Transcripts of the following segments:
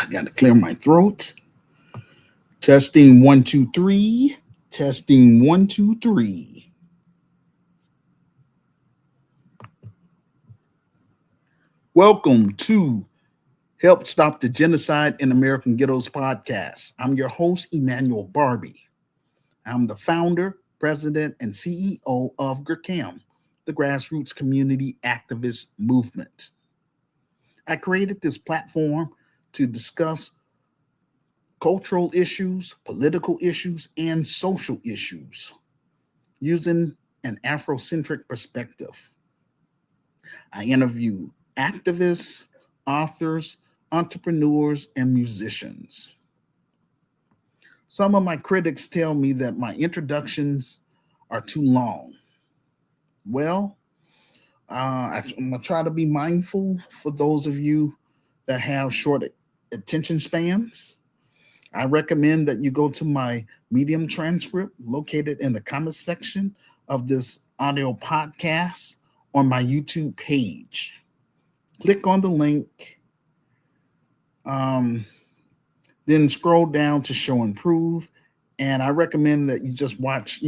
Got to clear my throat. Testing 1 2 3. Testing 1 2 3. Welcome to Help Stop the Genocide in American Ghettos podcast. I'm your host, Emmanuel Barbie. I'm the founder, president, and CEO of GRCAI, the Grassroots Community Activist Movement. I created this platform to discuss cultural issues, political issues, and social issues using an Afrocentric perspective. I interview activists, authors, entrepreneurs, and musicians. Some of my critics tell me that my introductions are too long. Well, I'm going to try to be mindful for those of you that have short attention spans. I recommend that you go to my Medium transcript located in the comments section of this audio podcast on my YouTube page. Click on the link, then scroll down to show and prove. And I recommend that you just watch,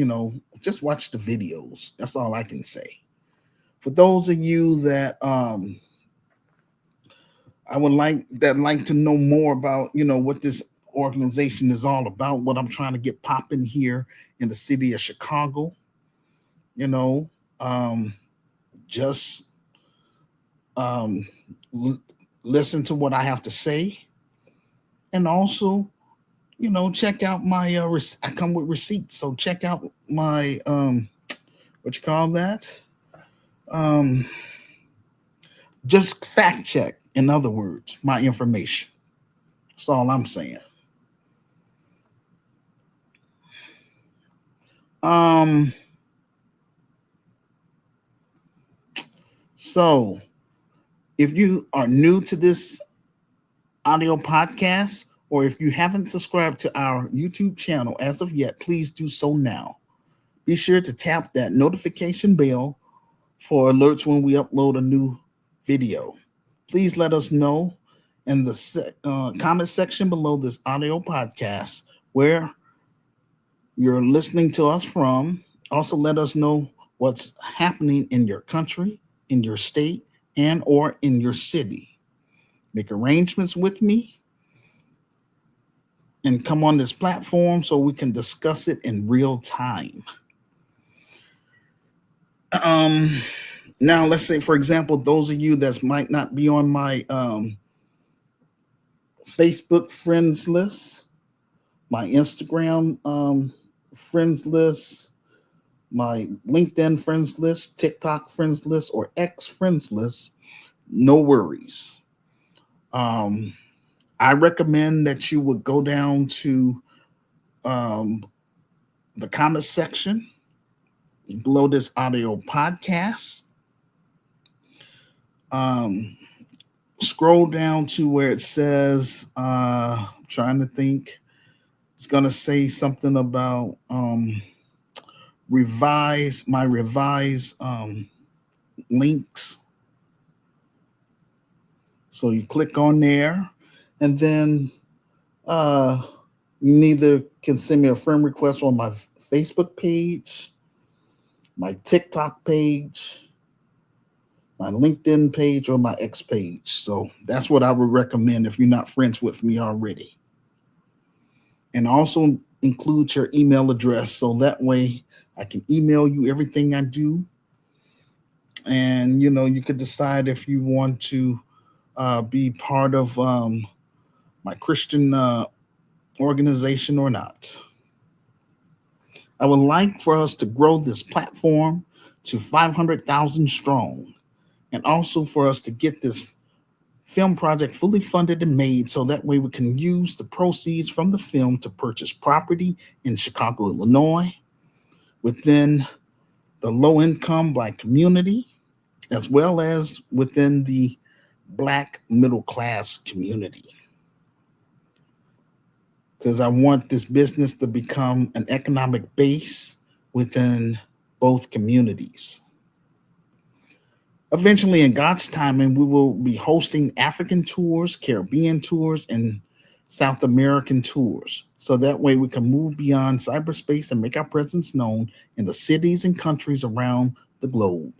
just watch the videos. That's all I can say. For those of you that I would like to know more about, what this organization is all about, what I'm trying to get popping here in the city of Chicago, just listen to what I have to say, and also, check out my I come with receipts, so check out my what you call that, just fact check, in other words, my information. That's all I'm saying. So if you are new to this audio podcast, or if you haven't subscribed to our YouTube channel as of yet, please do so now. Be sure to tap that notification bell for alerts when we upload a new video. Please let us know in the comment section below this audio podcast where you're listening to us from. Also, let us know what's happening in your country, in your state, and or in your city. Make arrangements with me and come on this platform so we can discuss it in real time. Now, let's say, for example, those of you that might not be on my Facebook friends list, my Instagram friends list, my LinkedIn friends list, TikTok friends list, or X friends list, no worries. I recommend that you would go down to the comment section below this audio podcast. Scroll down to where it says, I'm trying to think, it's going to say something about revised links. So you click on there, and then you either can send me a friend request on my Facebook page, my TikTok page, my LinkedIn page, or my X page. So that's what I would recommend if you're not friends with me already. And also include your email address so that way I can email you everything I do. And, you could decide if you want to be part of my Christian organization or not. I would like for us to grow this platform to 500,000 strong, and also for us to get this film project fully funded and made so that way we can use the proceeds from the film to purchase property in Chicago, Illinois, within the low-income Black community, as well as within the Black middle-class community. Because I want this business to become an economic base within both communities. Eventually, in God's timing, we will be hosting African tours, Caribbean tours, and South American tours. So that way we can move beyond cyberspace and make our presence known in the cities and countries around the globe.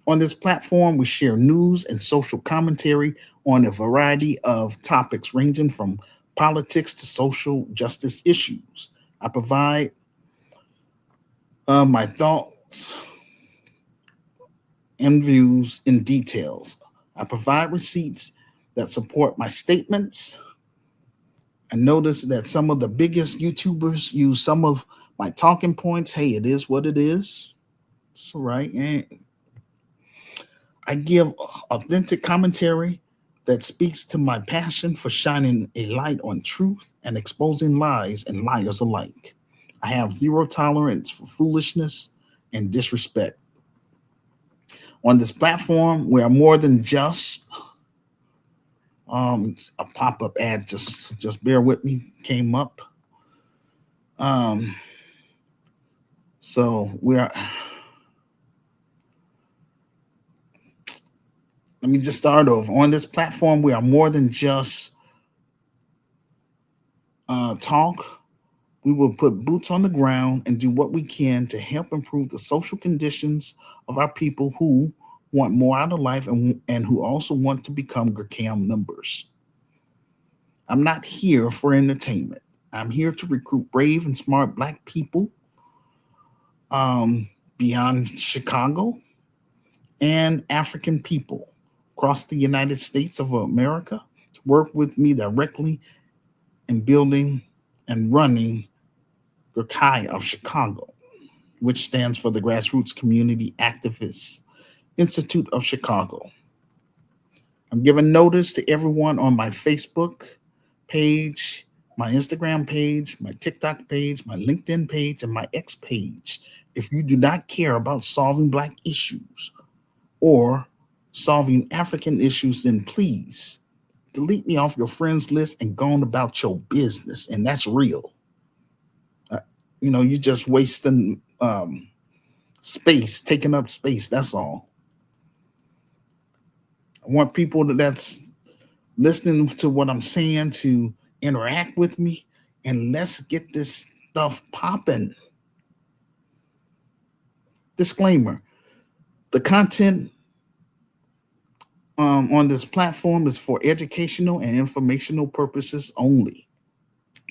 On this platform, we share news and social commentary on a variety of topics ranging from politics to social justice issues. I provide my thoughts and views in details. I provide receipts that support my statements. I noticed that some of the biggest YouTubers use some of my talking points. Hey, it is what it is. It's all right. And I give authentic commentary that speaks to my passion for shining a light on truth and exposing lies and liars alike. I have zero tolerance for foolishness and disrespect. On this platform, we are more than just a pop-up ad. Just bear with me. Came up. Um, so we are. Let me just start over. On this platform, we are more than just talk. We will put boots on the ground and do what we can to help improve the social conditions of our people who want more out of life and who also want to become GRCAI members. I'm not here for entertainment. I'm here to recruit brave and smart Black people um, beyond Chicago and African people across the United States of America to work with me directly in building and running GRCAI of Chicago, which stands for the Grassroots Community Activists Institute of Chicago. I'm giving notice to everyone on my Facebook page, my Instagram page, my TikTok page, my LinkedIn page, and my X page. If you do not care about solving Black issues or solving African issues, then please delete me off your friends list and go on about your business. And that's real. Uh, you're just wasting space, taking up space. That's all. I want people that's listening to what I'm saying to interact with me, and let's get this stuff popping. Disclaimer: the content on this platform is for educational and informational purposes only,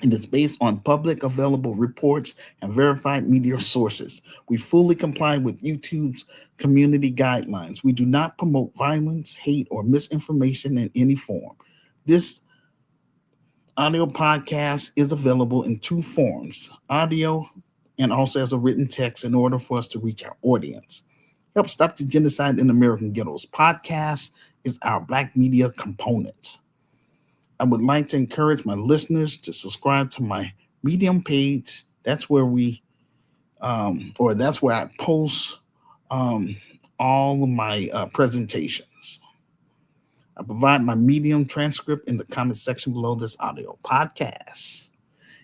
and it's based on public available reports and verified media sources. We fully comply with YouTube's community guidelines. We do not promote violence, hate, or misinformation in any form. This audio podcast is available in two forms: audio and also as a written text, in order for us to reach our audience. Help Stop the Genocide in American Ghettos podcast is our Black media component. I would like to encourage my listeners to subscribe to my Medium page. That's where that's where I post um, all of my presentations. I provide my Medium transcript in the comment section below this audio podcast.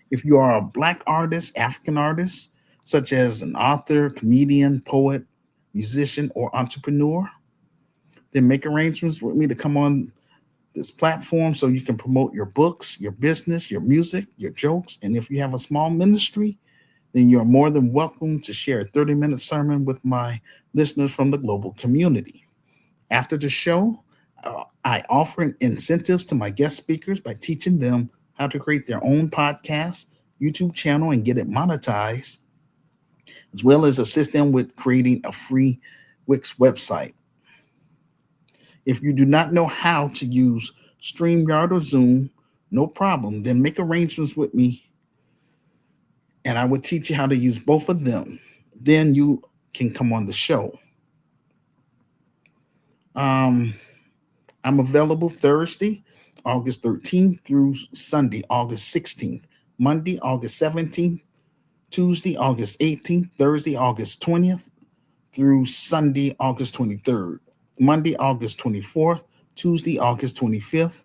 If you are a Black artist, African artist, such as an author, comedian, poet, musician, or entrepreneur, then make arrangements with me to come on this platform so you can promote your books, your business, your music, your jokes. And if you have a small ministry, then you're more than welcome to share a 30-minute sermon with my listeners from the global community. After the show, I offer incentives to my guest speakers by teaching them how to create their own podcast, YouTube channel, and get it monetized, as well as assist them with creating a free Wix website. If you do not know how to use StreamYard or Zoom, no problem. Then make arrangements with me and I will teach you how to use both of them. Then you can come on the show. Um, I'm available Thursday, August 13th through Sunday, August 16th, Monday, August 17th, Tuesday, August 18th, Thursday, August 20th through Sunday, August 23rd, Monday, August 24th, Tuesday, August 25th,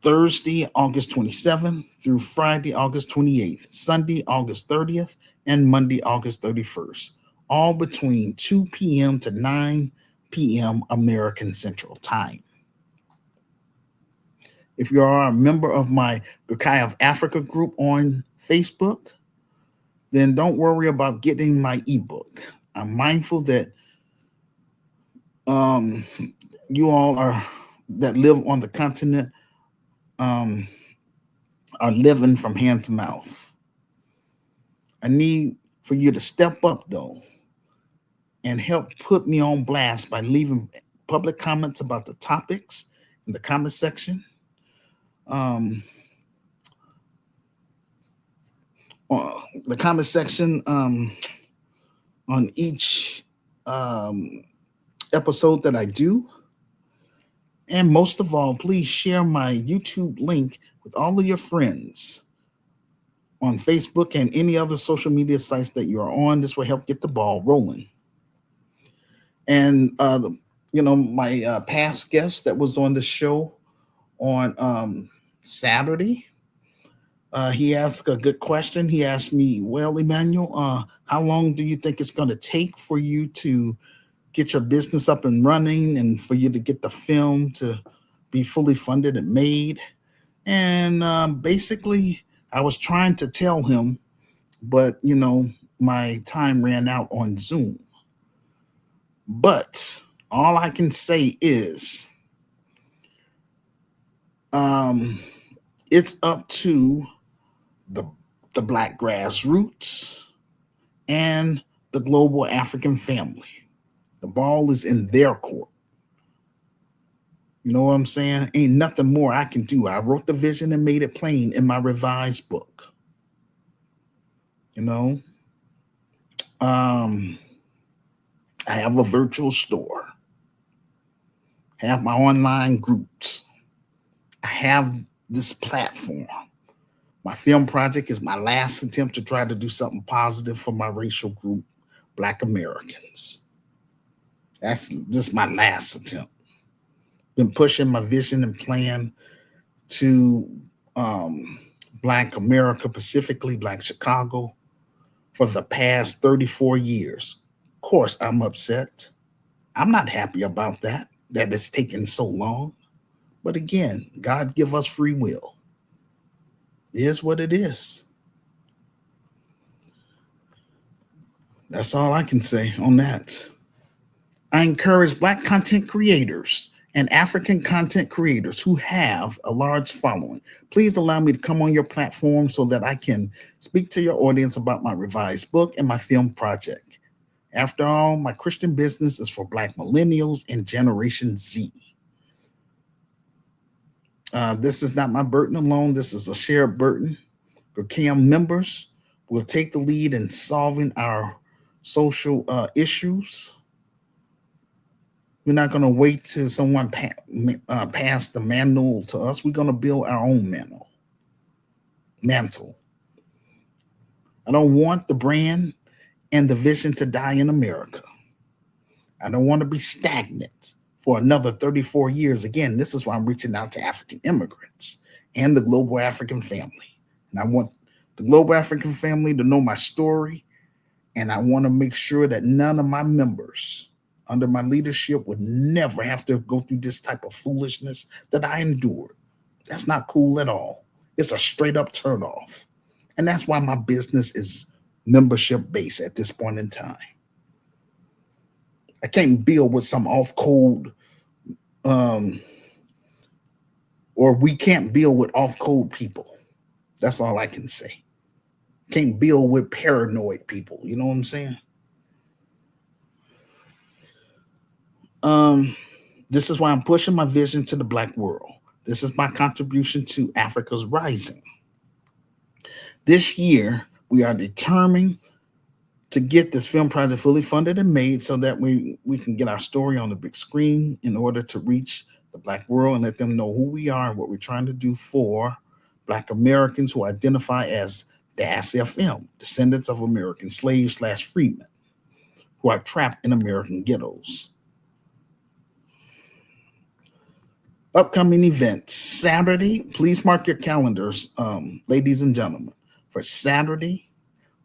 Thursday, August 27th through Friday, August 28th, Sunday, August 30th, and Monday, August 31st, all between 2 p.m. to 9 p.m. American Central Time. If you are a member of my GRCAI of Africa group on Facebook, then don't worry about getting my ebook. I'm mindful that um, you all are that live on the continent um, are living from hand to mouth. I need for you to step up though and help put me on blast by leaving public comments about the topics in the comment section. Um, uh, the comment section on each um, episode that I do. And most of all, please share my YouTube link with all of your friends on Facebook and any other social media sites that you're on. This will help get the ball rolling. And my past guest that was on the show on Saturday, he asked a good question. He asked me, "Well, Emmanuel, how long do you think it's going to take for you to get your business up and running, and for you to get the film to be fully funded and made?" And basically, I was trying to tell him, but my time ran out on Zoom. But all I can say is, um, it's up to the the Black grassroots and the global African family. The ball is in their court. You know what I'm saying? Ain't nothing more I can do. I wrote the vision and made it plain in my revised book. You know, um, I have a virtual store. I have my online groups. I have this platform. My film project is my last attempt to try to do something positive for my racial group, Black Americans. That's just my last attempt. Been pushing my vision and plan to um, Black America, specifically Black Chicago, for the past 34 years. Of course, I'm upset. I'm not happy about that it's taken so long. But again, God give us free will. It is what it is. That's all I can say on that. I encourage Black content creators and African content creators who have a large following. Please allow me to come on your platform so that I can speak to your audience about my revised book and my film project. After all, my Christian business is for Black millennials and Generation Z. This is not my burden alone. This is a shared burden. GRCAI members will take the lead in solving our social issues. We're not going to wait till someone pass the mantle to us. We're going to build our own mantle. I don't want the brand and the vision to die in America. I don't want to be stagnant for another 34 years. Again, this is why I'm reaching out to African immigrants and the global African family. And I want the global African family to know my story. And I want to make sure that none of my members under my leadership would never have to go through this type of foolishness that I endured. That's not cool at all. It's a straight up turnoff. And that's why my business is membership based at this point in time. I can't build with some off code, or we can't build with off code people. That's all I can say. Can't build with paranoid people. You know what I'm saying? This is why I'm pushing my vision to the Black world. This is my contribution to Africa's rising. This year, we are determined to get this film project fully funded and made so that we can get our story on the big screen in order to reach the Black world and let them know who we are and what we're trying to do for Black Americans who identify as DAS FM, descendants of American slaves / freedmen, who are trapped in American ghettos. Upcoming events. Saturday, please mark your calendars, ladies and gentlemen. For Saturday,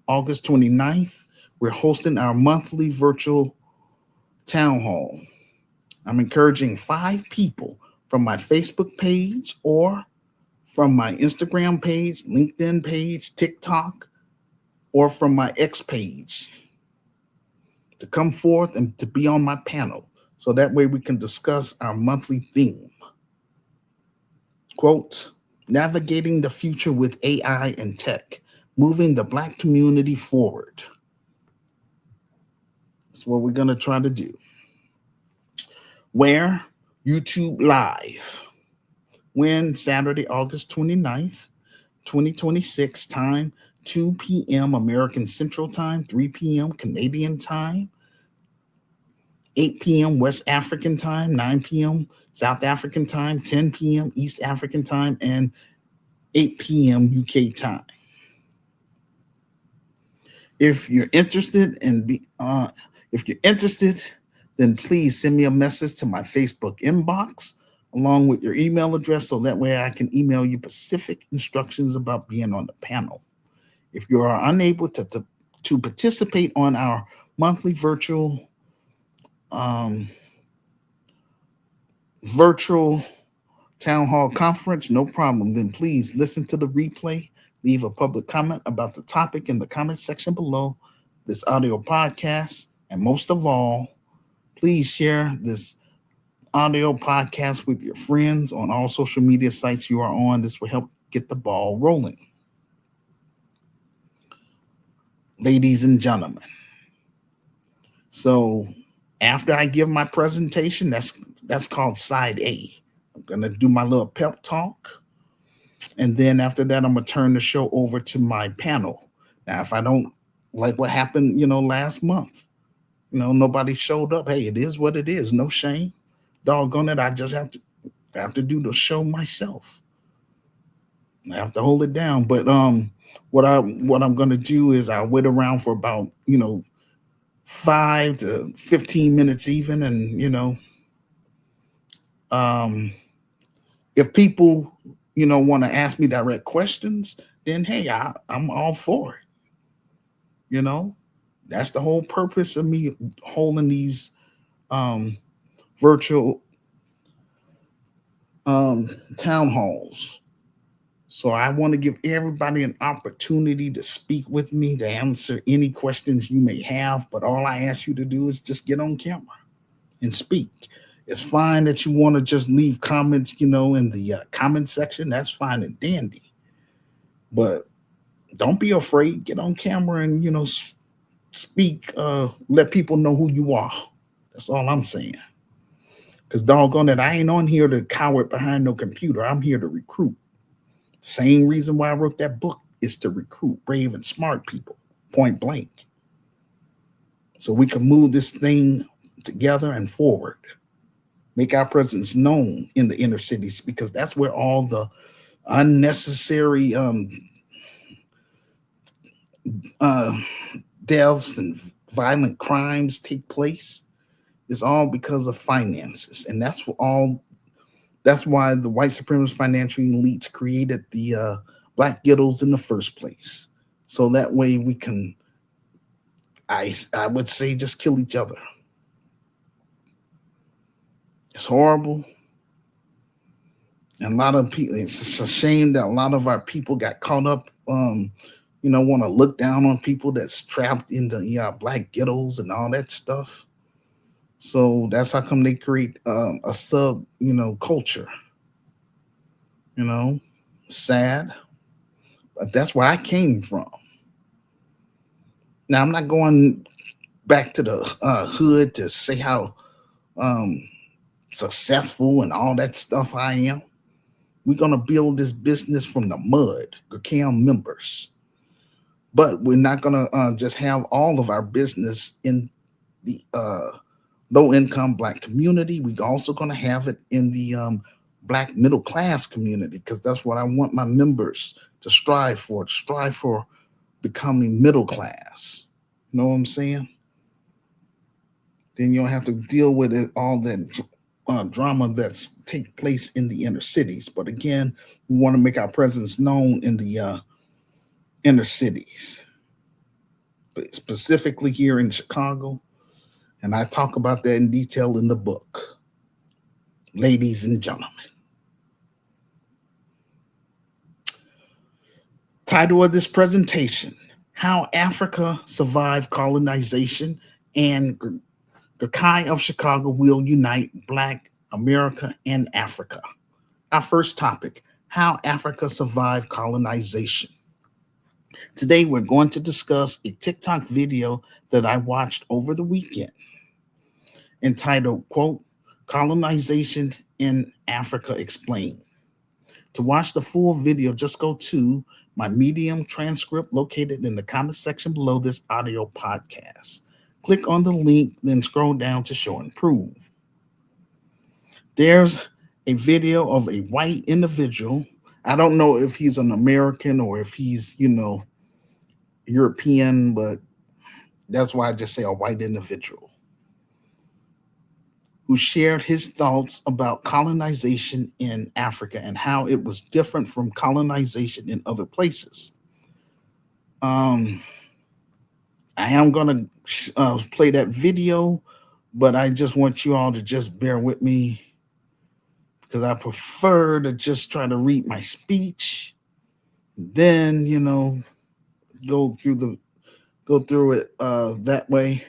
August 29th, we're hosting our monthly virtual town hall. I'm encouraging 5 people from my Facebook page or from my Instagram page, LinkedIn page, TikTok, or from my X page to come forth and to be on my panel. So that way we can discuss our monthly theme. Quote, navigating the future with AI and tech, moving the Black community forward. That's what we're going to try to do. Where? YouTube Live. When? Saturday, August 29th, 2026, time 2 p.m. American Central Time, 3 p.m. Canadian Time, 8 p.m. West African Time, 9 p.m. South African Time, 10 p.m. East African Time, and 8 p.m. UK Time. If you're interested if you're interested, then please send me a message to my Facebook inbox along with your email address so that way I can email you specific instructions about being on the panel. If you are unable to participate on our monthly um, virtual town hall conference, no problem. Then please listen to the replay, leave a public comment about the topic in the comment section below this audio podcast, and most of all, please share this audio podcast with your friends on all social media sites you are on. This will help get the ball rolling. Ladies and gentlemen, so after I give my presentation, that's called side A. I'm gonna do my little pep talk, and then after that, I'm gonna turn the show over to my panel. Now, if I don't like what happened, last month, nobody showed up. Hey, it is what it is. No shame. Doggone it, I just have to do the show myself. I have to hold it down. But what I'm gonna do is I'll wait around for about 5 to 15 minutes even, and um if people want to ask me direct questions, then hey, I'm all for it. That's the whole purpose of me holding these um virtual um town halls. So I want to give everybody an opportunity to speak with me, to answer any questions you may have. But all I ask you to do is just get on camera and speak. It's fine that you want to just leave comments, in the comment section. That's fine and dandy. But don't be afraid. Get on camera and, speak. Let people know who you are. That's all I'm saying. Because doggone it, I ain't on here to cower behind no computer. I'm here to recruit. Same reason why I wrote that book is to recruit brave and smart people, point blank. So we can move this thing together and forward. Make our presence known in the inner cities because that's where all the unnecessary uh, deaths and violent crimes take place. It's all because of finances, and That's why the white supremacist financial elites created the black ghettos in the first place. So that way we can, I would say, just kill each other. It's horrible. And a lot of people, it's just a shame that a lot of our people got caught up, want to look down on people that's trapped in the black ghettos and all that stuff. So that's how come they create a sub, culture. You know, sad, but that's where I came from. Now I'm not going back to the hood to say how um, successful and all that stuff I am. We're gonna build this business from the mud, GRCAI members. But we're not gonna just have all of our business in the low income black community. We're also gonna have it in the black middle class community because that's what I want my members to strive for becoming middle class. You know what I'm saying? Then you don't have to deal with all that drama that's take place in the inner cities. But again, we want to make our presence known in the inner cities, but specifically here in Chicago. And I talk about that in detail in the book. ladies and gentlemen. Title of this presentation: How Africa Survived Colonization and GRCAI of Chicago Will Unite Black America and Africa. Our first topic: How Africa Survived Colonization. Today we're going to discuss a TikTok video that I watched over the weekend entitled, quote, Colonization in Africa Explained. To watch the full video, just go to my Medium transcript located in the comment section below this audio podcast. Click on the link, then scroll down to show and prove. There's a video of a white individual. I don't know if he's an American or if he's, European, but that's why I just say a white individual who shared his thoughts about colonization in Africa and how it was different from colonization in other places. I am going to play that video, but I just want you all to just bear with me because I prefer to just try to read my speech, then, go through it that way.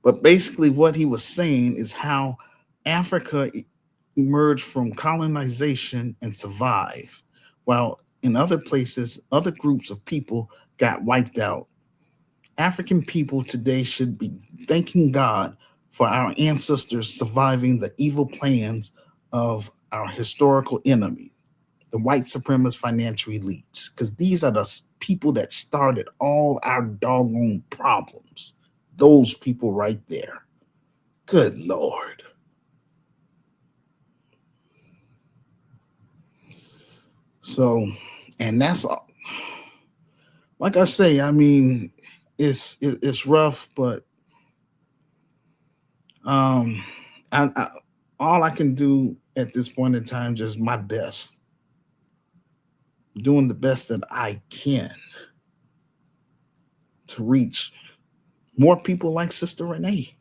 But basically, what he was saying is how Africa emerged from colonization and survived, while in other places, other groups of people got wiped out. African people today should be thanking God for our ancestors surviving the evil plans of our historical enemy, the white supremacist financial elites, because these are the people that started all our doggone problems. Those people right there. Good Lord. So, and that's all. Like I say, I mean, it's rough, but um, I all I can do at this point in time is just my best, doing the best that I can to reach more people like Sister Renee.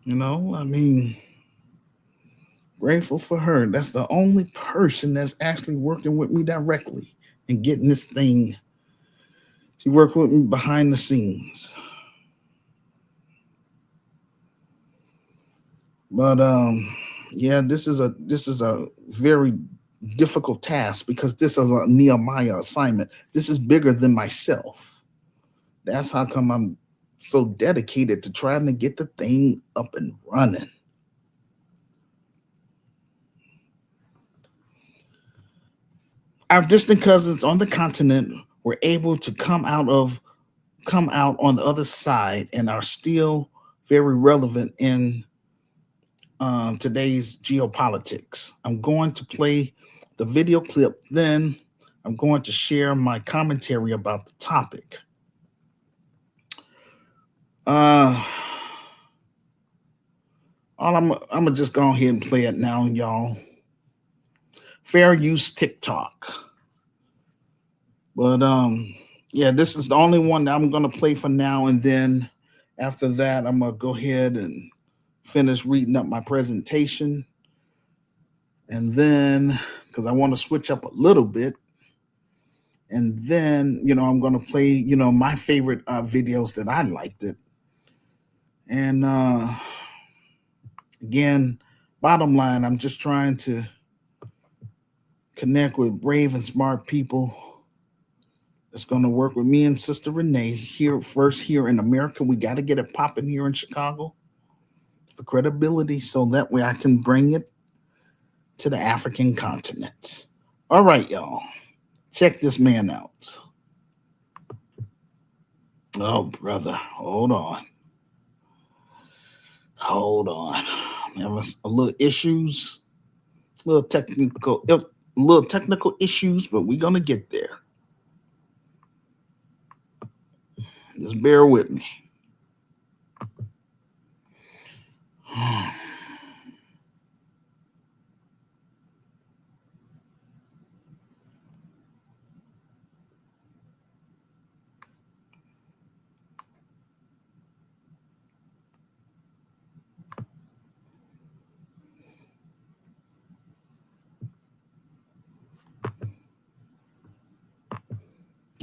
I mean, grateful for her. That's the only person that's actually working with me directly and getting this thing. She worked with me behind the scenes. But yeah, this is a very difficult task because this is a Nehemiah assignment. This is bigger than myself. That's how come I'm so dedicated to trying to get the thing up and running. Our distant cousins on the continent were able to come out on the other side and are still very relevant in today's geopolitics. I'm going to play the video clip, then I'm going to share my commentary about the topic. I'm gonna just go ahead and play it now, y'all. Fair use TikTok. But yeah, this is the only one that I'm gonna play for now, and then after that, I'm gonna go ahead and finish reading up my presentation. And then, because I want to switch up a little bit, and then I'm gonna play my favorite videos that I liked it. And again, bottom line, I'm just trying to connect with brave and smart people that's going to work with me and Sister Renee here in America. We got to get it popping here in Chicago for credibility so that way I can bring it to the African continent. All right, y'all. Check this man out. Oh, brother. Hold on. I'm having a little issues, little technical issues, but we're going to get there. Just bear with me.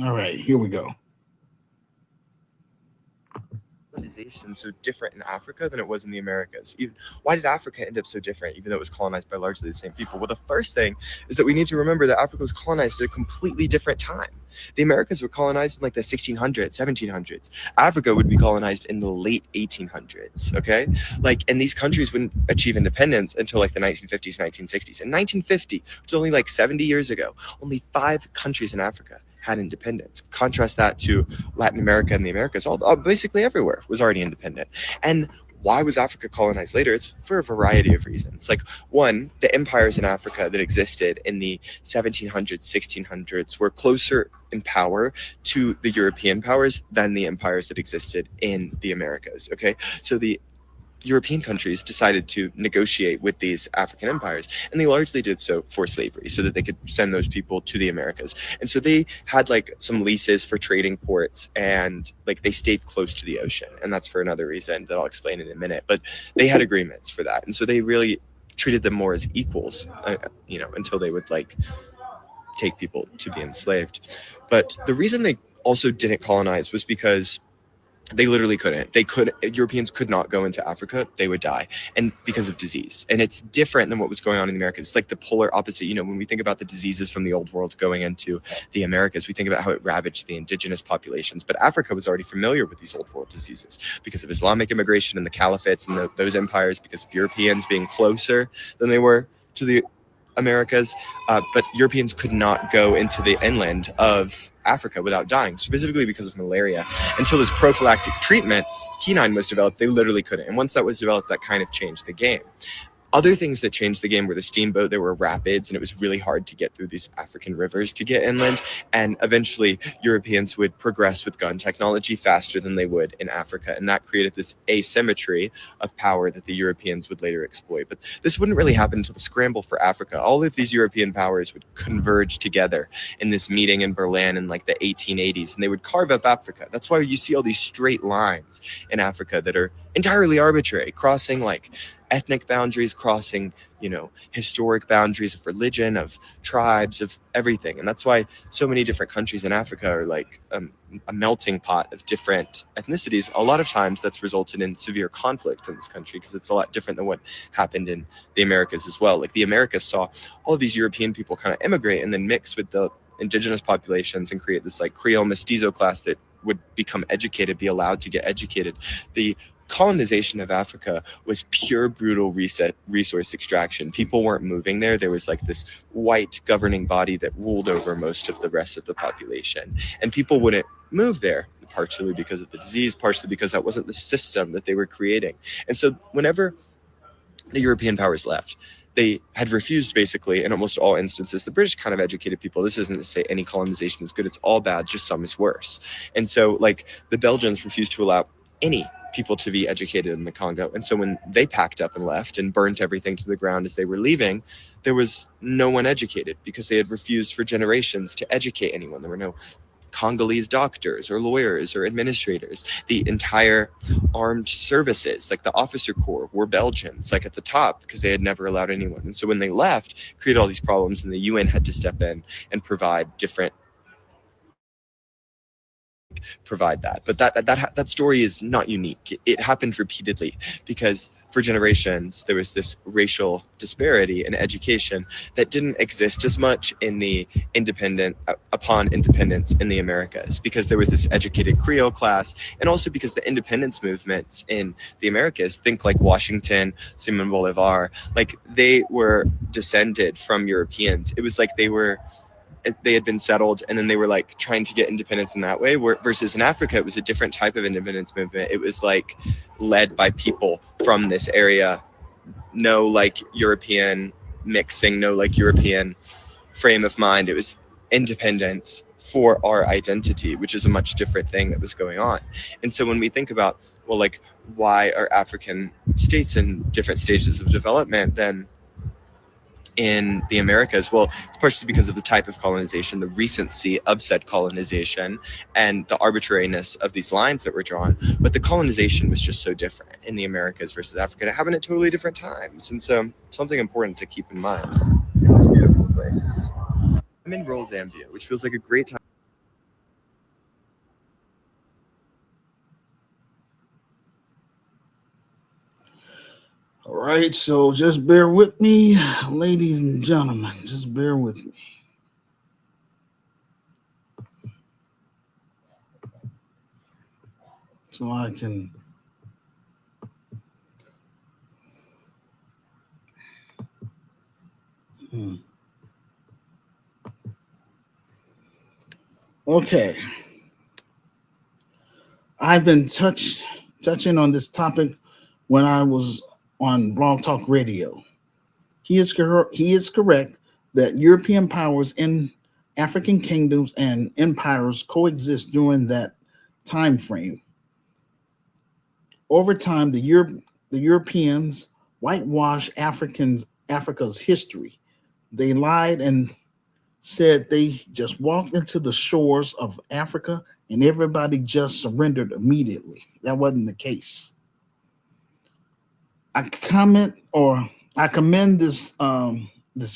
All right, here we go. Colonization so different in Africa than it was in the Americas? Even why did Africa end up so different, even though it was colonized by largely the same people? Well, the first thing is that we need to remember that Africa was colonized at a completely different time. The Americas were colonized in like the 1600s, 1700s. Africa would be colonized in the late 1800s. Okay, like, and these countries wouldn't achieve independence until like the 1950s, 1960s. In 1950, which was only like 70 years ago, only 5 countries in Africa had independence. Contrast that to Latin America and the Americas, all basically everywhere was already independent. And why was Africa colonized later? It's for a variety of reasons. Like, one, the empires in Africa that existed in the 1700s, 1600s were closer in power to the European powers than the empires that existed in the Americas. Okay, so the European countries decided to negotiate with these African empires, and they largely did so for slavery, so that they could send those people to the Americas. And so they had like some leases for trading ports, and like they stayed close to the ocean, and that's for another reason that I'll explain in a minute. But they had agreements for that, and so they really treated them more as equals, until they would like take people to be enslaved. But the reason they also didn't colonize was because they literally couldn't. Europeans could not go into Africa. They would die. And because of disease. And it's different than what was going on in the Americas. It's like the polar opposite. When we think about the diseases from the old world going into the Americas, we think about how it ravaged the indigenous populations. But Africa was already familiar with these old world diseases because of Islamic immigration and the caliphates and those empires, because of Europeans being closer than they were to the Americas, but Europeans could not go into the inland of Africa without dying, specifically because of malaria. Until this prophylactic treatment, quinine, was developed, they literally couldn't. And once that was developed, that kind of changed the game. Other things that changed the game were the steamboat. There were rapids, and it was really hard to get through these African rivers to get inland. And eventually, Europeans would progress with gun technology faster than they would in Africa. And that created this asymmetry of power that the Europeans would later exploit. But this wouldn't really happen until the scramble for Africa. All of these European powers would converge together in this meeting in Berlin in like the 1880s, and they would carve up Africa. That's why you see all these straight lines in Africa that are entirely arbitrary, crossing like ethnic boundaries, crossing, historic boundaries of religion, of tribes, of everything. And that's why so many different countries in Africa are like a melting pot of different ethnicities. A lot of times that's resulted in severe conflict in this country, because it's a lot different than what happened in the Americas as well. Like, the Americas saw all of these European people kind of immigrate and then mix with the indigenous populations and create this like Creole mestizo class that would become educated, be allowed to get educated. The colonization of Africa was pure brutal resource extraction. People weren't moving there. There was like this white governing body that ruled over most of the rest of the population, and people wouldn't move there, partially because of the disease, partially because that wasn't the system that they were creating. And so whenever the European powers left, they had refused, basically, in almost all instances. The British kind of educated people. This isn't to say any colonization is good. It's all bad, just some is worse. And so, like, the Belgians refused to allow any people to be educated in the Congo. And so when they packed up and left and burnt everything to the ground as they were leaving, there was no one educated, because they had refused for generations to educate anyone. There were no Congolese doctors or lawyers or administrators. The entire armed services, like the officer corps, were Belgians, like at the top, because they had never allowed anyone. And so when they left, created all these problems, and the UN had to step in and provide different provide that. But that story is not unique. It happened repeatedly, because for generations there was this racial disparity in education that didn't exist as much in the upon independence in the Americas, because there was this educated Creole class, and also because the independence movements in the Americas, think like Washington, Simon Bolivar, like they were descended from Europeans. It was like they had been settled, and then they were like trying to get independence in that way, versus in Africa it was a different type of independence movement. It was like led by people from this area. No like European mixing, no like European frame of mind. It was independence for our identity, which is a much different thing that was going on. And so when we think about, well, like, why are African states in different stages of development than in the Americas? Well, it's partially because of the type of colonization, the recency of said colonization, and the arbitrariness of these lines that were drawn. But the colonization was just so different in the Americas versus Africa. It happened at totally different times. And so, something important to keep in mind in this beautiful place. I'm in rural Zambia, which feels like a great time. All right, so just bear with me, ladies and gentlemen. Just bear with me. So I can. Hmm. Okay, I've been touching on this topic when I was on Blog Talk Radio. He is correct that European powers in African kingdoms and empires coexist during that time frame. Over time, the Europeans whitewashed Africa's history. They lied and said they just walked into the shores of Africa and everybody just surrendered immediately. That wasn't the case. I comment or I commend this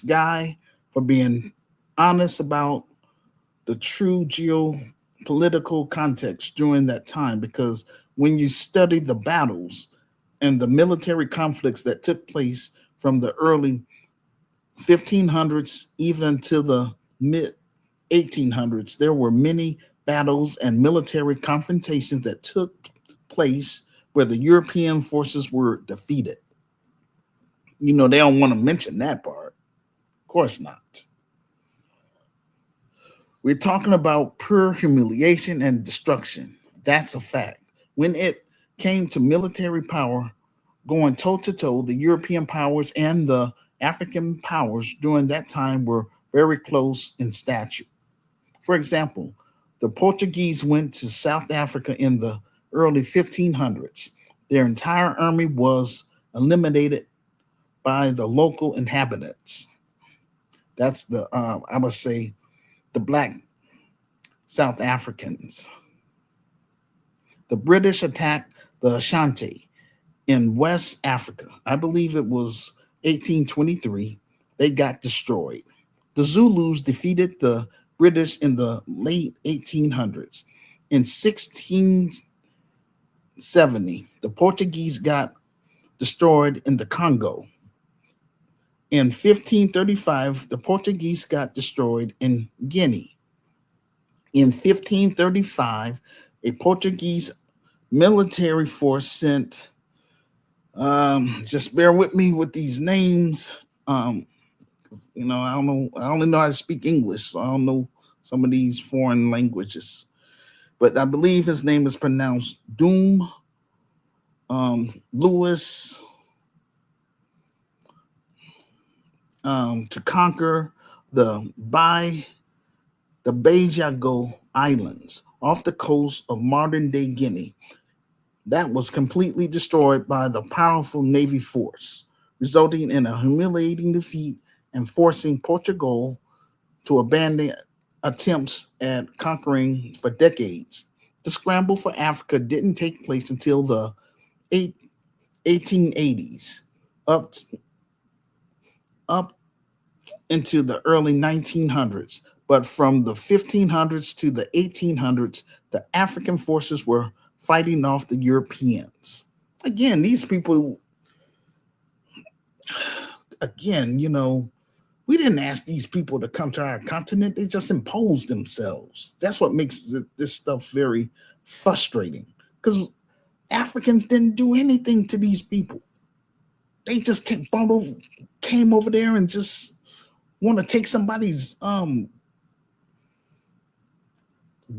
guy for being honest about the true geopolitical context during that time, because when you study the battles and the military conflicts that took place from the early 1500s even until the mid 1800s, there were many battles and military confrontations that took place where the European forces were defeated. They don't want to mention that part. Of course not. We're talking about pure humiliation and destruction. That's a fact. When it came to military power, going toe to toe, the European powers and the African powers during that time were very close in stature. For example, the Portuguese went to South Africa in the early 1500s. Their entire army was eliminated by the local inhabitants. That's I must say, the black South Africans. The British attacked the Ashanti in West Africa. I believe it was 1823. They got destroyed. The Zulus defeated the British in the late 1800s. In 1670, the Portuguese got destroyed in the Congo. In 1535, the Portuguese got destroyed in Guinea. In 1535, a Portuguese military force sent, just bear with me with these names. I don't know, I only know how to speak English, so I don't know some of these foreign languages. But I believe his name is pronounced Doom Lewis, to conquer the Bajago Islands off the coast of modern day Guinea. That was completely destroyed by the powerful Navy force, resulting in a humiliating defeat and forcing Portugal to abandon attempts at conquering for decades. The scramble for Africa didn't take place until the 1880s, up, up into the early 1900s. But from the 1500s to the 1800s, the African forces were fighting off the Europeans. Again, these people, again, we didn't ask these people to come to our continent. They just imposed themselves. That's what makes this stuff very frustrating, because Africans didn't do anything to these people. They just came over there and just want to take somebody's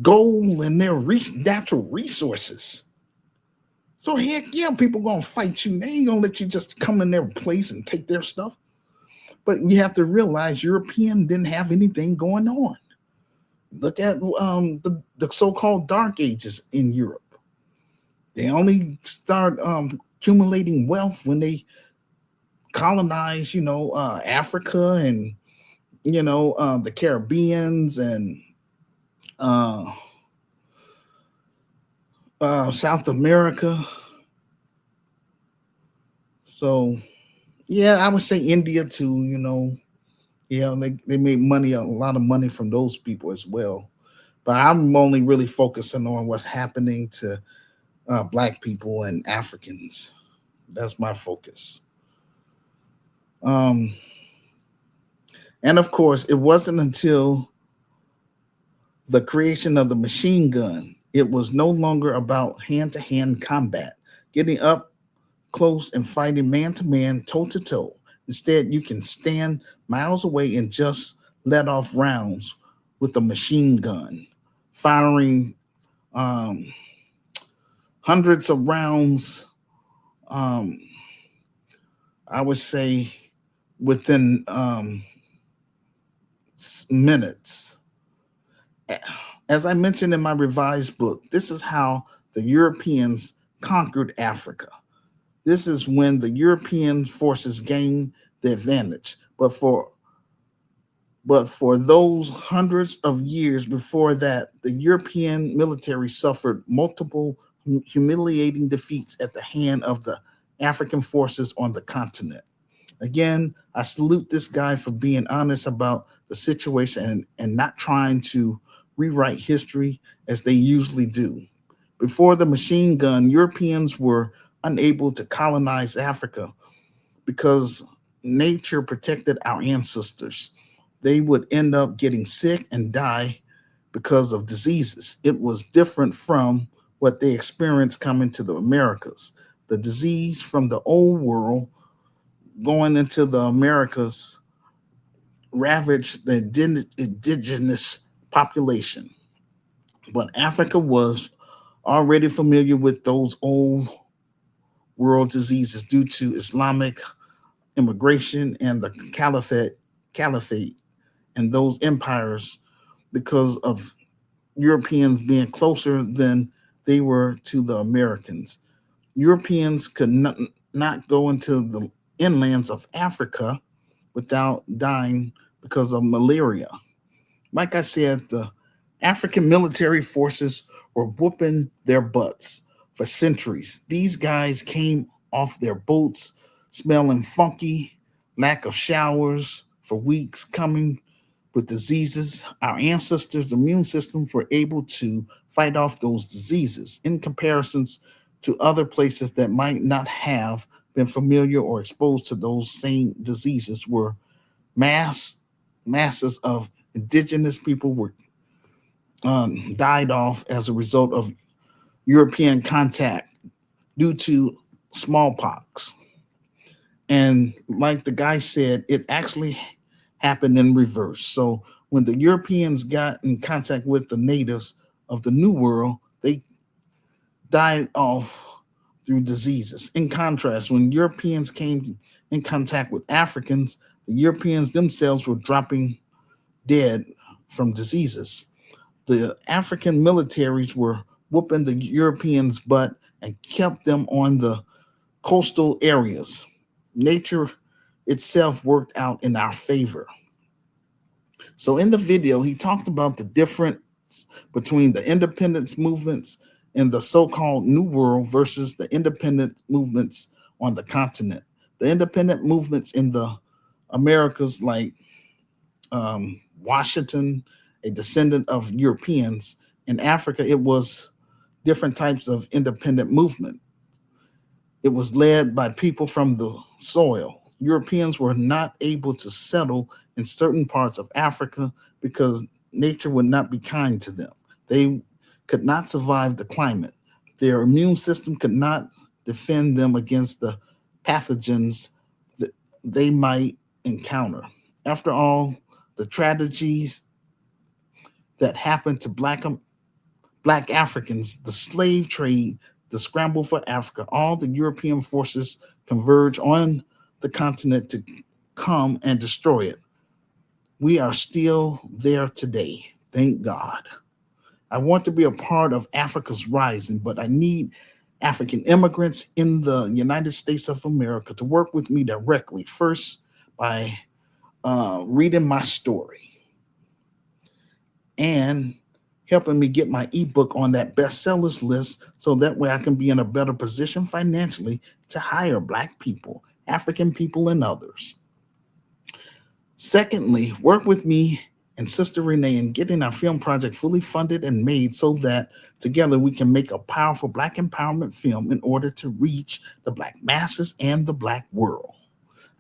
gold and their natural resources. So heck yeah, people gonna fight you. They ain't gonna let you just come in their place and take their stuff. But you have to realize European didn't have anything going on. Look at the so-called Dark Ages in Europe. They only start accumulating wealth when they colonize, Africa and the Caribbeans and uh, South America. So yeah, I would say India too. Yeah, they made money, a lot of money from those people as well. But I'm only really focusing on what's happening to black people and Africans. That's my focus. Um, and of course, it wasn't until the creation of the machine gun, it was no longer about hand to hand combat, getting up close and fighting man to man, toe to toe. Instead, you can stand miles away and just let off rounds with a machine gun, firing um, hundreds of rounds, um, I would say, within minutes. As I mentioned in my revised book, this is how the Europeans conquered Africa. This is when the European forces gained the advantage. But for those hundreds of years before that, the European military suffered multiple humiliating defeats at the hand of the African forces on the continent. Again, I salute this guy for being honest about the situation and not trying to rewrite history as they usually do. Before the machine gun, Europeans were unable to colonize Africa because nature protected our ancestors. They would end up getting sick and die because of diseases. It was different from what they experienced coming to the Americas. The disease from the old world going into the Americas ravaged the indigenous population. But Africa was already familiar with those old world diseases due to Islamic immigration and the caliphate and those empires because of Europeans being closer than they were to the Americans. Europeans could not go into the inlands of Africa without dying because of malaria. Like I said, the African military forces were whooping their butts for centuries. These guys came off their boats smelling funky, lack of showers for weeks, coming with diseases. Our ancestors' immune systems were able to fight off those diseases in comparisons to other places that might not have been familiar or exposed to those same diseases were mass masses of indigenous people were died off as a result of European contact due to smallpox. And like the guy said, it actually happened in reverse. So when the Europeans got in contact with the natives of the New World, they died off through diseases. In contrast, when Europeans came in contact with Africans, the Europeans themselves were dropping dead from diseases. The African militaries were whooping the Europeans' butt and kept them on the coastal areas. Nature itself worked out in our favor. So in the video, he talked about the difference between the independence movements in the so-called New World versus the independent movements on the continent. The independent movements in the Americas, like Washington, a descendant of Europeans. In Africa, it was different types of independent movement. It was led by people from the soil. Europeans were not able to settle in certain parts of Africa because nature would not be kind to them. They could not survive the climate. Their immune system could not defend them against the pathogens that they might encounter. After all, the tragedies that happened to black Africans, the slave trade, the scramble for Africa, all the European forces converge on the continent to come and destroy it. We are still there today. Thank God. I want to be a part of Africa's rising, but I need African immigrants in the United States of America to work with me directly. First, by reading my story and helping me get my ebook on that bestsellers list so that way I can be in a better position financially to hire Black people, African people, and others. Secondly, work with me and Sister Renee in getting our film project fully funded and made so that together we can make a powerful Black empowerment film in order to reach the Black masses and the Black world.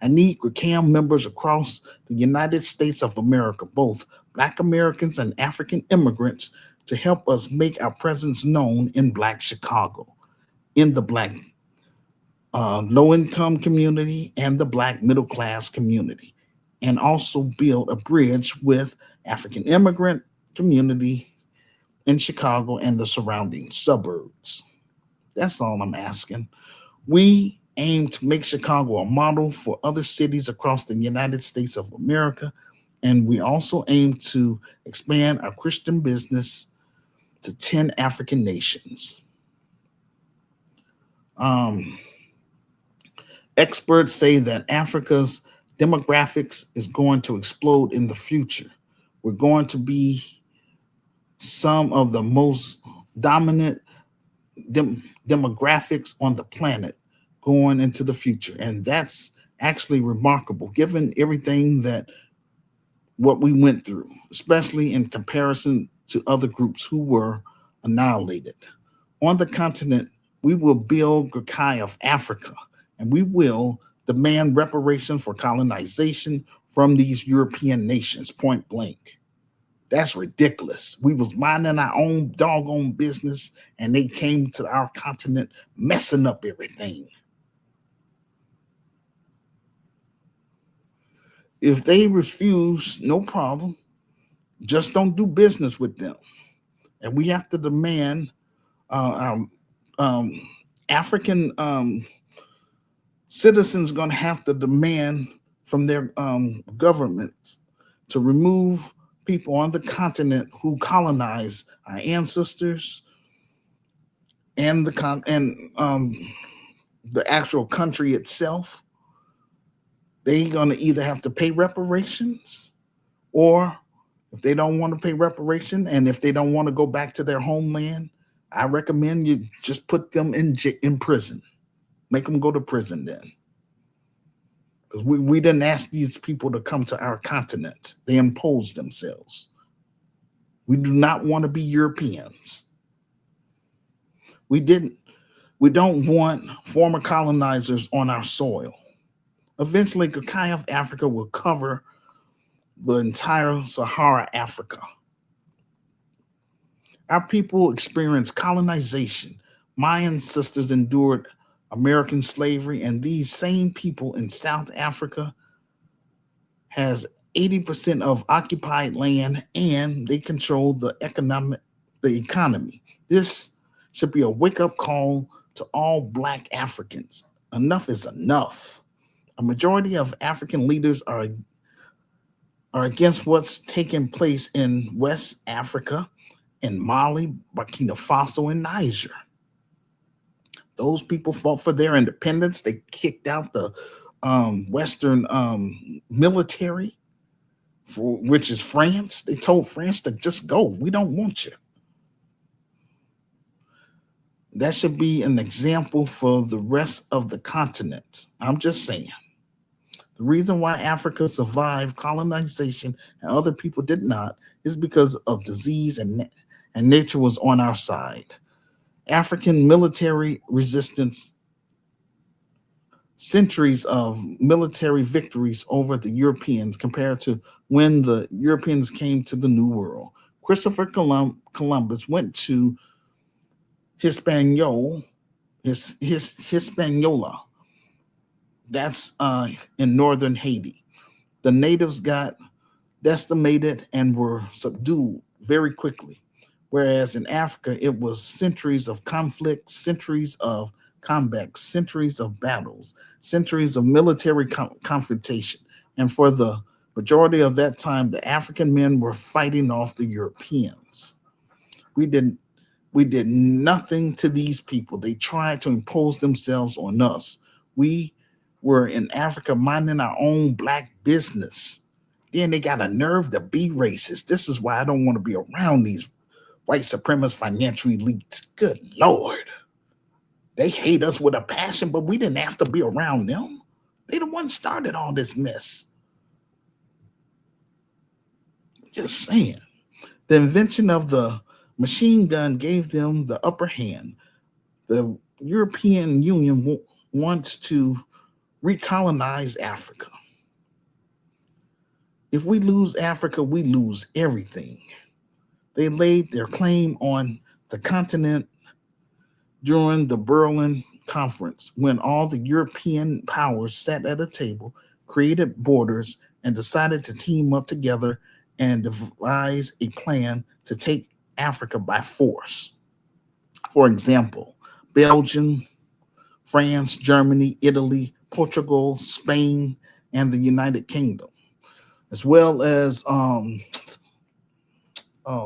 I need GRCAI members across the United States of America, both Black Americans and African immigrants, to help us make our presence known in Black Chicago, in the Black low income community and the Black middle class community, and also build a bridge with African immigrant community in Chicago and the surrounding suburbs. That's all I'm asking. We aim to make Chicago a model for other cities across the United States of America, and we also aim to expand our Christian business to 10 African nations. Um, Experts say that Africa's demographics is going to explode in the future. We're going to be some of the most dominant demographics on the planet going into the future. And that's actually remarkable given everything that what we went through, especially in comparison to other groups who were annihilated. On the continent, we will build GRCAI of Africa, and we will demand reparation for colonization from these European nations, point blank. That's ridiculous. We was minding our own doggone business, and they came to our continent messing up everything. If they refuse, no problem. Just don't do business with them. And we have to demand our um, African citizens going to have to demand from their governments to remove people on the continent who colonized our ancestors and the actual country itself. They're going to either have to pay reparations, or if they don't want to pay reparation and if they don't want to go back to their homeland, I recommend you just put them in prison. Make them go to prison then. Because we didn't ask these people to come to our continent. They imposed themselves. We do not want to be Europeans. We didn't. We don't want former colonizers on our soil. Eventually, GRCAI of Africa will cover the entire Sahara Africa. Our people experienced colonization. My ancestors endured American slavery, and these same people in South Africa has 80% of occupied land, and they control the economy. This should be a wake-up call to all Black Africans. Enough is enough. A majority of African leaders are against what's taking place in West Africa, in Mali, Burkina Faso, and Niger. Those people fought for their independence. They kicked out the Western military, which is France. They told France to just go. We don't want you. That should be an example for the rest of the continent. I'm just saying. The reason why Africa survived colonization and other people did not is because of disease, and nature was on our side. African military resistance, centuries of military victories over the Europeans compared to when the Europeans came to the New World. Christopher Columbus went to Hispaniola, Hispaniola. That's in northern Haiti. The natives got decimated and were subdued very quickly. Whereas in Africa, it was centuries of conflict, centuries of combat, centuries of battles, centuries of military confrontation. And for the majority of that time, the African men were fighting off the Europeans. We didn't we did nothing to these people. They tried to impose themselves on us. We were in Africa minding our own Black business. Then they got a nerve to be racist. This is why I don't want to be around these white supremacist financial elites. Good Lord. They hate us with a passion, but we didn't ask to be around them. They the ones started all this mess. Just saying. The invention of the machine gun gave them the upper hand. The European Union wants to recolonize Africa. If we lose Africa, we lose everything. They laid their claim on the continent during the Berlin Conference when all the European powers sat at a table, created borders, and decided to team up together and devise a plan to take Africa by force. For example, Belgium, France, Germany, Italy, Portugal, Spain, and the United Kingdom, as well as oh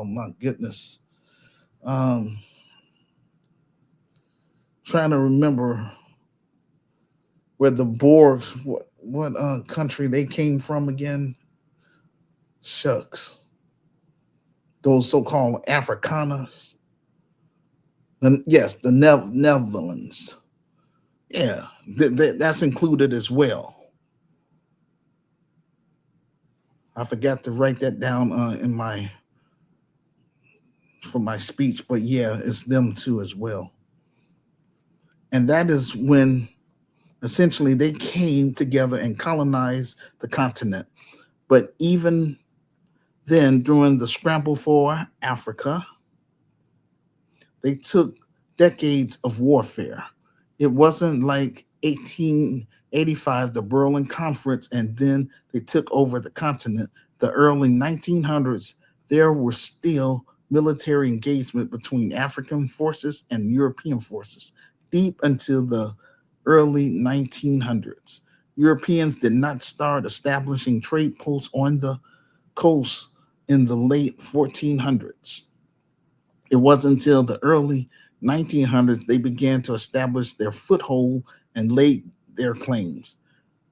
my goodness, um, trying to remember where the Boers, what country they came from again? Shucks, those so-called Afrikaners. Yes, the Netherlands. Yeah, that's included as well. I forgot to write that down in my for my speech, but yeah, it's them too as well. And that is when essentially they came together and colonized the continent. But even then, during the scramble for Africa, they took decades of warfare. It wasn't like 1885, the Berlin Conference, and then they took over the continent. The early 1900s, there were still military engagement between African forces and European forces deep until the early 1900s. Europeans did not start establishing trade posts on the coast in the late 1400s. It wasn't until the early 1900s they began to establish their foothold and lay their claims.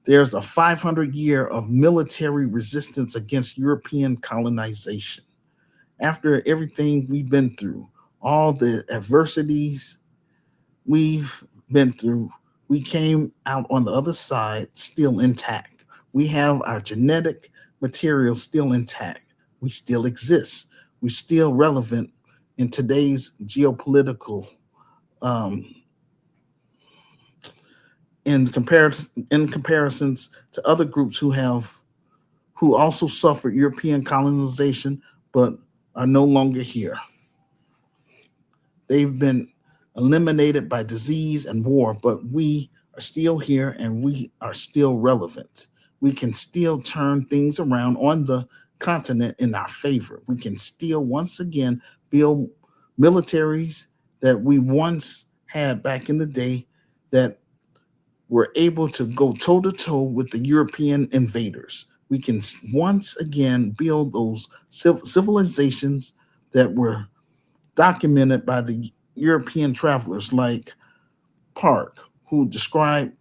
There's a 500-year of military resistance against European colonization. After everything we've been through, all the adversities we've been through, we came out on the other side still intact. We have our genetic material still intact. We still exist. We're still relevant in today's geopolitical um, in comparisons to other groups who also suffered European colonization but are no longer here. They've been eliminated by disease and war, but we are still here and we are still relevant. We can still turn things around on the continent in our favor. We can still once again build militaries that we once had back in the day that were able to go toe to toe with the European invaders. We can once again build those civilizations that were documented by the European travelers like Park, who described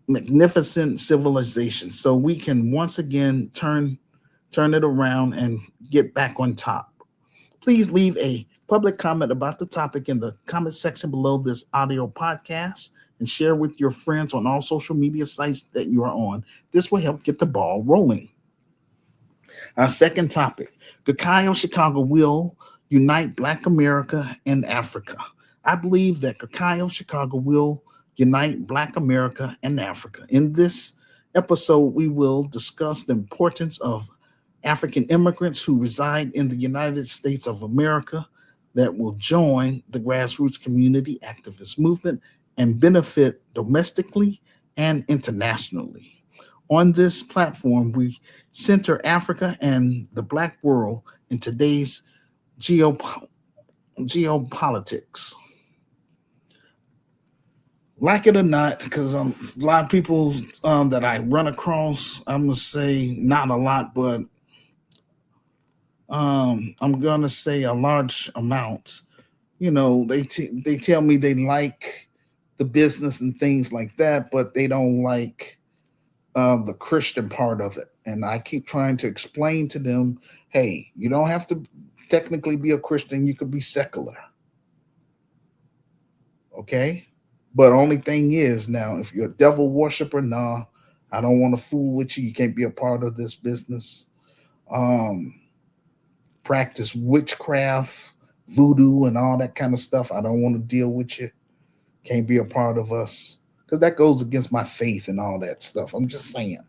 magnificent civilizations. So we can once again turn it around and get back on top. Please leave a public comment about the topic in the comment section below this audio podcast and share with your friends on all social media sites that you are on. This will help get the ball rolling. Our second topic, Kakayo Chicago will unite Black America and Africa. I believe that Kakayo Chicago will unite Black America and Africa. In this episode, we will discuss the importance of African immigrants who reside in the United States of America that will join the grassroots community activist movement and benefit domestically and internationally. On this platform, we center Africa and the Black world in today's geop- geopolitics. Like it or not, because a lot of people that I run across, I'm gonna say not a lot, but I'm gonna say a large amount. You know, they tell me they like the business and things like that, but they don't like the Christian part of it. And I keep trying to explain to them, hey, you don't have to technically be a Christian. You could be secular, okay? But only thing is now, if you're a devil worshiper, nah, I don't want to fool with you. You can't be a part of this business. Um, Practice witchcraft, voodoo, and all that kind of stuff. I don't want to deal with you. Can't be a part of us. because that goes against my faith and all that stuff. I'm just saying.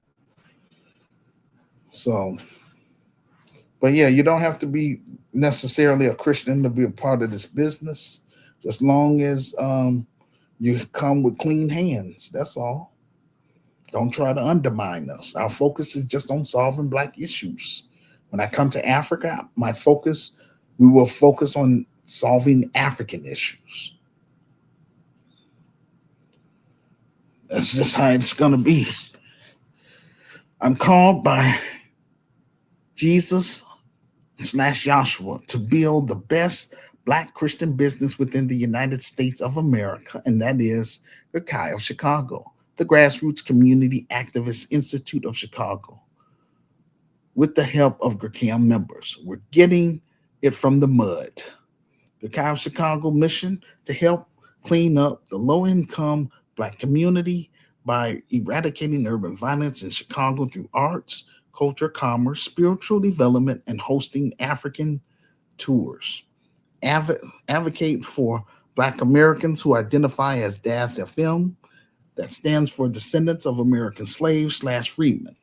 So, but yeah, you don't have to be necessarily a Christian to be a part of this business, just long as you come with clean hands. That's all. Don't try to undermine us. Our focus is just on solving Black issues. When I come to Africa, we will focus on solving African issues. That's just how it's going to be. I'm called by Jesus slash Joshua to build the best Black Christian business within the United States of America, and that is GRCAI of Chicago, the Grassroots Community Activist Institute of Chicago. With the help of GRCAI members, we're getting it from the mud. The GRCAI of Chicago mission to help clean up the low-income Black community by eradicating urban violence in Chicago through arts, culture, commerce, spiritual development, and hosting African tours. Advocate for Black Americans who identify as DAS FM, that stands for Descendants of American Slaves / Freedmen.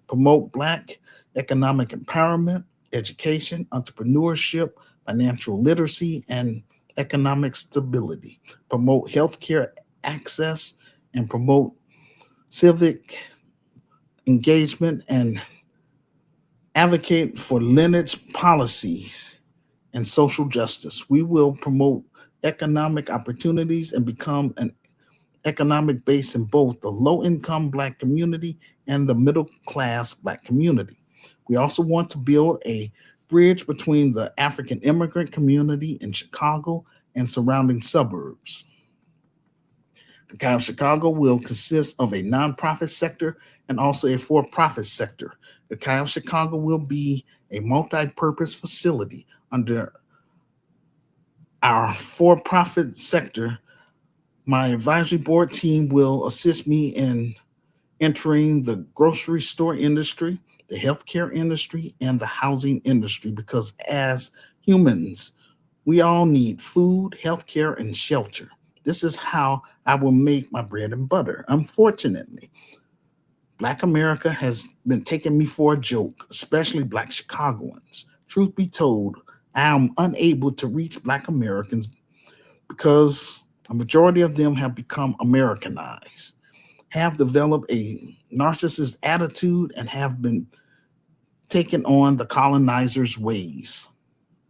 Promote Black economic empowerment, education, entrepreneurship, financial literacy, and economic stability. Promote healthcare access and promote civic engagement and advocate for lineage policies and social justice. We will promote economic opportunities and become an economic base in both the low income Black community and the middle class Black community. We also want to build a bridge between the African immigrant community in Chicago and surrounding suburbs. The County of Chicago will consist of a nonprofit sector and also a for profit sector. The County of Chicago will be a multi purpose facility. Under our for profit sector, my advisory board team will assist me in entering the grocery store industry, the healthcare industry, and the housing industry because as humans, we all need food, healthcare, and shelter. This is how I will make my bread and butter. Unfortunately, Black America has been taking me for a joke, especially Black Chicagoans. Truth be told, I am unable to reach Black Americans because a majority of them have become Americanized, have developed a narcissist attitude, and have been taking on the colonizer's ways.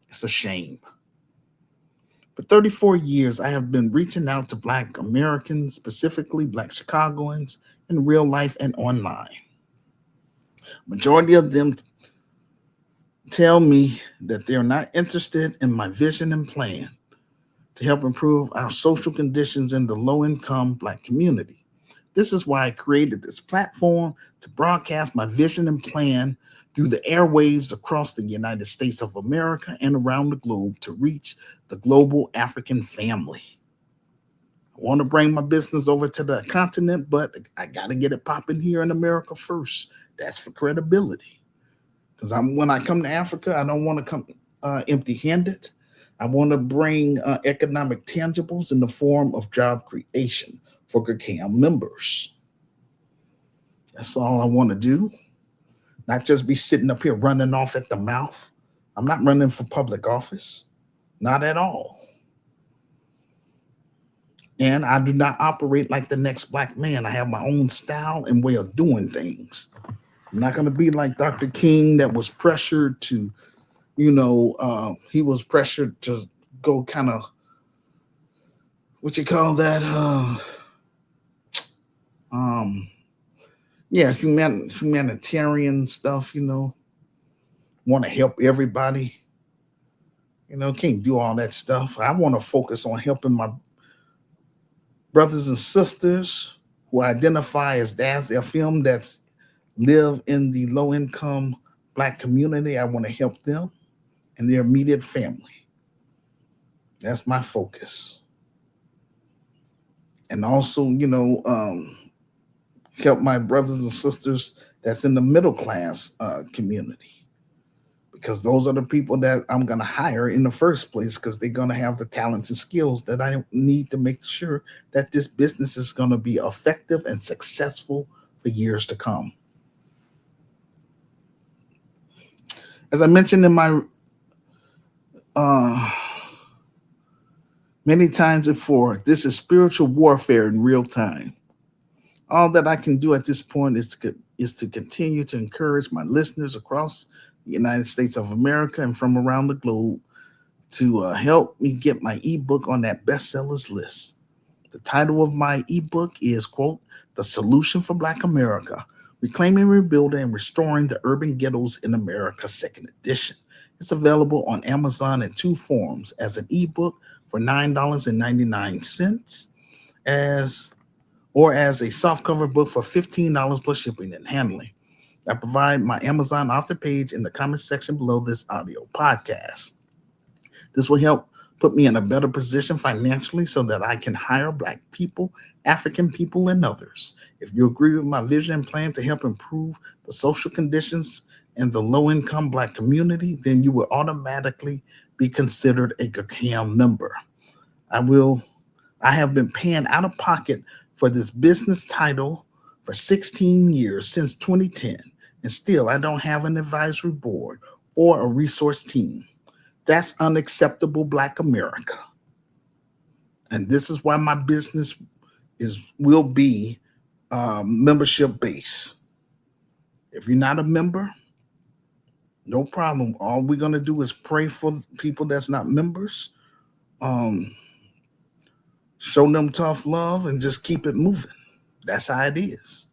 It's a shame. For 34 years, I have been reaching out to Black Americans, specifically Black Chicagoans, in real life and online. Majority of them tell me that they're not interested in my vision and plan to help improve our social conditions in the low income Black community. This is why I created this platform to broadcast my vision and plan through the airwaves across the United States of America and around the globe to reach the global African family. I want to bring my business over to the continent, but I got to get it popping here in America first. That's for credibility. Because when I come to Africa, I don't want to come empty-handed. I want to bring economic tangibles in the form of job creation for GRCAI members. That's all I want to do. Not just be sitting up here running off at the mouth. I'm not running for public office. Not at all. And I do not operate like the next Black man. I have my own style and way of doing things. I'm not going to be like Dr. King that was pressured to, he was pressured to go kind of, what you call that? Um, yeah, humanitarian stuff, want to help everybody. Can't do all that stuff. I want to focus on helping my brothers and sisters who identify as DAS FM that's live in the low income Black community. I want to help them and their immediate family. That's my focus. And also, help my brothers and sisters that's in the middle class community. because those are the people that I'm going to hire in the first place because they're going to have the talents and skills that I need to make sure that this business is going to be effective and successful for years to come. As I mentioned in my uh, many times before, this is spiritual warfare in real time. All that I can do at this point is to continue to encourage my listeners across the United States of America and from around the globe to help me get my ebook on that bestsellers list. The title of my ebook is, quote, The Solution for Black America, Reclaiming, Rebuilding, and Restoring the Urban Ghettos in America, second edition. It's available on Amazon in two forms: as an ebook for $9.99, as or as a softcover book for $15 plus shipping and handling. I provide my Amazon author page in the comment section below this audio podcast. This will help put me in a better position financially so that I can hire Black people, African people, and others. If you agree with my vision and plan to help improve the social conditions in the low income Black community, then you will automatically be considered a GRCAI member. I will. I have been paying out of pocket for this business title for 16 years since 2010, and still I don't have an advisory board or a resource team. That's unacceptable, Black America. And this is why my business will be membership based. If you're not a member, no problem. All we're gonna do is pray for people that's not members, um, show them tough love, and just keep it moving. That's how it is.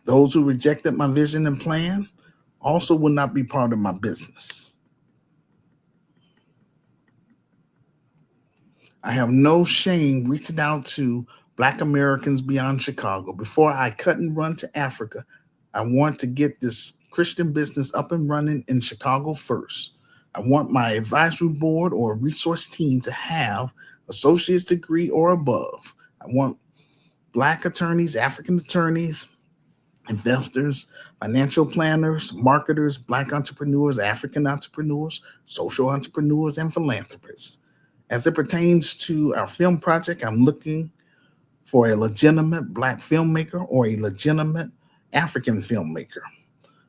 Those who rejected my vision and plan also will not be part of my business. I have no shame reaching out to Black Americans beyond Chicago. Before I cut and run to Africa, I want to get this Christian business up and running in Chicago first. I want my advisory board or resource team to have associate's degree or above. I want Black attorneys, African attorneys, investors, financial planners, marketers, Black entrepreneurs, African entrepreneurs, social entrepreneurs, and philanthropists. As it pertains to our film project, I'm looking for a legitimate Black filmmaker or a legitimate African filmmaker.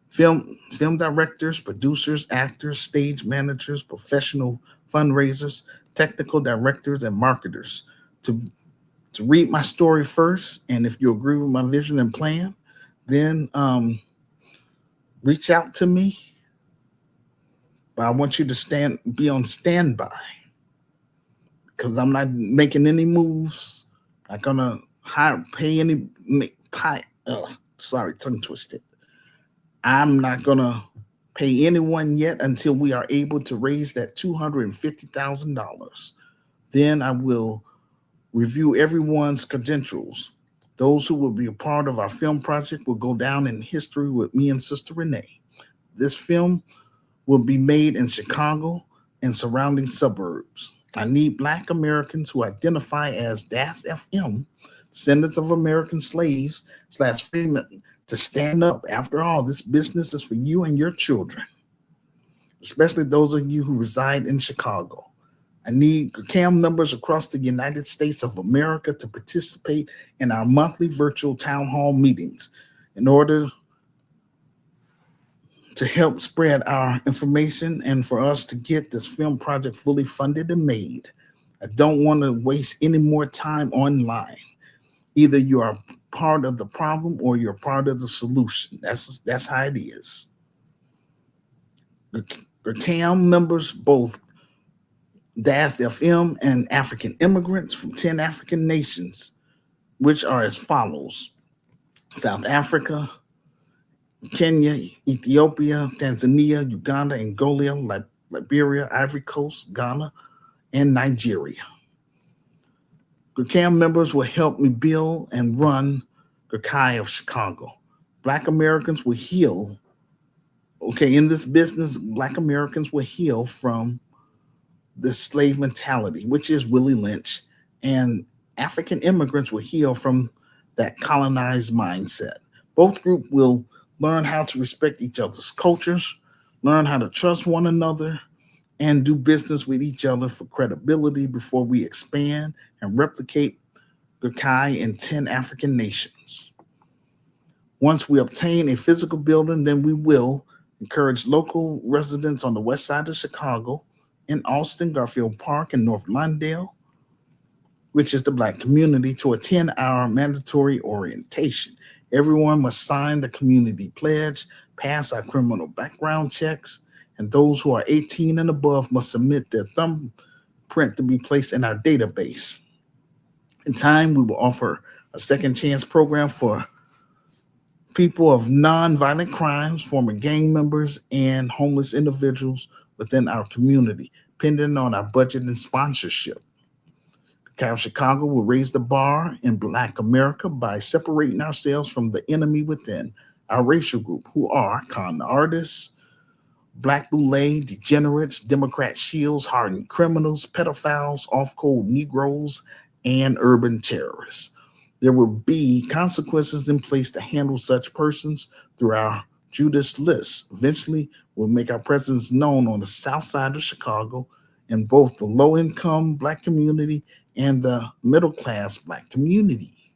Film directors, producers, actors, stage managers, professional fundraisers, technical directors, and marketers to, to read my story first. And if you agree with my vision and plan, then reach out to me. But I want you to be on standby because I'm not making any moves. Not gonna pay any pie. Sorry, tongue twisted. I'm not gonna pay anyone yet until we are able to raise that $250,000. Then I will review everyone's credentials. Those who will be a part of our film project will go down in history with me and Sister Renee. This film will be made in Chicago and surrounding suburbs. I need Black Americans who identify as DAS FM, descendants of American slaves / freemen, to stand up. After all, this business is for you and your children, especially those of you who reside in Chicago. I need GRCAI members across the United States of America to participate in our monthly virtual town hall meetings in order to help spread our information and for us to get this film project fully funded and made. I don't want to waste any more time online. Either you are part of the problem or you're part of the solution. That's how it is. GRCAI members, both DAS FM and African immigrants from 10 African nations, which are as follows: South Africa, Kenya, Ethiopia, Tanzania, Uganda, Angola, Liberia, Ivory Coast, Ghana, and Nigeria. GRCAI members will help me build and run GRCAI of Chicago. Black Americans will heal. Okay, in this business, Black Americans will heal from the slave mentality, which is Willie Lynch, and African immigrants will heal from that colonized mindset. Both groups will learn how to respect each other's cultures, learn how to trust one another, and do business with each other for credibility before we expand and replicate GRCAI in 10 African nations. Once we obtain a physical building, then we will encourage local residents on the west side of Chicago, in Austin, Garfield Park, and North Lawndale, which is the Black community, to attend our mandatory orientation. Everyone must sign the community pledge, pass our criminal background checks, and those who are 18 and above must submit their thumbprint to be placed in our database. In time, we will offer a second chance program for people of non-violent crimes, former gang members, and homeless individuals within our community, depending on our budget and sponsorship. Cal Chicago will raise the bar in Black America by separating ourselves from the enemy within our racial group, who are con artists, Black boule, degenerates, Democrat shields, hardened criminals, pedophiles, off code Negroes, and urban terrorists. There will be consequences in place to handle such persons through our Judas list. Eventually, we'll make our presence known on the south side of Chicago in both the low income Black community and the middle class Black community.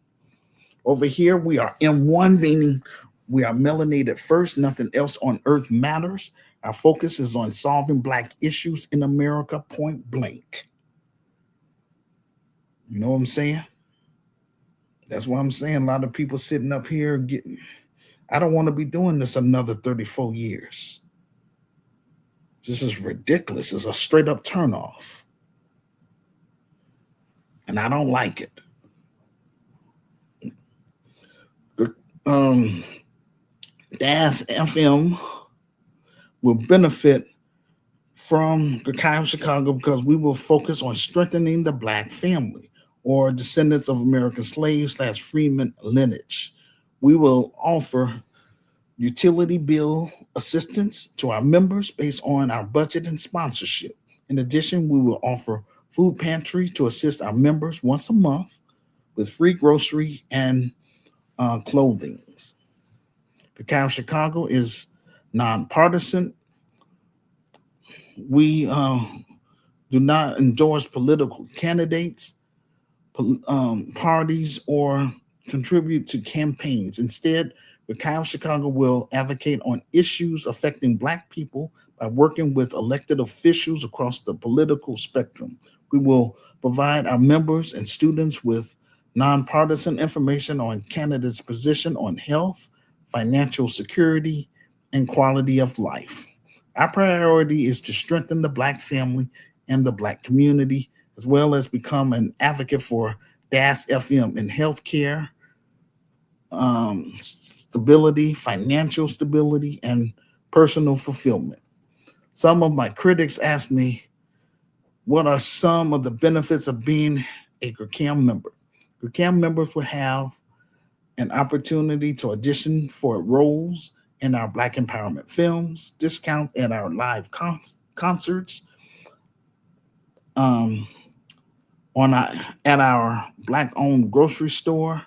Over here, we are M1, meaning we are melanated first. Nothing else on earth matters. Our focus is on solving Black issues in America, point blank. You know what I'm saying? That's why I'm saying a lot of people sitting up here getting, I don't want to be doing this another 34 years. This is ridiculous. It's a straight up turnoff. And I don't like it. Um, DAS FM will benefit from GRCAI of Chicago because we will focus on strengthening the Black family or descendants of American slaves / freeman lineage. We will offer utility bill assistance to our members based on our budget and sponsorship. In addition, we will offer food pantry to assist our members once a month with free grocery and clothing. The Cow of Chicago is nonpartisan. We do not endorse political candidates, parties, or contribute to campaigns. Instead, the Cow of Chicago will advocate on issues affecting Black people by working with elected officials across the political spectrum. We will provide our members and students with nonpartisan information on candidates' position on health, financial security, and quality of life. Our priority is to strengthen the Black family and the Black community, as well as become an advocate for DAS FM in healthcare, stability, financial stability, and personal fulfillment. Some of my critics ask me, what are some of the benefits of being a GRCAI member? GRCAI members will have an opportunity to audition for roles in our Black empowerment films, discount at our live concerts, um, on our, at our Black-owned grocery store,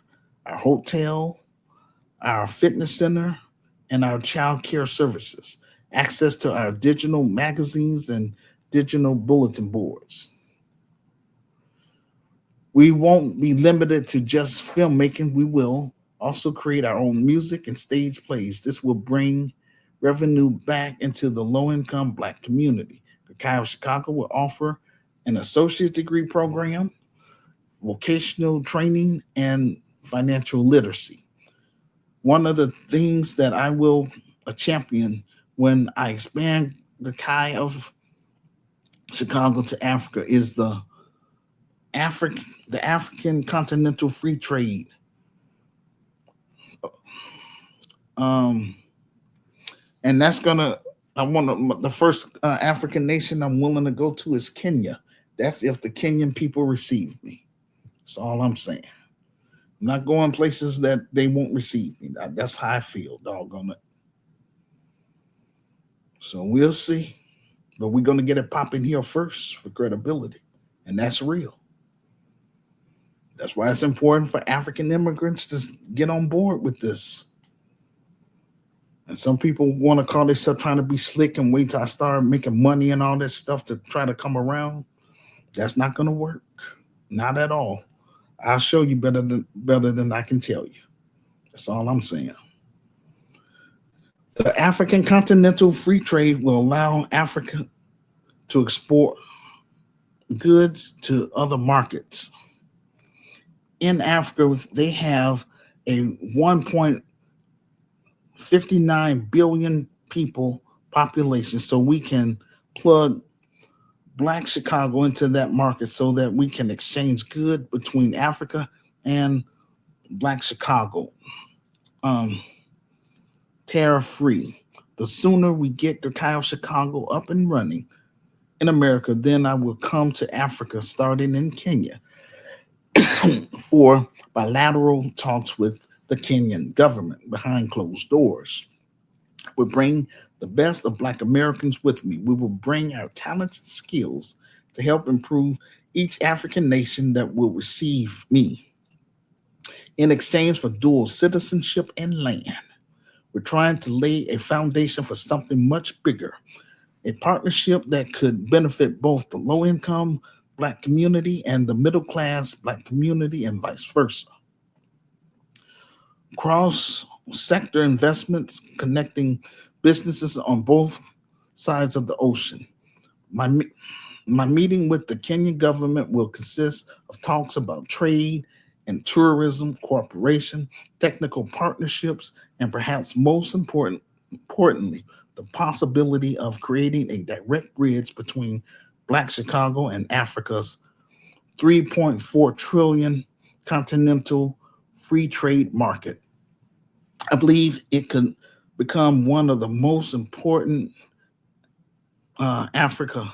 our hotel, our fitness center, and our child care services, access to our digital magazines and digital bulletin boards. We won't be limited to just filmmaking. We will also create our own music and stage plays. This will bring revenue back into the low income Black community. The Chi of Chicago will offer an associate degree program, vocational training, and financial literacy. One of the things that I will champion when I expand the Chi of Chicago to Africa is the African Continental Free Trade. Um, and that's gonna. I want to. The first African nation I'm willing to go to is Kenya. That's if the Kenyan people receive me. That's all I'm saying. I'm not going places that they won't receive me. That's how I feel, doggone it. So we'll see. But we're gonna get it popping here first for credibility. And that's real. That's why it's important for African immigrants to get on board with this. And some people want to call themselves trying to be slick and wait till I start making money and all this stuff to try to come around. That's not going to work. Not at all. I'll show you better than I can tell you. That's all I'm saying. The African continental free trade will allow Africa to export goods to other markets. In Africa, they have a 1.59 billion people population, so we can plug Black Chicago into that market so that we can exchange good between Africa and Black Chicago, um, tariff free. The sooner we get GRCAI Chicago up and running in America, then I will come to Africa, starting in Kenya, for bilateral talks with the Kenyan government behind closed doors. We bring the best of Black Americans with me. We will bring our talents and skills to help improve each African nation that will receive me in exchange for dual citizenship and land. We're trying to lay a foundation for something much bigger, a partnership that could benefit both the low income Black community and the middle class Black community, and vice versa. Cross sector investments connecting businesses on both sides of the ocean. My, my meeting with the Kenyan government will consist of talks about trade and tourism cooperation, technical partnerships, and perhaps importantly, the possibility of creating a direct bridge between Black Chicago and Africa's 3.4 trillion continental free trade market. I believe it could become one of the most important Africa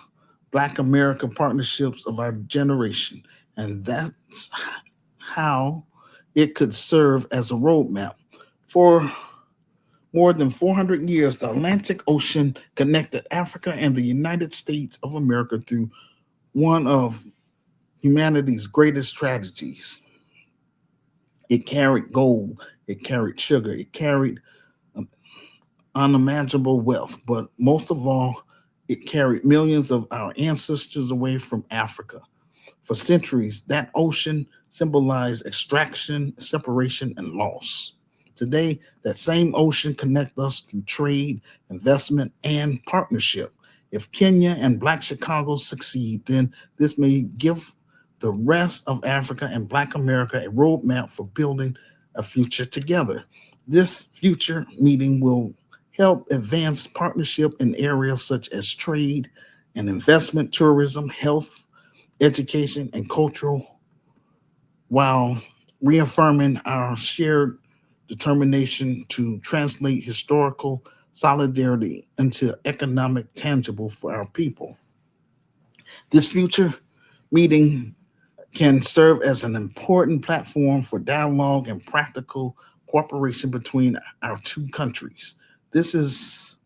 Black America partnerships of our generation. And that's how it could serve as a roadmap. For more than 400 years, the Atlantic Ocean connected Africa and the United States of America through one of humanity's greatest tragedies. It carried gold, it carried sugar, it carried unimaginable wealth, but most of all, it carried millions of our ancestors away from Africa. For centuries, that ocean symbolized extraction, separation, and loss. Today, that same ocean connects us through trade, investment, and partnership. If Kenya and Black Chicago succeed, then this may give the rest of Africa and Black America a roadmap for building a future together. This future meeting will help advance partnership in areas such as trade and investment, tourism, health, education, and cultural, while reaffirming our shared determination to translate historical solidarity into economic tangible for our people. This future meeting can serve as an important platform for dialogue and practical cooperation between our two countries. This is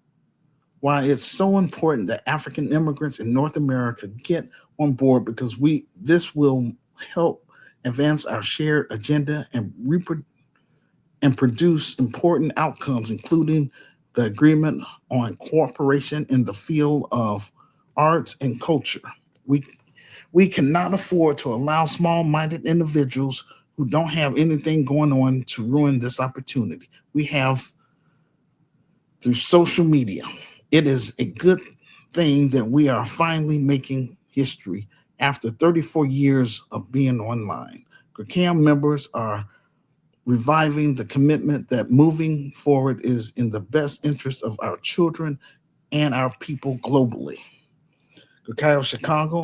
why it's so important that African immigrants in North America get on board, because we this will help advance our shared agenda and produce important outcomes, including the agreement on cooperation in the field of arts and culture. We we cannot afford to allow small-minded individuals who don't have anything going on to ruin this opportunity. We have through social media. It is a good thing that we are finally making history after 34 years of being online. GRCAI members are reviving the commitment that moving forward is in the best interest of our children and our people globally. GRCAI Chicago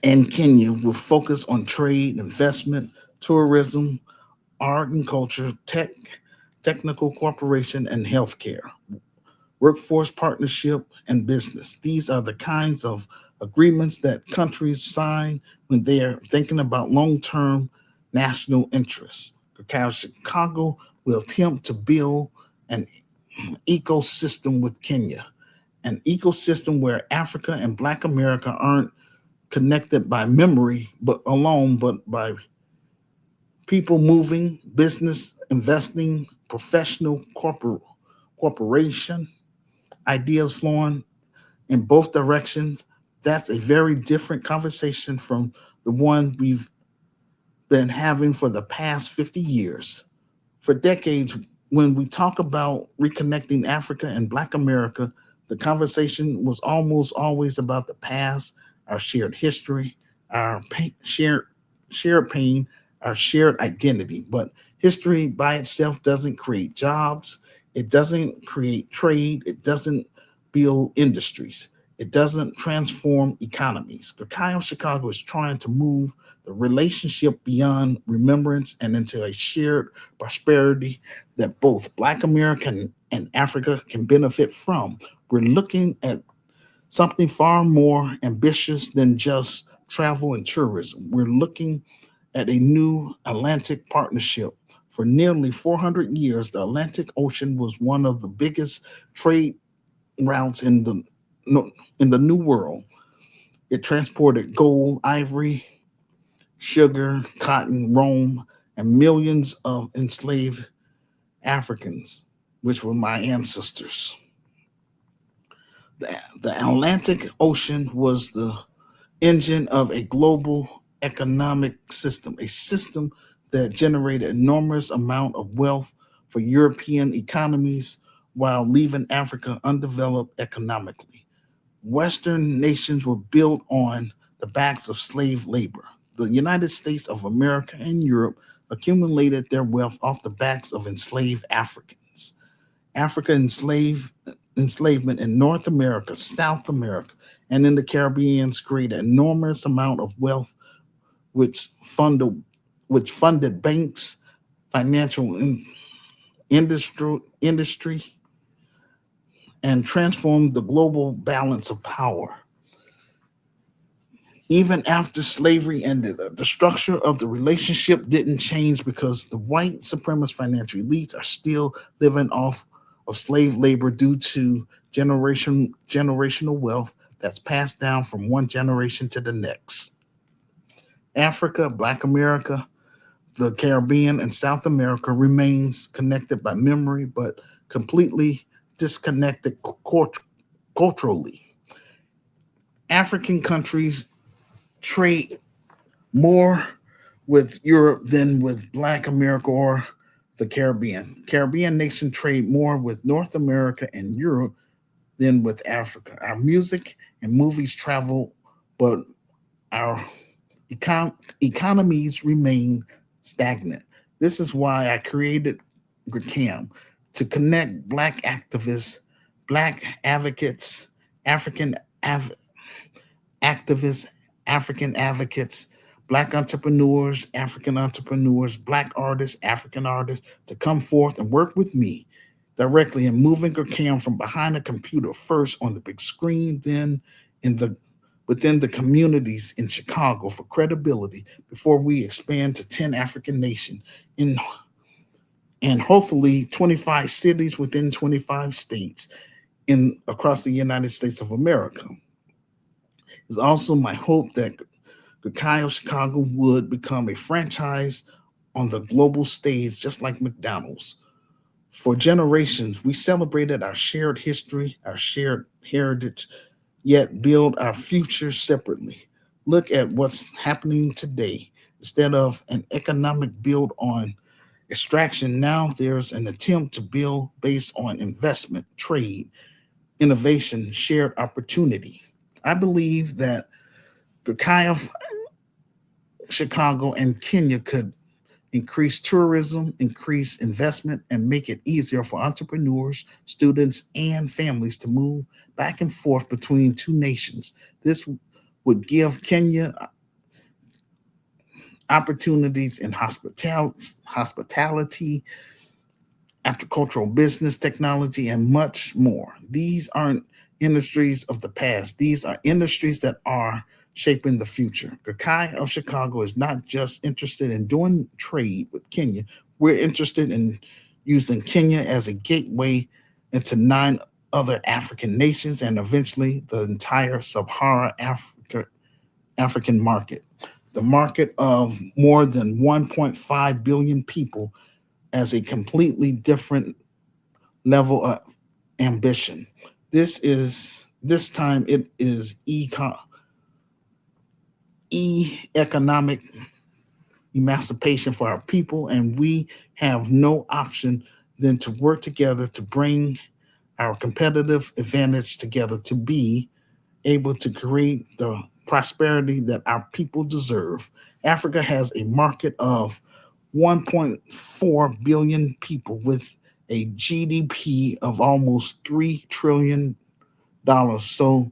and Kenya will focus on trade, investment, tourism, art and culture, technical cooperation, and healthcare, workforce partnership, and business. These are the kinds of agreements that countries sign when they are thinking about long-term national interests. Cacao Chicago will attempt to build an ecosystem with Kenya, an ecosystem where Africa and Black America aren't connected by memory, but alone, but by people moving, business investing, professional corporation, ideas flowing in both directions. That's a very different conversation from the one we've been having for the past 50 years. For decades, when we talk about reconnecting Africa and Black America, the conversation was almost always about the past, our shared history, our shared pain, our shared identity. But history by itself doesn't create jobs, it doesn't create trade, it doesn't build industries, it doesn't transform economies. Cacao Chicago is trying to move the relationship beyond remembrance and into a shared prosperity that both Black America and Africa can benefit from. We're looking at something far more ambitious than just travel and tourism. We're looking at a new Atlantic partnership. For nearly 400 years, the Atlantic Ocean was one of the biggest trade routes in the New World. It transported gold, ivory, sugar, cotton, Rome, and millions of enslaved Africans, which were my ancestors. The Atlantic Ocean was the engine of a global economic system, a system that generated enormous amount of wealth for European economies while leaving Africa undeveloped economically. Western nations were built on the backs of slave labor. The United States of America and Europe accumulated their wealth off the backs of enslaved Africans. Africa enslavement in North America, South America, and in the Caribbean created an enormous amount of wealth, which funded which funded banks, financial industry, and transformed the global balance of power. Even after slavery ended, the structure of the relationship didn't change because the white supremacist financial elites are still living off of slave labor due to generational wealth that's passed down from one generation to the next. Africa, Black America, the Caribbean, and South America remains connected by memory, but completely disconnected culturally. African countries trade more with Europe than with Black America or the Caribbean. Caribbean nations trade more with North America and Europe than with Africa. Our music and movies travel, but our economies remain stagnant. This is why I created GRCAI to connect Black activists, Black advocates, African av- activists, African advocates, Black entrepreneurs, Black artists, African artists to come forth and work with me directly in moving GRCAI from behind a computer, first on the big screen, then in the within the communities in Chicago for credibility before we expand to 10 African nations in and hopefully 25 cities within 25 states in across the United States of America. It's also my hope that Cacao Chicago would become a franchise on the global stage, just like McDonald's. For generations, we celebrated our shared history, our shared heritage, yet build our future separately. Look at what's happening today. Instead of an economic build on extraction, now there's an attempt to build based on investment, trade, innovation, shared opportunity. I believe that Cacao Chicago and Kenya could increase tourism, increase investment, and make it easier for entrepreneurs, students, and families to move back and forth between two nations. This would give Kenya opportunities in hospitality, agricultural business, technology, and much more. These aren't industries of the past. These are industries that are shaping the future. Gakai of Chicago is not just interested in doing trade with Kenya. We're interested in using Kenya as a gateway into nine other African nations and eventually the entire Sub-Saharan African market. The market of more than 1.5 billion people as a completely different level of ambition. This time it is economic emancipation for our people, and we have no option than to work together to bring our competitive advantage together to be able to create the prosperity that our people deserve. Africa has a market of 1.4 billion people with a GDP of almost $3 trillion. So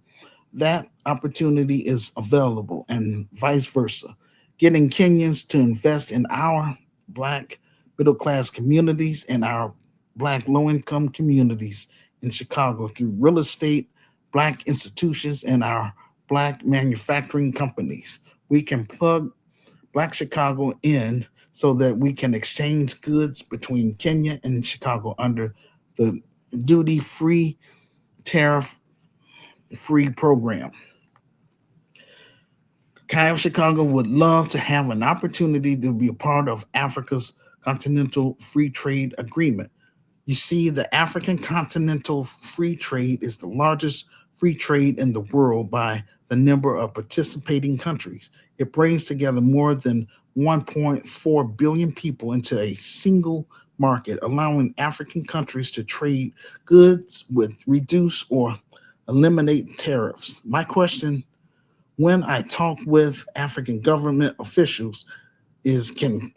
that opportunity is available, and vice versa. Getting Kenyans to invest in our Black middle class communities and our Black low income communities in Chicago through real estate, Black institutions, and our Black manufacturing companies. We can plug Black Chicago in so that we can exchange goods between Kenya and Chicago under the duty free, tariff free program. Kai of Chicago would love to have an opportunity to be a part of Africa's Continental Free Trade Agreement. You see, the African Continental Free Trade is the largest free trade in the world by the number of participating countries. It brings together more than 1.4 billion people into a single market, allowing African countries to trade goods with reduce or eliminate tariffs. My question when I talk with African government officials is, can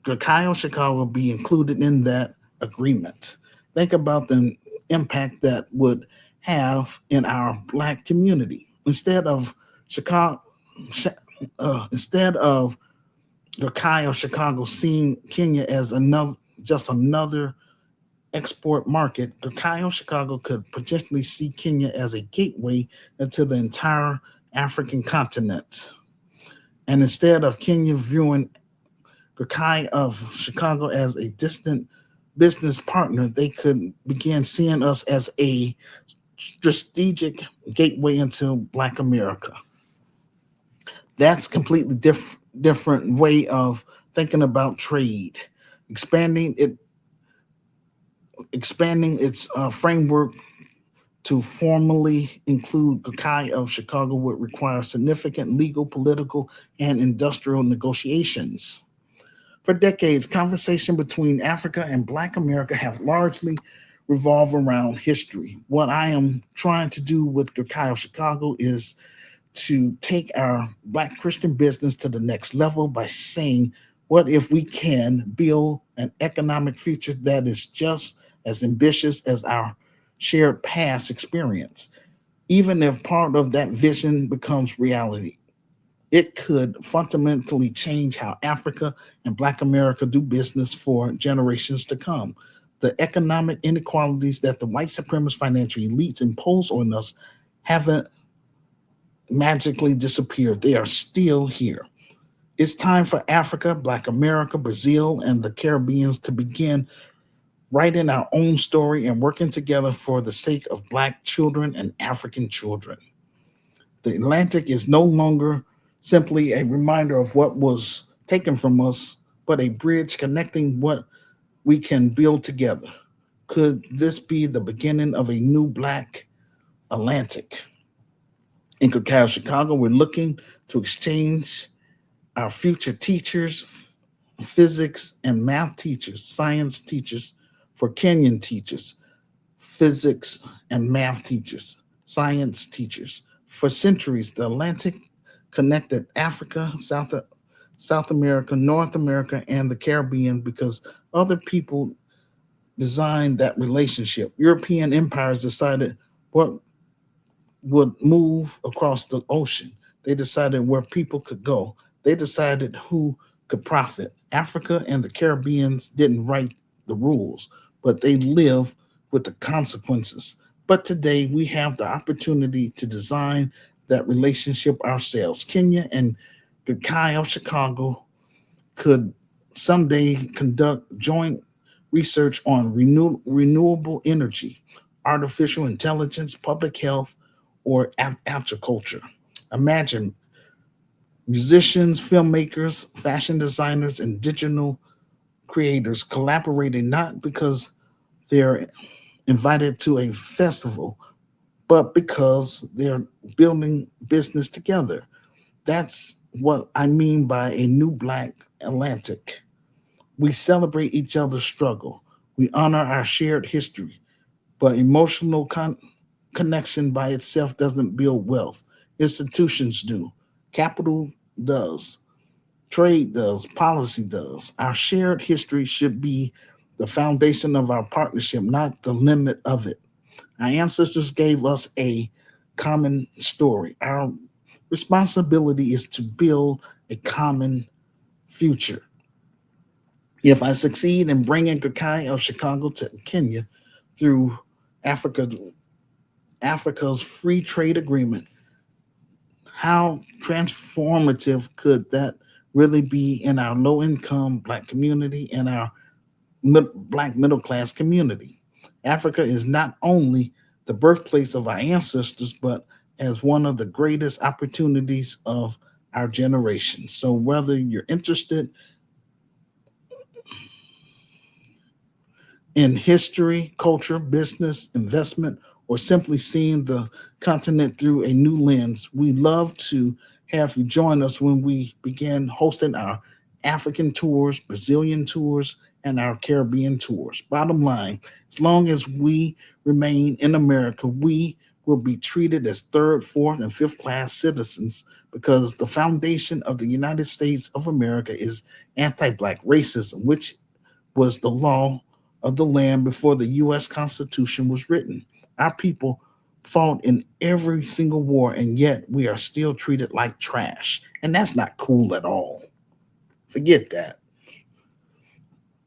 GRCAI Chicago be included in that agreement? Think about the impact that would have in our Black community. Chicago, instead of GRCAI Chicago seeing Kenya as another export market, GRCAI Chicago could potentially see Kenya as a gateway into the entire African continent. And instead of Kenya viewing GRCAI of Chicago as a distant business partner, they could begin seeing us as a strategic gateway into Black America. That's completely different way of thinking about trade, expanding it, expanding its framework to formally include GRCAI of Chicago would require significant legal, political, and industrial negotiations. For decades, conversation between Africa and Black America have largely revolved around history. What I am trying to do with GRCAI of Chicago is to take our Black Christian business to the next level by saying, what if we can build an economic future that is just as ambitious as our shared past experience? Even if part of that vision becomes reality, it could fundamentally change how Africa and Black America do business for generations to come. The economic inequalities that the white supremacist financial elites impose on us haven't magically disappeared. They are still here. It's time for Africa, Black America, Brazil, and the Caribbeans to begin writing our own story and working together for the sake of Black children and African children. The Atlantic is no longer simply a reminder of what was taken from us, but a bridge connecting what we can build together. Could this be the beginning of a new Black Atlantic? In Cacao, Chicago, we're looking to exchange our future teachers, physics and math teachers, science teachers, for Kenyan teachers, physics and math teachers, science teachers. For centuries, the Atlantic connected Africa, South America, North America, and the Caribbean because other people designed that relationship. European empires decided what would move across the ocean. They decided where people could go. They decided who could profit. Africa and the Caribbeans didn't write the rules, but they live with the consequences. But today we have the opportunity to design that relationship ourselves. Kenya and the Kai of Chicago could someday conduct joint research on renewable energy, artificial intelligence, public health, or agriculture. Imagine musicians, filmmakers, fashion designers, and digital creators collaborating not because they're invited to a festival, but because they're building business together. That's what I mean by a new Black Atlantic. We celebrate each other's struggle. We honor our shared history, but emotional connection by itself doesn't build wealth. Institutions do. Capital does. Trade does. Policy does. Our shared history should be the foundation of our partnership, not the limit of it. Our ancestors gave us a common story. Our responsibility is to build a common future. If I succeed in bringing GRCAI of Chicago to Kenya through Africa, Africa's free trade agreement, how transformative could that really be in our low income Black community and our Black middle class community? Africa is not only the birthplace of our ancestors, but as one of the greatest opportunities of our generation. So, whether you're interested in history, culture, business, investment, or simply seeing the continent through a new lens, we love to have you join us when we begin hosting our African tours, Brazilian tours, and our Caribbean tours. Bottom line, as long as we remain in America, we will be treated as third, fourth, and fifth class citizens because the foundation of the United States of America is anti Black racism, which was the law of the land before the U.S. Constitution was written. Our people fought in every single war, and yet we are still treated like trash. And that's not cool at all. Forget that.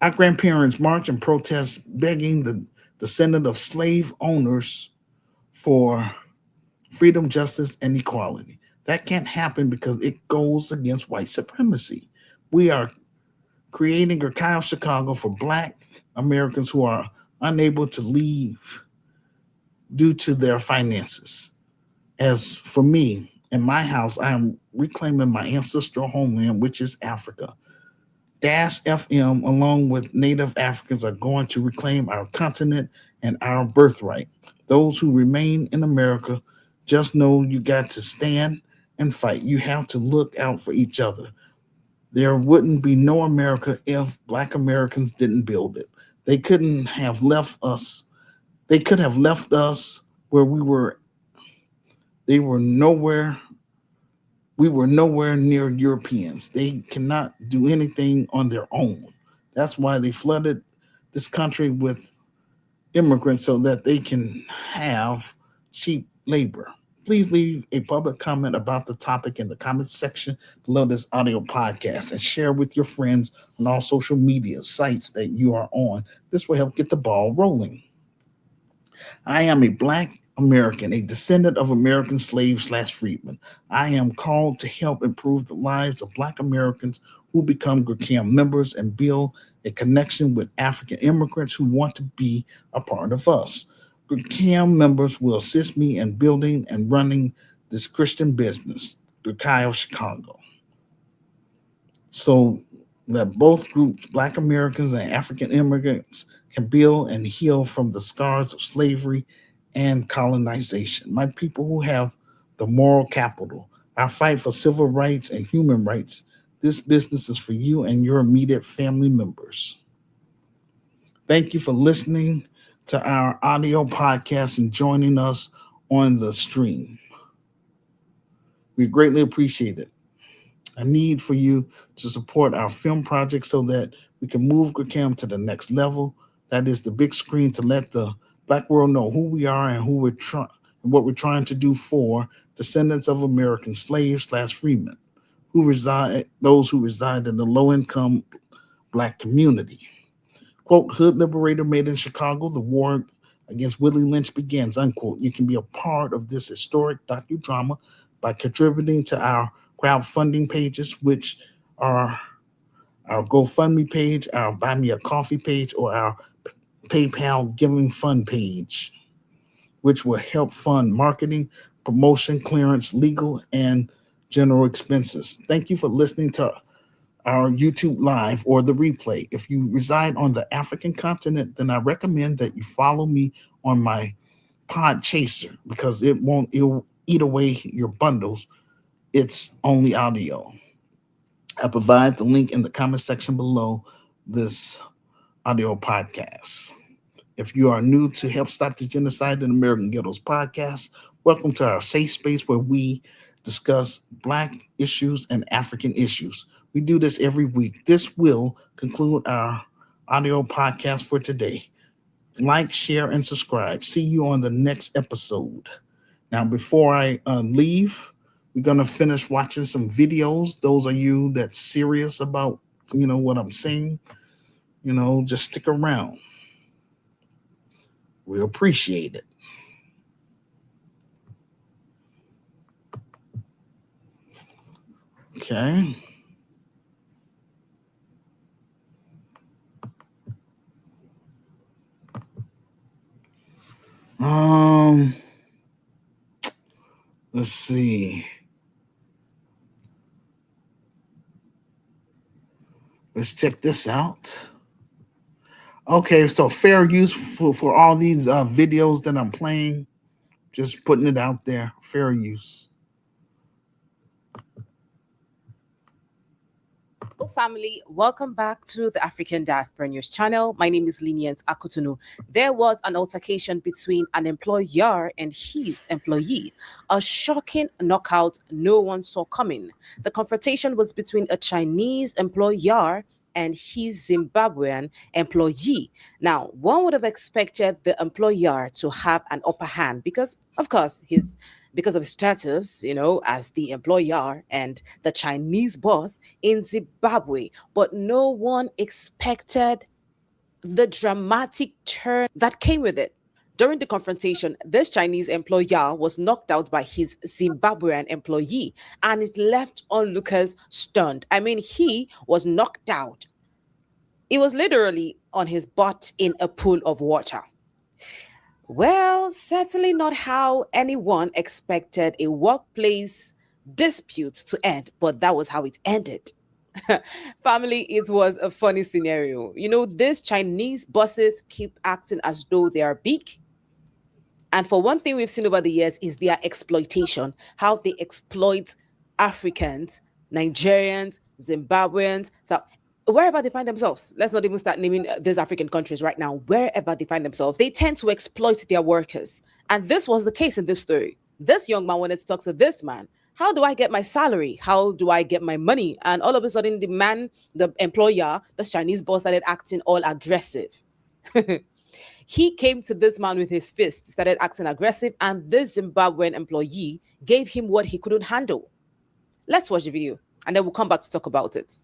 Our grandparents march and protest, begging the descendant of slave owners for freedom, justice, and equality. That can't happen because it goes against white supremacy. We are creating a kind of Chicago for Black Americans who are unable to leave due to their finances. As for me, in my house, I am reclaiming my ancestral homeland, which is Africa. DAS FM, along with Native Africans, are going to reclaim our continent and our birthright. Those who remain in America, just know you got to stand and fight. You have to look out for each other. There wouldn't be no America if Black Americans didn't build it. They couldn't have left us. They could have left us where we were. They were nowhere. We were nowhere near Europeans. They cannot do anything on their own. That's why they flooded this country with immigrants so that they can have cheap labor. Please leave a public comment about the topic in the comments section below this audio podcast and share with your friends on all social media sites that you are on. This will help get the ball rolling. I am a Black American, a descendant of American slaves slash freedmen. I am called to help improve the lives of Black Americans who become GRCAI members and build a connection with African immigrants who want to be a part of us. GRCAI members will assist me in building and running this Christian business, GRCAI of Chicago, so that both groups, Black Americans and African immigrants, can build and heal from the scars of slavery and colonization. My people who have the moral capital, our fight for civil rights and human rights, this business is for you and your immediate family members. Thank you for listening to our audio podcast and joining us on the stream. We greatly appreciate it. A need for you to support our film project so that we can move GRCAI to the next level. That is the big screen to let the Black world know who we are and who we're trying and what we're trying to do for descendants of American slaves slash freemen who reside, those who reside in the low income Black community. Quote, Hood Liberator made in Chicago, the war against Willie Lynch begins, unquote. You can be a part of this historic docudrama by contributing to our crowdfunding pages, which are our GoFundMe page, our Buy Me a Coffee page, or our PayPal Giving Fund page, which will help fund marketing, promotion, clearance, legal, and general expenses. Thank you for listening to our YouTube live or the replay. If you reside on the African continent, then I recommend that you follow me on my Pod Chaser because it'll eat away your bundles. It's only audio. I provide the link in the comment section below this audio podcast. If you are new to Help Stop the Genocide in American Ghettos podcast, welcome to our safe space where we discuss Black issues and African issues. We do this every week. This will conclude our audio podcast for today. Like, share, and subscribe. See you on the next episode. Now, before I leave, we're gonna finish watching some videos. Those of you that's serious about what I'm saying, just stick around. We appreciate it. Okay. Let's see. Let's check this out. Okay, so fair use for all these videos that I'm playing. Just putting it out there. Fair use. Family, welcome back to the African Diaspora News channel. My name is Lenience Akutunu. There was an altercation between an employer and his employee, a shocking knockout no one saw coming. The confrontation was between a Chinese employer and his Zimbabwean employee. Now, one would have expected the employer to have an upper hand because, of course, because of his status, as the employer and the Chinese boss in Zimbabwe. But no one expected the dramatic turn that came with it. During the confrontation, this Chinese employer was knocked out by his Zimbabwean employee, and it left onlookers stunned. I mean, he was knocked out. He was literally on his butt in a pool of water. Well, certainly not how anyone expected a workplace dispute to end, but that was how it ended. Family, it was a funny scenario. These Chinese bosses keep acting as though they are big. And for one thing we've seen over the years is their exploitation, how they exploit Africans, Nigerians, Zimbabweans. So wherever they find themselves, let's not even start naming these African countries right now. Wherever they find themselves, they tend to exploit their workers. And this was the case in this story. This young man wanted to talk to this man. How do I get my salary? How do I get my money? And all of a sudden, the employer, the Chinese boss, started acting all aggressive. He came to this man with his fist, started acting aggressive, and this Zimbabwean employee gave him what he couldn't handle. Let's watch the video, and then we'll come back to talk about it.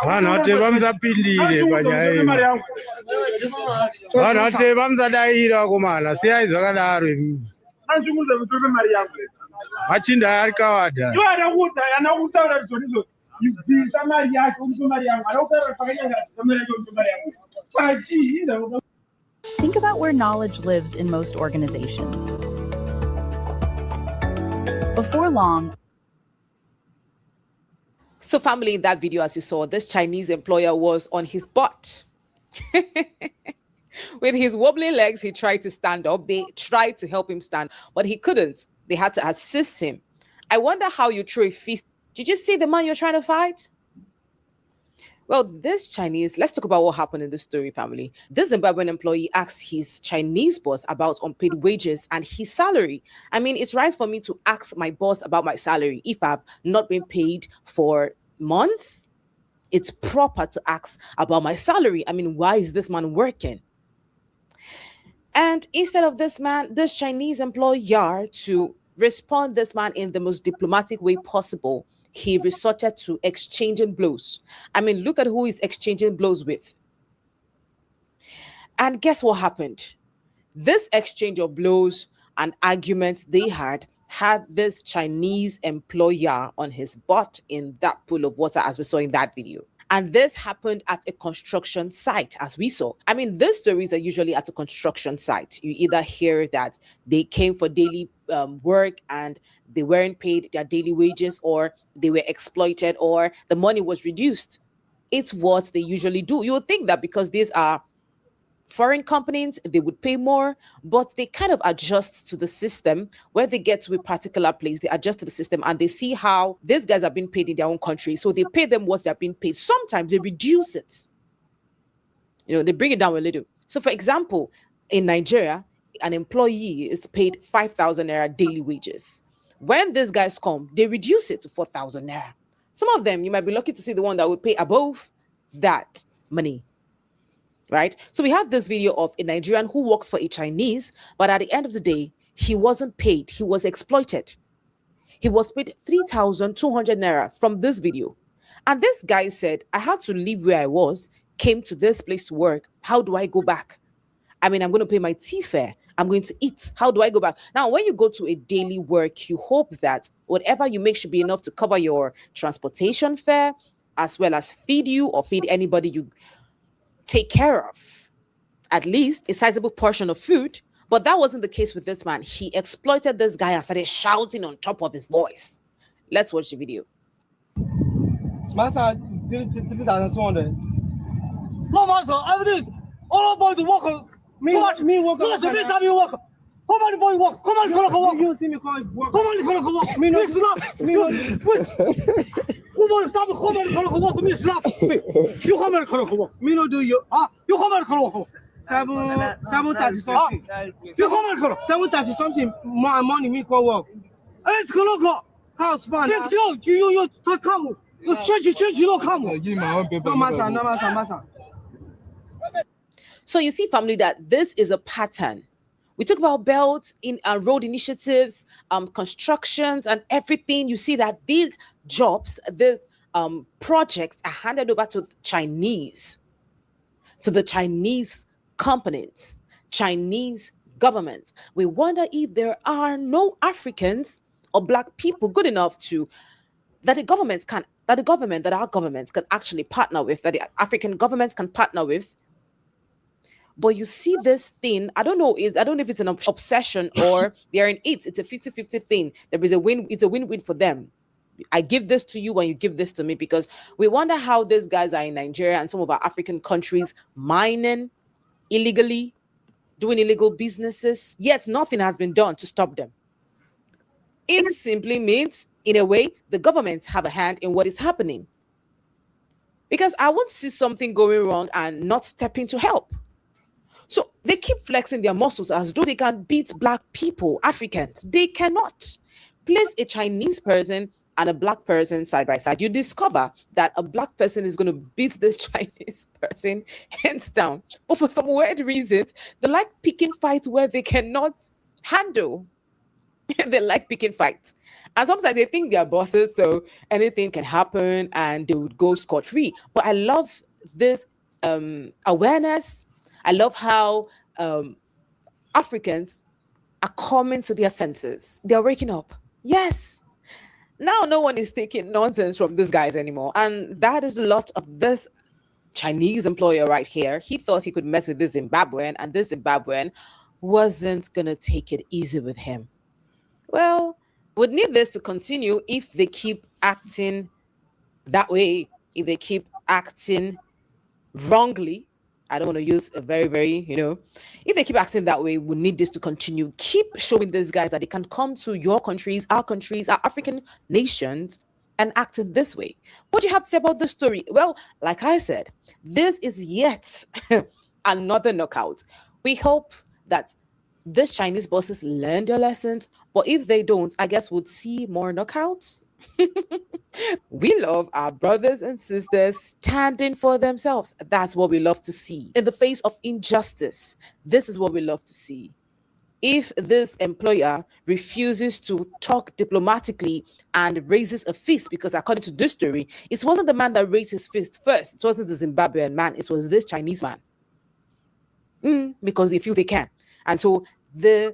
vanhu vateva musapindire panyaya iyi vanhu vateva musadaira komana siyai zvakadaro imi machinda ari kavadha Think about where knowledge lives in most organizations. Before long, So family, in that video, as you saw, this Chinese employer was on his butt. With his wobbly legs, he tried to stand up. They tried to help him stand, but he couldn't. They had to assist him. I wonder how you throw a fist. Did you see the man you're trying to fight? Well, this Chinese, let's talk about what happened in this story, family. This Zimbabwean employee asked his Chinese boss about unpaid wages and his salary. I mean, it's right for me to ask my boss about my salary if I've not been paid for months. It's proper to ask about my salary. I mean, why is this man working? And instead of this Chinese employer to respond this man in the most diplomatic way possible, he resorted to exchanging blows. I mean, look at who he's exchanging blows with. And guess what happened? This exchange of blows and arguments they had this Chinese employer on his butt in that pool of water, as we saw in that video. And this happened at a construction site, as we saw. I mean, these stories are usually at a construction site. You either hear that they came for daily work and they weren't paid their daily wages, or they were exploited, or the money was reduced. It's what they usually do. You would think that because these are foreign companies, they would pay more, but they kind of adjust to the system. Where they get to a particular place, they adjust to the system and they see how these guys are being paid in their own country. So they pay them what they're being paid. Sometimes they reduce it. They bring it down a little. So for example, in Nigeria, an employee is paid 5,000 naira daily wages. When these guys come, they reduce it to 4,000 naira. Some of them, you might be lucky to see the one that would pay above that money. Right? So we have this video of a Nigerian who works for a Chinese, but at the end of the day, he wasn't paid. He was exploited. He was paid 3,200 naira from this video. And this guy said, I had to leave where I was, came to this place to work. How do I go back? I mean, I'm going to pay my tea fare. I'm going to eat. How do I go back? Now, when you go to a daily work, you hope that whatever you make should be enough to cover your transportation fare, as well as feed you or feed anybody you take care of, at least a sizable portion of food. But that wasn't the case with this man. He exploited this guy and started shouting on top of his voice. Let's watch the video. Master, 3,200. No, master, everything. All about the worker. Me work. No, so this time you work. Come on, boy, work. Come on, work. You see me call work. Come on, work. Me no. Come on, stop. Come on, work. Me slap. You come on, work. Me no do you. You come on, work. 7:30 something. You come on, 7:30 something. Money me call work. It's gonna house man. You come. You change. You don't come. Give my own paper. No, master. So you see, family, that this is a pattern. We talk about belts in road initiatives, constructions, and everything. You see that these jobs, these projects are handed over to the Chinese companies, Chinese governments. We wonder if there are no Africans or Black people good enough that our governments can actually partner with, that the African governments can partner with. But you see this thing, I don't know if it's an obsession or they're in it. It's a 50-50 thing. It's a win-win for them. I give this to you and you give this to me, because we wonder how these guys are in Nigeria and some of our African countries mining illegally, doing illegal businesses, yet nothing has been done to stop them. It simply means, in a way, the governments have a hand in what is happening. Because I won't see something going wrong and not step in to help. So they keep flexing their muscles as though they can beat Black people, Africans. They cannot. Place a Chinese person and a Black person side by side. You discover that a Black person is going to beat this Chinese person hands down. But for some weird reasons, they like picking fights where they cannot handle. They like picking fights. And sometimes they think they're bosses, so anything can happen and they would go scot-free. But I love this awareness. I love how Africans are coming to their senses. They're waking up. Yes. Now no one is taking nonsense from these guys anymore. And that is a lot of this Chinese employer right here. He thought he could mess with this Zimbabwean, and this Zimbabwean wasn't going to take it easy with him. Well, would need this to continue if they keep acting that way, if they keep acting wrongly. I don't want to use a very, very, if they keep acting that way, we need this to continue. Keep showing these guys that they can come to your countries, our African nations, and act in this way. What do you have to say about this story? Well, like I said, this is yet another knockout. We hope that these Chinese bosses learn their lessons, but if they don't, I guess we'll see more knockouts. We love our brothers and sisters standing for themselves. That's what we love to see. In the face of injustice, this is what we love to see. If this employer refuses to talk diplomatically and raises a fist, because according to this story, it wasn't the man that raised his fist first. It wasn't the Zimbabwean man. It was this Chinese man. Because they feel they can. And so the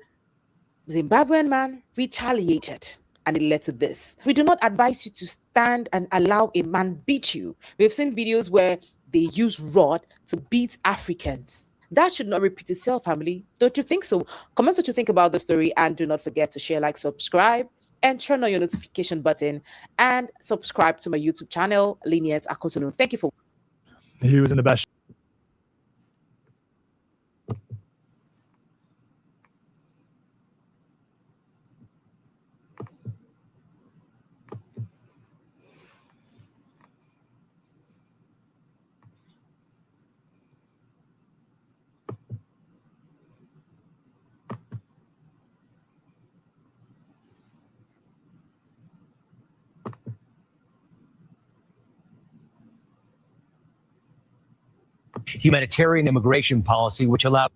Zimbabwean man retaliated. and it led to this. We do not advise you to stand and allow a man beat you. We've seen videos where they use rod to beat Africans. That should not repeat itself, family. Don't you think so? Comment what you think about the story, and do not forget to share, like, subscribe, and turn on your notification button, and subscribe to my YouTube channel, Lenient Akotunu. Thank you for. He was in the best. Humanitarian immigration policy, which allowed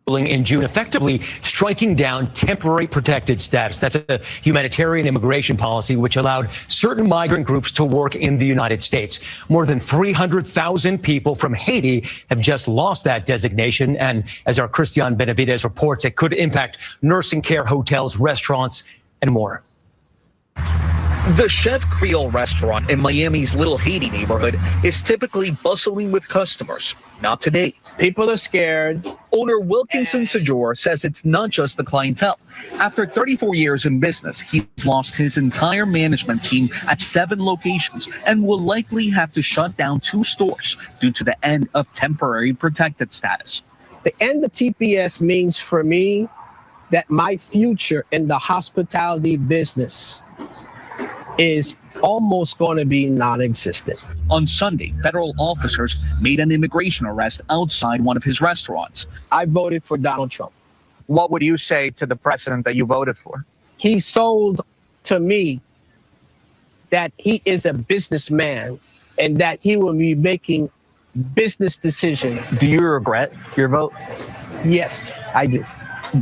in June, effectively striking down temporary protected status. That's a humanitarian immigration policy which allowed certain migrant groups to work in the United States. More than 300,000 people from Haiti have just lost that designation. And as our Christian Benavides reports, it could impact nursing care, hotels, restaurants, and more. The Chef Creole restaurant in Miami's Little Haiti neighborhood is typically bustling with customers. Not today. People are scared. Owner Wilkinson Sajor says it's not just the clientele. After 34 years in business, he's lost his entire management team at 7 locations and will likely have to shut down 2 stores due to the end of temporary protected status. The end of TPS means for me that my future in the hospitality business is almost going to be non-existent. On Sunday, federal officers made an immigration arrest outside one of his restaurants. I voted for Donald Trump. What would you say to the president that you voted for? He sold to me that he is a businessman and that he will be making business decisions. Do you regret your vote? Yes, I do.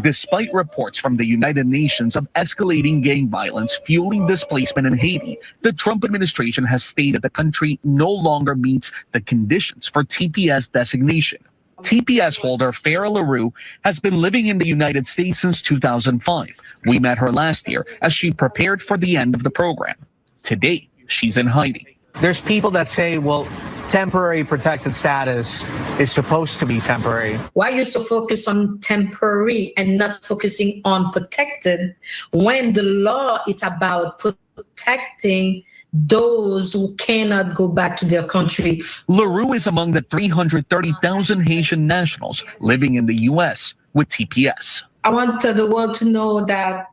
Despite reports from the United Nations of escalating gang violence fueling displacement in Haiti, the Trump administration has stated the country no longer meets the conditions for TPS designation. TPS holder Farah LaRue has been living in the United States since 2005. We met her last year as she prepared for the end of the program. Today, she's in hiding. There's people that say, well, temporary protected status is supposed to be temporary. Why are you so focused on temporary and not focusing on protected when the law is about protecting those who cannot go back to their country? LaRue is among the 330,000 Haitian nationals living in the U.S. with TPS. I want the world to know that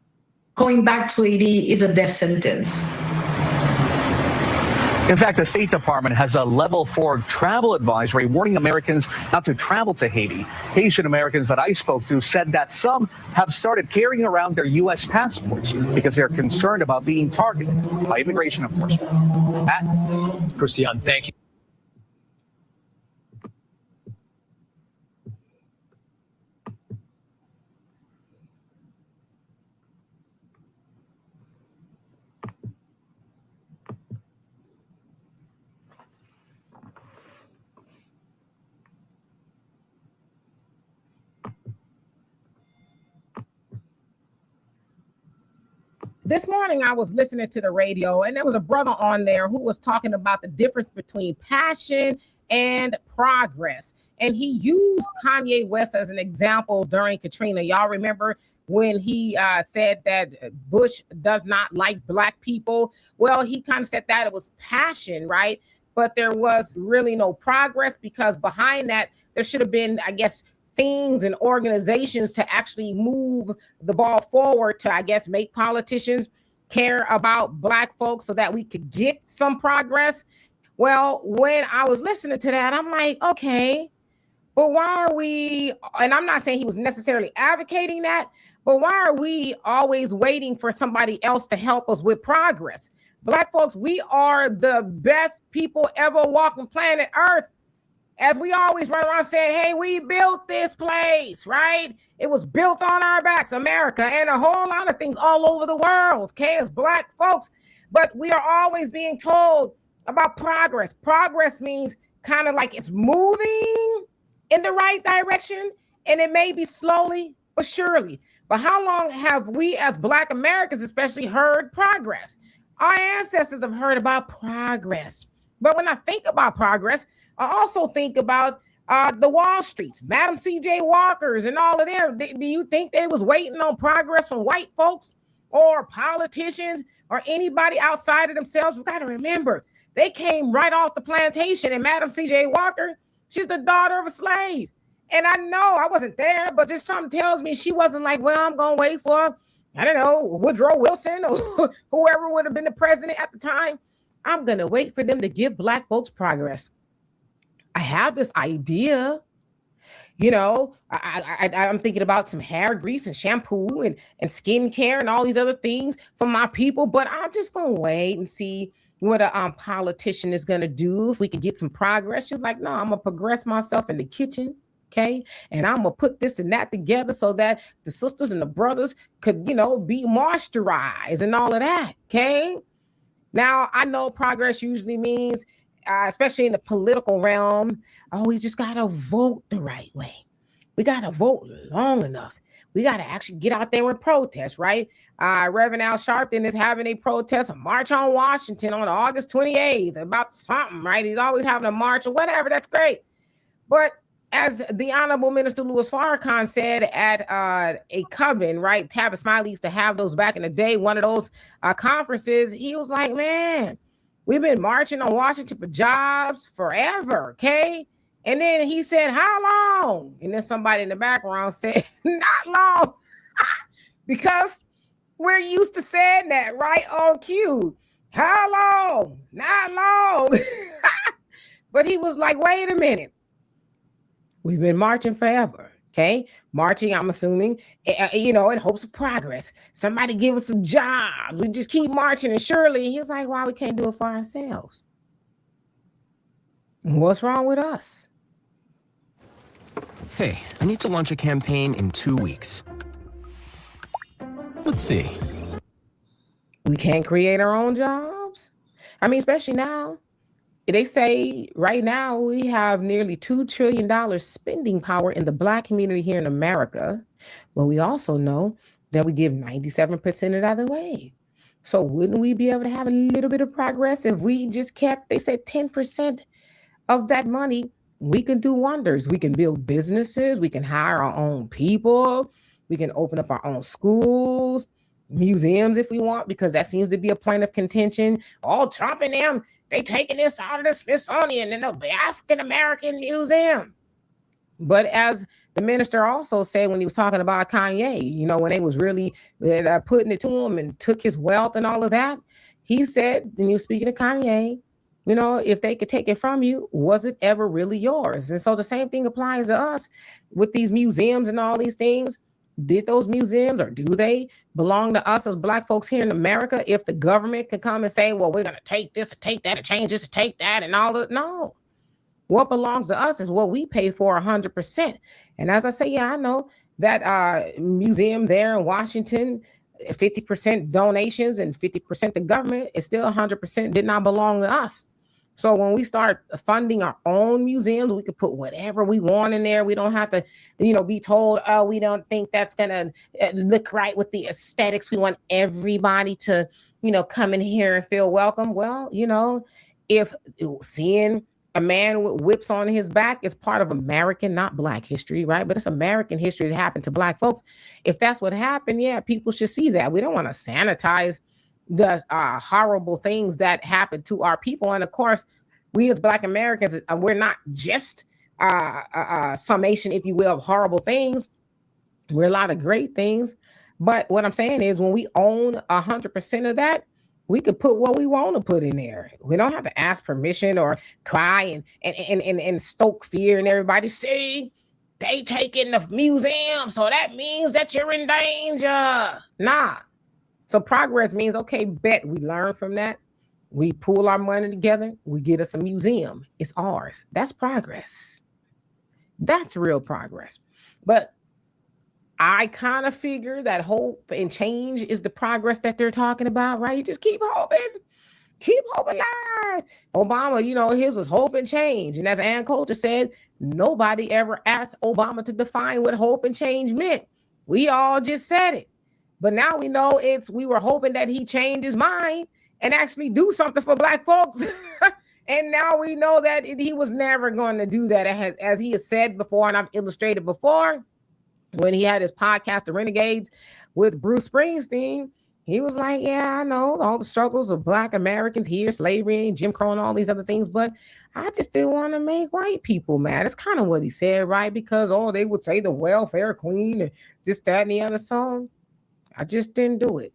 going back to Haiti is a death sentence. In fact, the State Department has a level 4 travel advisory warning Americans not to travel to Haiti. Haitian Americans that I spoke to said that some have started carrying around their U.S. passports because they're concerned about being targeted by immigration enforcement. Matt? Christian, thank you. This morning, I was listening to the radio, and there was a brother on there who was talking about the difference between passion and progress. And he used Kanye West as an example during Katrina. Y'all remember when he said that Bush does not like Black people? Well, he kind of said that it was passion, right? But there was really no progress because behind that, there should have been, I guess, things and organizations to actually move the ball forward to, I guess, make politicians care about Black folks so that we could get some progress. Well, when I was listening to that, I'm like, okay, but why are we, and I'm not saying he was necessarily advocating that, but why are we always waiting for somebody else to help us with progress? Black folks, we are the best people ever walking planet Earth. As we always run around saying, hey, we built this place, right? It was built on our backs, America, and a whole lot of things all over the world, okay, as Black folks. But we are always being told about progress. Progress means kind of like it's moving in the right direction, and it may be slowly but surely. But how long have we as Black Americans especially heard progress? Our ancestors have heard about progress. But when I think about progress, I also think about the Wall Streets, Madam C.J. Walkers and all of them. Do you think they was waiting on progress from white folks or politicians or anybody outside of themselves? We got to remember, they came right off the plantation, and Madam C.J. Walker, she's the daughter of a slave. And I know I wasn't there, but just something tells me she wasn't like, well, I'm going to wait for, I don't know, Woodrow Wilson or whoever would have been the president at the time. I'm going to wait for them to give Black folks progress. I have this idea, you know, I'm thinking about some hair grease and shampoo and skincare and all these other things for my people, but I'm just going to wait and see what a politician is going to do if we can get some progress. She's like, no, I'm going to progress myself in the kitchen. Okay. And I'm going to put this and that together so that the sisters and the brothers could, you know, be moisturized and all of that. Okay. Now, I know progress usually means, especially in the political realm, oh, we just got to vote the right way. We got to vote long enough. We got to actually get out there and protest, right? Reverend Al Sharpton is having a protest, a march on Washington on August 28th about something, right? He's always having a march or whatever. That's great. But as the Honorable Minister Louis Farrakhan said at a coven, right? Tabitha Smiley used to have those back in the day, one of those conferences. He was like, man, we've been marching on Washington for jobs forever, okay? And then he said, how long? And then somebody in the background said, not long. Because we're used to saying that right on cue. How long? Not long. But he was like, wait a minute. We've been marching forever, okay? Marching, I'm assuming, you know, in hopes of progress. Somebody give us some jobs. We just keep marching. And surely he was like, why we can't do it for ourselves? What's wrong with us? Hey, I need to launch a campaign in 2 weeks. Let's see. We can't create our own jobs? I mean, especially now. They say right now we have nearly $2 trillion spending power in the Black community here in America. But we also know that we give 97% of that away. So wouldn't we be able to have a little bit of progress if we just kept, they said 10% of that money? We can do wonders. We can build businesses. We can hire our own people. We can open up our own schools, museums if we want, because that seems to be a point of contention. All Trump and them, they taking this out of the Smithsonian and the African American Museum. But as the minister also said when he was talking about Kanye, you know, when they was really putting it to him and took his wealth and all of that, he said, and he was speaking to Kanye, you know, if they could take it from you, was it ever really yours? And so the same thing applies to us with these museums and all these things. Did those museums, or do they belong to us as Black folks here in America? If the government could come and say, well, we're going to take this or take that and change this or take that and all that. No. What belongs to us is what we pay for 100%. And as I say, yeah, I know that museum there in Washington, 50% donations and 50% the government, is still 100% did not belong to us. So when we start funding our own museums, we could put whatever we want in there. We don't have to, you know, be told, oh, we don't think that's going to look right with the aesthetics. We want everybody to, you know, come in here and feel welcome. Well, you know, if seeing a man with whips on his back is part of American, not Black history, right? But it's American history that happened to Black folks. If that's what happened, yeah, people should see that. We don't want to sanitize the horrible things that happen to our people. And of course, we as Black Americans, we're not just a summation, if you will, of horrible things. We're a lot of great things. But what I'm saying is when we own 100% of that, we could put what we want to put in there. We don't have to ask permission or cry and stoke fear in everybody. See, they taking the museum, so that means that you're in danger. Nah. So progress means, okay, bet we learn from that. We pool our money together. We get us a museum. It's ours. That's progress. That's real progress. But I kind of figure that hope and change is the progress that they're talking about, right? You just keep hoping alive. Obama, you know, his was hope and change. And as Ann Coulter said, nobody ever asked Obama to define what hope and change meant. We all just said it. But now we know we were hoping that he changed his mind and actually do something for Black folks. And now we know that he was never going to do that. As he has said before, and I've illustrated before, when he had his podcast, The Renegades, with Bruce Springsteen, he was like, yeah, I know all the struggles of Black Americans here, slavery, Jim Crow, and all these other things, but I just didn't want to make white people mad. That's kind of what he said, right? Because, they would say the welfare queen and this, that, and the other song. I just didn't do it.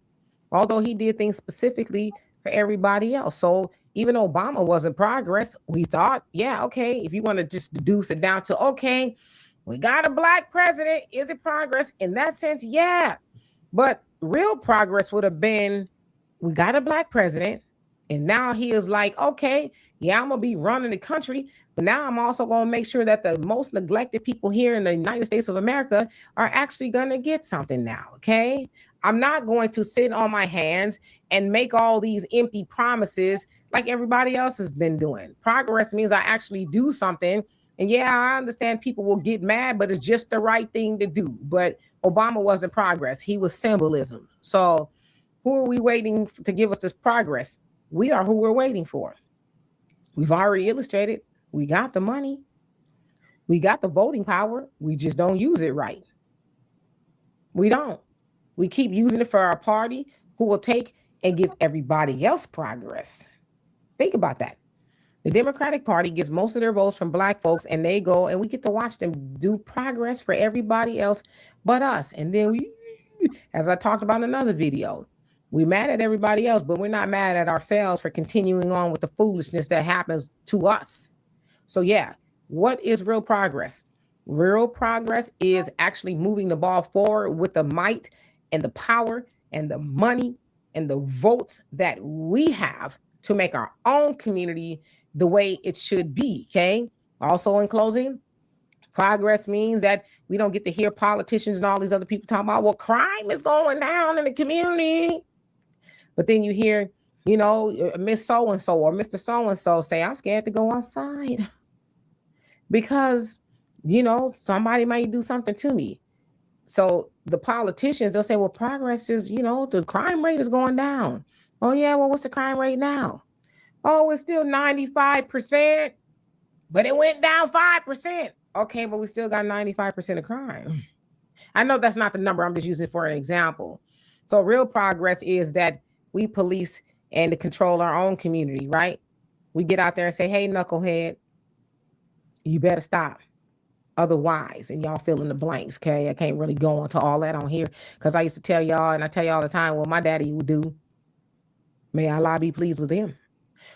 Although he did things specifically for everybody else. So even Obama wasn't progress. We thought, yeah, okay, if you want to just deduce it down to, okay, we got a Black president. Is it progress? In that sense, yeah. But real progress would have been, we got a Black president, and now he is like, okay, yeah, I'm going to be running the country, but now I'm also going to make sure that the most neglected people here in the United States of America are actually going to get something now, okay? I'm not going to sit on my hands and make all these empty promises like everybody else has been doing. Progress means I actually do something. And yeah, I understand people will get mad, but it's just the right thing to do. But Obama wasn't progress. He was symbolism. So who are we waiting to give us this progress? We are who we're waiting for. We've already illustrated. We got the money. We got the voting power. We just don't use it right. We don't. We keep using it for our party, who will take and give everybody else progress. Think about that. The Democratic Party gets most of their votes from Black folks, and they go and we get to watch them do progress for everybody else but us. And then we, as I talked about in another video, we're mad at everybody else, but we're not mad at ourselves for continuing on with the foolishness that happens to us. So yeah, what is real progress? Real progress is actually moving the ball forward with the might and the power and the money and the votes that we have to make our own community the way it should be, okay? Also, in closing, progress means that we don't get to hear politicians and all these other people talking about, well, crime is going down in the community. But then you hear, Miss So-and-so or Mr. So-and-so say, I'm scared to go outside because, somebody might do something to me. So the politicians, they'll say, well, progress is, the crime rate is going down. Oh, yeah, well, what's the crime rate now? Oh, it's still 95%, but it went down 5%. Okay, but we still got 95% of crime. I know that's not the number. I'm just using it for an example. So real progress is that we police and to control our own community, right? We get out there and say, hey, knucklehead, you better stop. Otherwise, and y'all fill in the blanks, okay? I can't really go into all that on here because I used to tell y'all, and I tell y'all all the time, what my daddy would do. May Allah be pleased with him.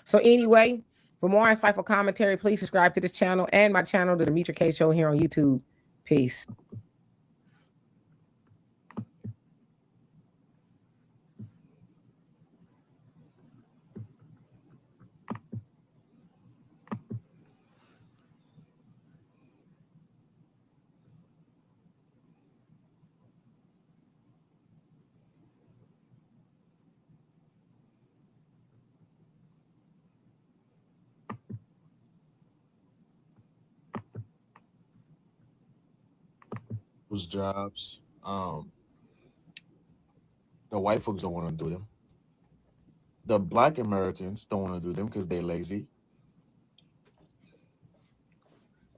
So anyway, for more insightful commentary, please subscribe to this channel and my channel, The Demetra K Show, here on YouTube. Peace. Those jobs, the white folks don't want to do them. The Black Americans don't want to do them because they're lazy.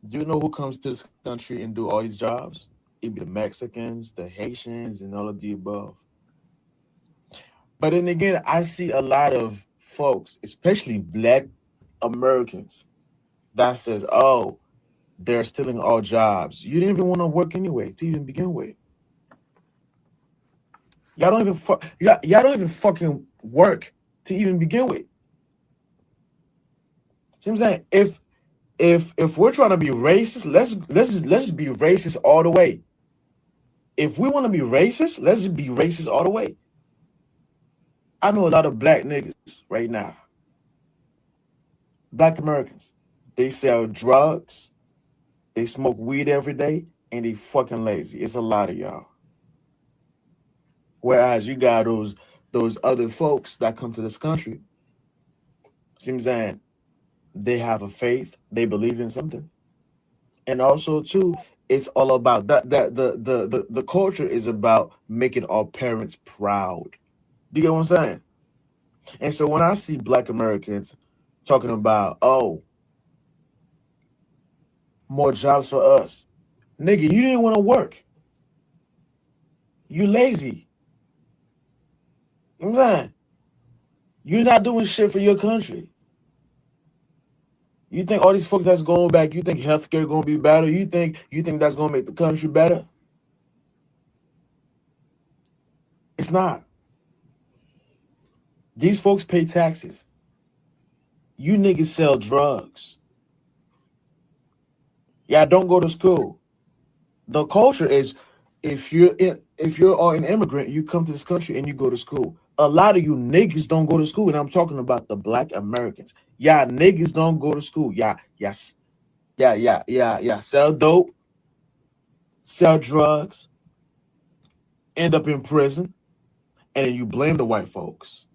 Do you know who comes to this country and do all these jobs? It'd be the Mexicans, the Haitians, and all of the above. But then again, I see a lot of folks, especially Black Americans, that says, oh, they're stealing all jobs. You didn't even want to work anyway to even begin with. Y'all don't even fucking work to even begin with. See what I'm saying? If we're trying to be racist, let's just be racist all the way. If we want to be racist, let's just be racist all the way. I know a lot of Black niggas right now. Black Americans. They sell drugs. They smoke weed every day, and they fucking lazy. It's a lot of y'all. Whereas you got those other folks that come to this country, seems that they have a faith, they believe in something. And also, too, it's all about the culture is about making our parents proud. Do you get what I'm saying? And so when I see Black Americans talking about, oh, more jobs for us, nigga, you didn't want to work. You lazy. You know what I'm saying? You're not doing shit for your country. You think all these folks that's going back, you think healthcare gonna be better? You think that's gonna make the country better? It's not. These folks pay taxes. You niggas sell drugs. Yeah, don't go to school. The culture is if you're an immigrant, you come to this country and you go to school. A lot of you niggas don't go to school, and I'm talking about the Black Americans. Yeah, niggas don't go to school. Yeah, sell dope, sell drugs, end up in prison, and then you blame the white folks.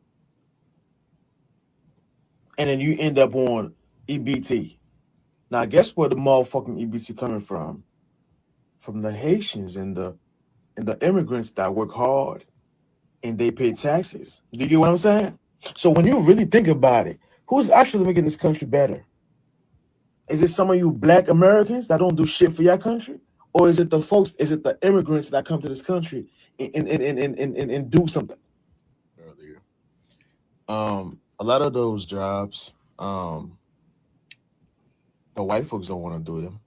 And then you end up on EBT. Now, guess where the motherfucking EBT coming from? From the Haitians and the immigrants that work hard and they pay taxes. Do you get what I'm saying? So when you really think about it, who's actually making this country better? Is it some of you Black Americans that don't do shit for your country? Or is it the immigrants that come to this country and do something? Earlier. A lot of those jobs, the white folks don't want to do them.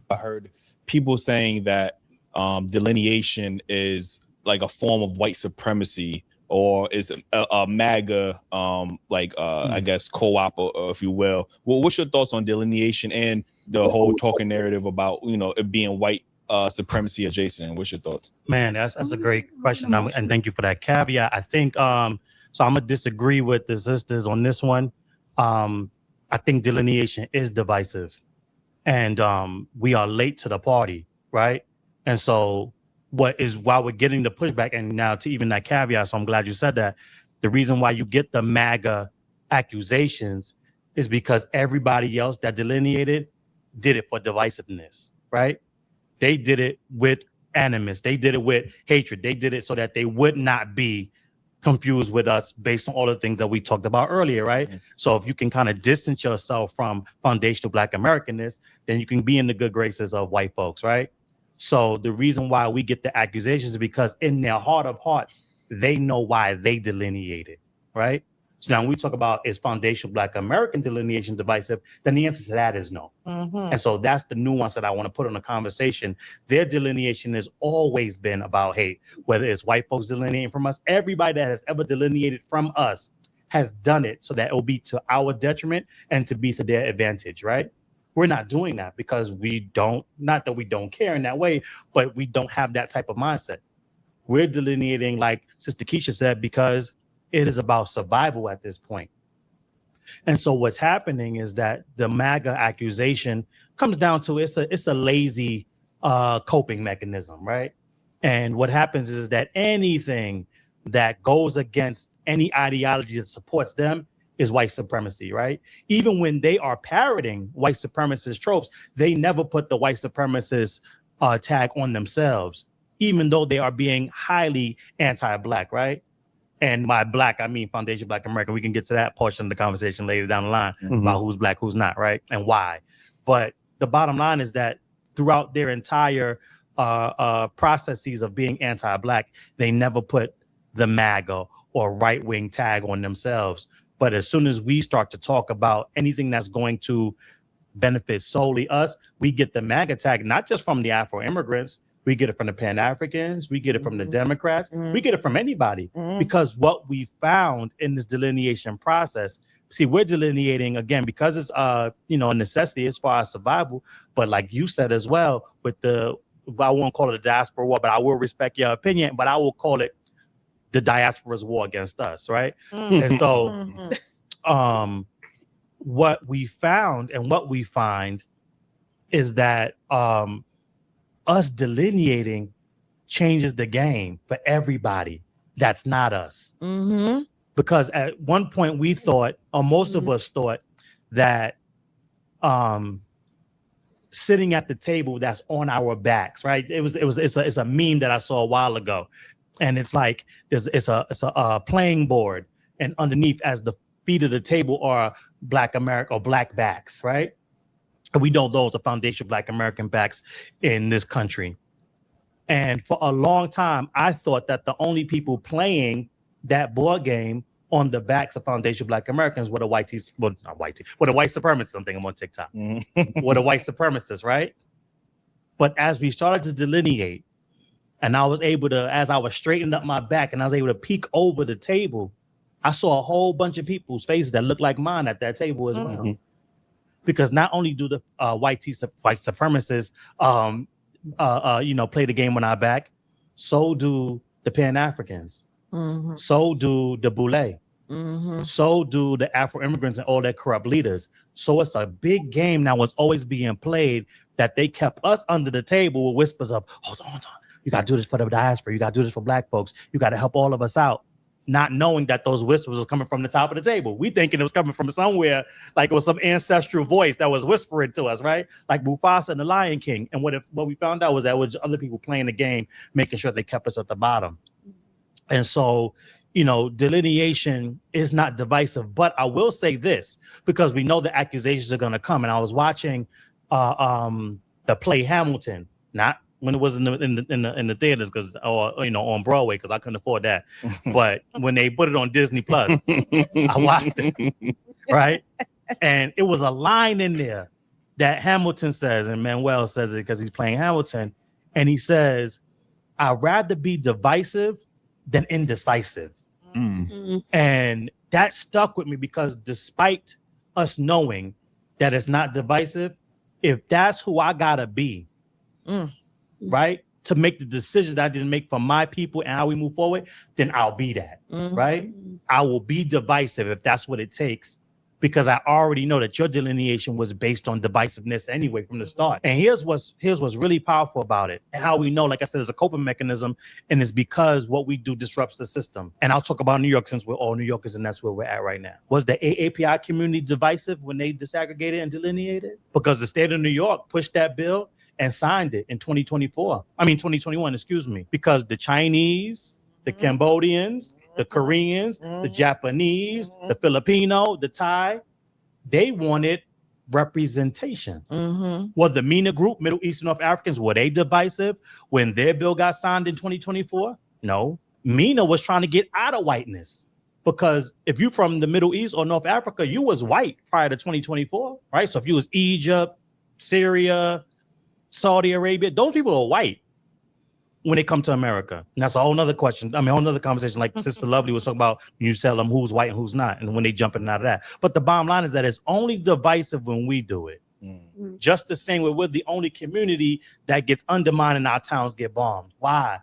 I heard people saying that delineation is like a form of white supremacy, or is a MAGA, I guess, co-op, or if you will. Well, what's your thoughts on delineation and the whole talking narrative about, it being white supremacy adjacent? What's your thoughts? Man, that's a great question, and thank you for that caveat. I think so. I'm gonna disagree with the sisters on this one. I think delineation is divisive, and we are late to the party, right? And so while we're getting the pushback, and now to even that caveat, so I'm glad you said that, the reason why you get the MAGA accusations is because everybody else that delineated did it for divisiveness, right? They did it with animus. They did it with hatred. They did it so that they would not be confused with us based on all the things that we talked about earlier, right? Mm-hmm. So if you can kind of distance yourself from foundational Black Americanness, then you can be in the good graces of white folks, right? So the reason why we get the accusations is because in their heart of hearts, they know why they delineated, right? So now when we talk about is foundational Black American delineation divisive, then the answer to that is no. Mm-hmm. And so that's the nuance that I want to put on the conversation. Their delineation has always been about hate, whether it's white folks delineating from us, everybody that has ever delineated from us has done it so that it will be to our detriment and to be to their advantage, right? We're not doing that because not that we don't care in that way, but we don't have that type of mindset. We're delineating, like Sister Keisha said, because it is about survival at this point. And so what's happening is that the MAGA accusation comes down to it's a lazy coping mechanism, right? And what happens is that anything that goes against any ideology that supports them is white supremacy, right? Even when they are parroting white supremacist tropes, they never put the white supremacist tag on themselves, even though they are being highly anti-Black, right? And by Black, I mean foundation Black American. We can get to that portion of the conversation later down the line about who's Black, who's not, right? And why. But the bottom line is that throughout their entire processes of being anti-Black, they never put the MAGA or right-wing tag on themselves. But as soon as we start to talk about anything that's going to benefit solely us, we get the MAGA tag, not just from the Afro-immigrants. We get it from the Pan-Africans. We get it from the Democrats. We get it from anybody. Because what we found in this delineation process, see, we're delineating, again, because it's a necessity as far as survival. But like you said as well, with the I won't call it a diaspora war, but I will respect your opinion, but I will call it the diaspora's war against us, right? And so what we found and what we find is that us delineating changes the game for everybody that's not us. Because at one point we thought, or most of us thought, that sitting at the table that's on our backs, right? It's a meme that I saw a while ago, and it's like it's a playing board, and underneath, as the feet of the table, are Black America or Black backs, right? And we know those are foundational Black American backs in this country. And for a long time, I thought that the only people playing that board game on the backs of foundational Black Americans were the white supremacists. I'm thinking on TikTok. Were the white supremacists, right? But as we started to delineate, and I was able to, as I was straightening up my back and I was able to peek over the table, I saw a whole bunch of people's faces that looked like mine at that table as well. Because not only do the white supremacists play the game on our back, so do the Pan-Africans. So do the Boule. So do the Afro-immigrants and all their corrupt leaders. So it's a big game now was always being played that they kept us under the table with whispers of, hold on. You got to do this for the diaspora. You got to do this for Black folks. You got to help all of us out. Not knowing that those whispers was coming from the top of the table. We thinking it was coming from somewhere, like it was some ancestral voice that was whispering to us, right? Like Mufasa and the Lion King. And what we found out was that was other people playing the game, making sure they kept us at the bottom. And so, delineation is not divisive. But I will say this, because we know the accusations are going to come. And I was watching the play Hamilton, not when it was in the theaters, because on Broadway, because I couldn't afford that. But when they put it on Disney Plus, I watched it, right? And it was a line in there that Hamilton says, and Manuel says it because he's playing Hamilton, and he says, "I'd rather be divisive than indecisive." And that stuck with me, because despite us knowing that it's not divisive, if that's who I gotta be, right, to make the decisions that I didn't make for my people and how we move forward, then I'll be that, right? I will be divisive if that's what it takes, because I already know that your delineation was based on divisiveness anyway from the start. And here's what's really powerful about it, and how we know, like I said, it's a coping mechanism, and it's because what we do disrupts the system. And I'll talk about New York, since we're all New Yorkers, and that's where we're at right now. Was the AAPI community divisive when they disaggregated and delineated? Because the state of New York pushed that bill and signed it in 2021, because the Chinese, the Cambodians, the Koreans, the Japanese, the Filipino, the Thai, they wanted representation. Well, the MENA group, Middle East and North Africans, were they divisive when their bill got signed in 2024? No. MENA was trying to get out of whiteness, because if you from the Middle East or North Africa, you was white prior to 2024, right? So if you was Egypt, Syria, Saudi Arabia, those people are white when they come to America. And that's a whole nother question. A whole nother conversation, like Sister Lovely was talking about, when you tell them who's white and who's not, and when they jump in and out of that. But the bottom line is that it's only divisive when we do it. Just the same way we're the only community that gets undermined and our towns get bombed. Why?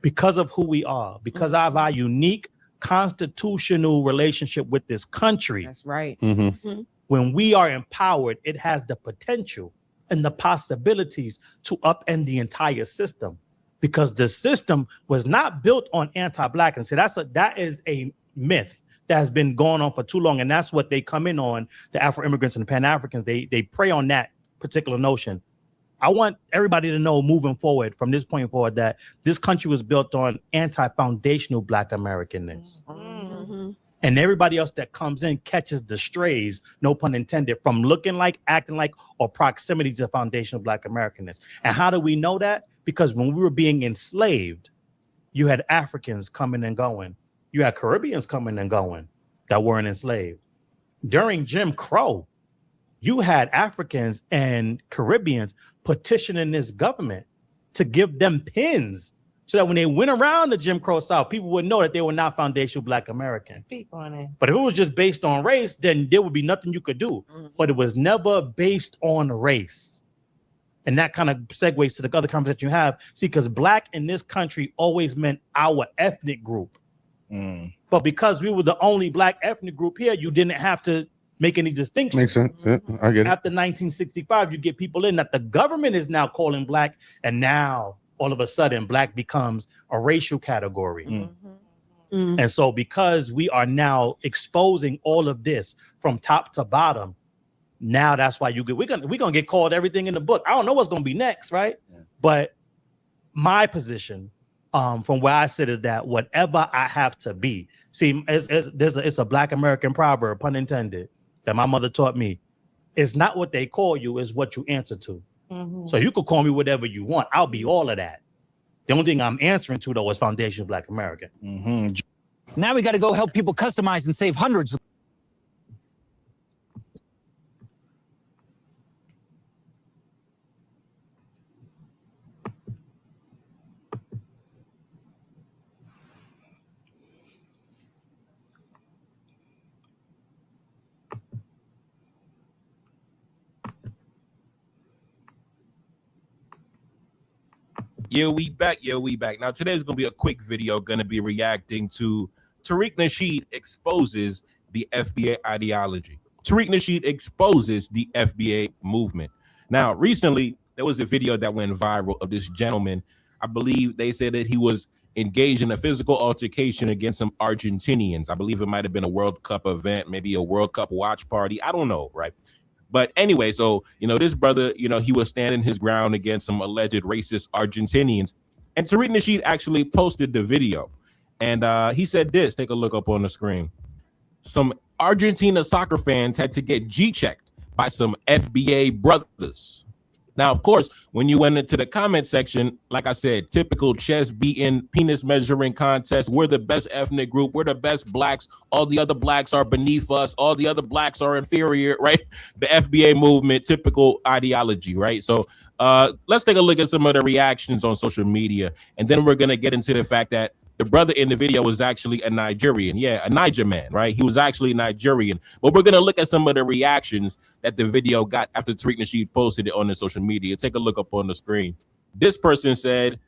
Because of who we are, because of our unique constitutional relationship with this country. That's right. When we are empowered, it has the potential and the possibilities to upend the entire system, because the system was not built on anti-Blackness. So that is a myth that has been going on for too long, and that's what they come in on. The Afro-immigrants and the Pan-Africans, they prey on that particular notion. I want everybody to know, moving forward from this point forward, that this country was built on anti-foundational Black Americanness. And everybody else that comes in catches the strays, no pun intended, from looking like, acting like, or proximity to foundational Black Americanness. And how do we know that? Because when we were being enslaved, you had Africans coming and going. You had Caribbeans coming and going that weren't enslaved. During Jim Crow, you had Africans and Caribbeans petitioning this government to give them pins, so that when they went around the Jim Crow South, people would know that they were not foundational Black American. Speak on it. But if it was just based on race, then there would be nothing you could do. But it was never based on race. And that kind of segues to the other conversation you have. See, because black in this country always meant our ethnic group. But because we were the only black ethnic group here, you didn't have to make any distinction. Makes sense. Yeah, I get it. After 1965, you get people in that the government is now calling black, and now all of a sudden black becomes a racial category. And so because we are now exposing all of this from top to bottom, now that's why we're gonna get called everything in the book. I don't know what's gonna be next, right? But my position from where I sit is that whatever I have to be, see, it's a Black American proverb, pun intended, that my mother taught me. It's not what they call you, it's what you answer to. So you could call me whatever you want. I'll be all of that. The only thing I'm answering to, though, is Foundation Black American. Now we got to go help people customize and save hundreds. Yeah, we back. Now, today's going to be a quick video, going to be reacting to Tariq Nasheed exposes the FBA ideology. Tariq Nasheed exposes the FBA movement. Now, recently, there was a video that went viral of this gentleman. I believe they said that he was engaged in a physical altercation against some Argentinians. I believe it might have been a World Cup event, maybe a World Cup watch party. I don't know, right? But anyway, so, this brother, he was standing his ground against some alleged racist Argentinians. And Tariq Nasheed actually posted the video. And he said this, take a look up on the screen. Some Argentina soccer fans had to get G-checked by some FBA brothers. Now, of course, when you went into the comment section, like I said, typical chest beating, penis measuring contest. We're the best ethnic group. We're the best blacks. All the other blacks are beneath us. All the other blacks are inferior, right? The FBA movement, typical ideology, right? So let's take a look at some of the reactions on social media. And then we're going to get into the fact that the brother in the video was actually a Nigerian. Yeah, a Niger man, right? He was actually Nigerian. But we're going to look at some of the reactions that the video got after Tariq Nasheed posted it on the social media. Take a look up on the screen. This person said,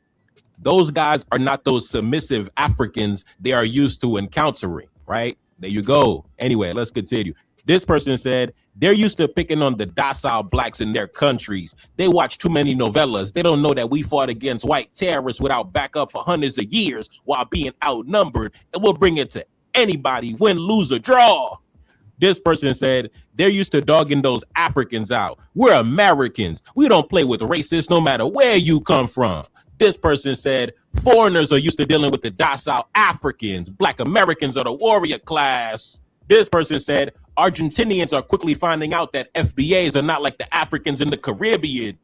those guys are not those submissive Africans they are used to encountering, right? There you go. Anyway, let's continue. This person said, they're used to picking on the docile blacks in their countries. They watch too many novellas. They don't know that we fought against white terrorists without backup for hundreds of years while being outnumbered. And we'll bring it to anybody, win, lose, or draw. This person said, they're used to dogging those Africans out. We're Americans. We don't play with racists no matter where you come from. This person said, foreigners are used to dealing with the docile Africans. Black Americans are the warrior class. This person said, Argentinians are quickly finding out that FBAs are not like the Africans in the Caribbean.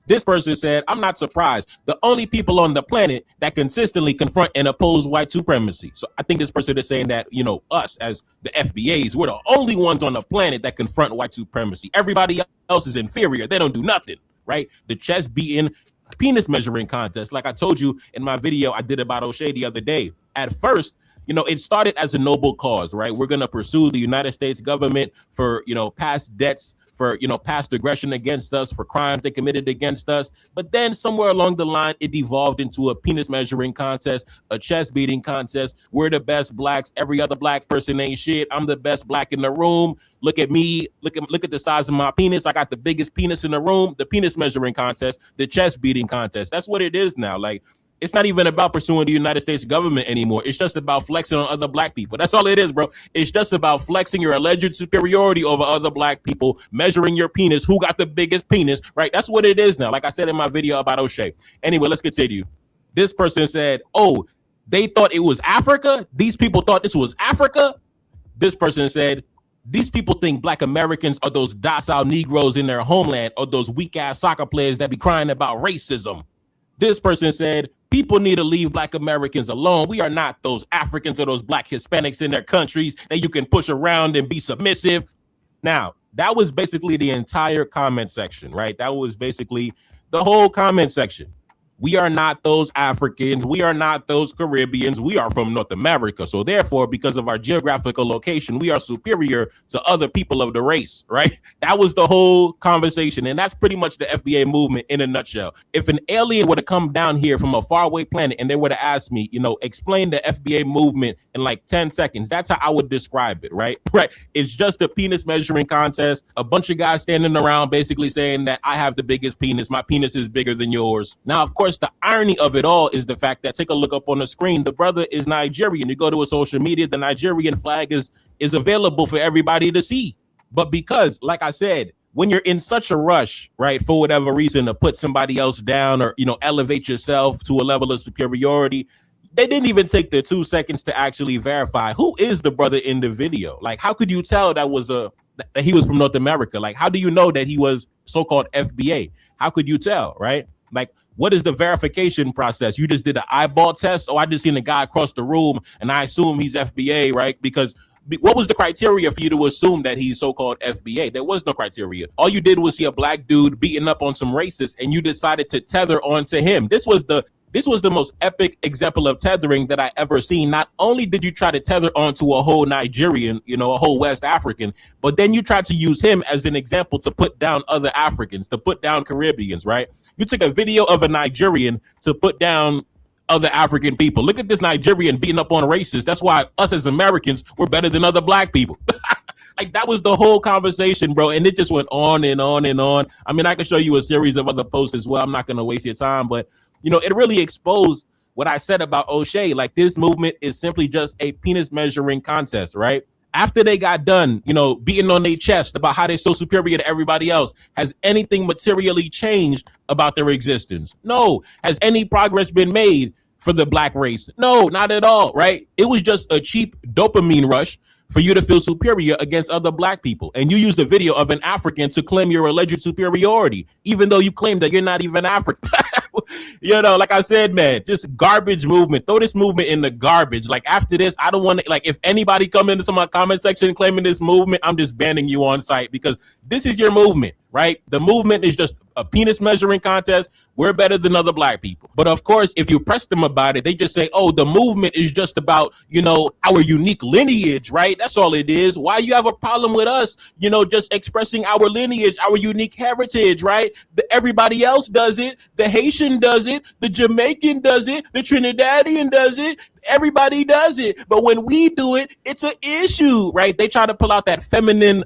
This person said, I'm not surprised. The only people on the planet that consistently confront and oppose white supremacy. So I think this person is saying that, us as the FBAs, we're the only ones on the planet that confront white supremacy. Everybody else is inferior. They don't do nothing, right? The chest beating, penis measuring contest. Like I told you in my video I did about O'Shea the other day. At first, it started as a noble cause, right? We're going to pursue the United States government for, past debts, for, past aggression against us, for crimes they committed against us. But then somewhere along the line, it evolved into a penis measuring contest, a chest beating contest. We're the best blacks. Every other black person ain't shit. I'm the best black in the room. Look at me. Look at the size of my penis. I got the biggest penis in the room. The penis measuring contest, the chest beating contest. That's what it is now. Like, it's not even about pursuing the United States government anymore. It's just about flexing on other black people. That's all it is, bro. It's just about flexing your alleged superiority over other black people, measuring your penis, who got the biggest penis, right? That's what it is now. Like I said in my video about O'Shea. Anyway, let's continue. This person said, oh, they thought it was Africa? These people thought this was Africa? This person said, these people think black Americans are those docile Negroes in their homeland or those weak-ass soccer players that be crying about racism. This person said, people need to leave black Americans alone. We are not those Africans or those black Hispanics in their countries that you can push around and be submissive. Now, that was basically the entire comment section, right? That was basically the whole comment section. We are not those Africans. We are not those Caribbeans. We are from North America. So therefore, because of our geographical location, we are superior to other people of the race, right? That was the whole conversation. And that's pretty much the FBA movement in a nutshell. If an alien were to come down here from a faraway planet and they were to ask me, explain the FBA movement in like 10 seconds, that's how I would describe it, right? Right. It's just a penis measuring contest. A bunch of guys standing around basically saying that I have the biggest penis. My penis is bigger than yours. Now, of course, the irony of it all is the fact that, take a look up on the screen, the brother is Nigerian. You go to a social media, the Nigerian flag is available for everybody to see. But because, like I said, when you're in such a rush, right, for whatever reason, to put somebody else down or, elevate yourself to a level of superiority, they didn't even take the 2 seconds to actually verify who is the brother in the video. Like, how could you tell that he was from North America? Like, how do you know that he was so-called FBA? How could you tell, right? Like, what is the verification process? You just did an eyeball test? Oh, I just seen a guy across the room and I assume he's FBA, right? Because what was the criteria for you to assume that he's so-called FBA? There was no criteria. All you did was see a black dude beating up on some racists and you decided to tether onto him. This was the most epic example of tethering that I ever seen. Not only did you try to tether onto a whole Nigerian, a whole West African, but then you tried to use him as an example to put down other Africans, to put down Caribbeans, right? You took a video of a Nigerian to put down other African people. Look at this Nigerian beating up on racists. That's why us as Americans, we're better than other black people. Like, that was the whole conversation, bro. And it just went on and on and on. I mean, I can show you a series of other posts as well. I'm not going to waste your time, but it really exposed what I said about O'Shea. Like, this movement is simply just a penis measuring contest, right? After they got done, beating on their chest about how they're so superior to everybody else, has anything materially changed about their existence? No. Has any progress been made for the black race? No, not at all, right? It was just a cheap dopamine rush for you to feel superior against other black people. And you used a video of an African to claim your alleged superiority, even though you claim that you're not even African. Like I said, man, this garbage movement, throw this movement in the garbage. Like, after this, I don't want to, like, if anybody come into my comment section claiming this movement, I'm just banning you on site, because this is your movement, right? The movement is just a penis measuring contest. We're better than other black people. But of course, if you press them about it, they just say, oh, the movement is just about, our unique lineage, right? That's all it is. Why you have a problem with us, just expressing our lineage, our unique heritage, right? Everybody else does it. The Haitian does it. The Jamaican does it. The Trinidadian does it. Everybody does it. But when we do it, it's an issue, right? They try to pull out that feminine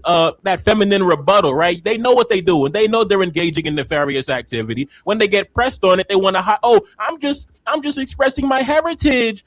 rebuttal, right? They know what they do, and they know they're engaging in nefarious activity. When they get pressed on it, they want to I'm just expressing my heritage.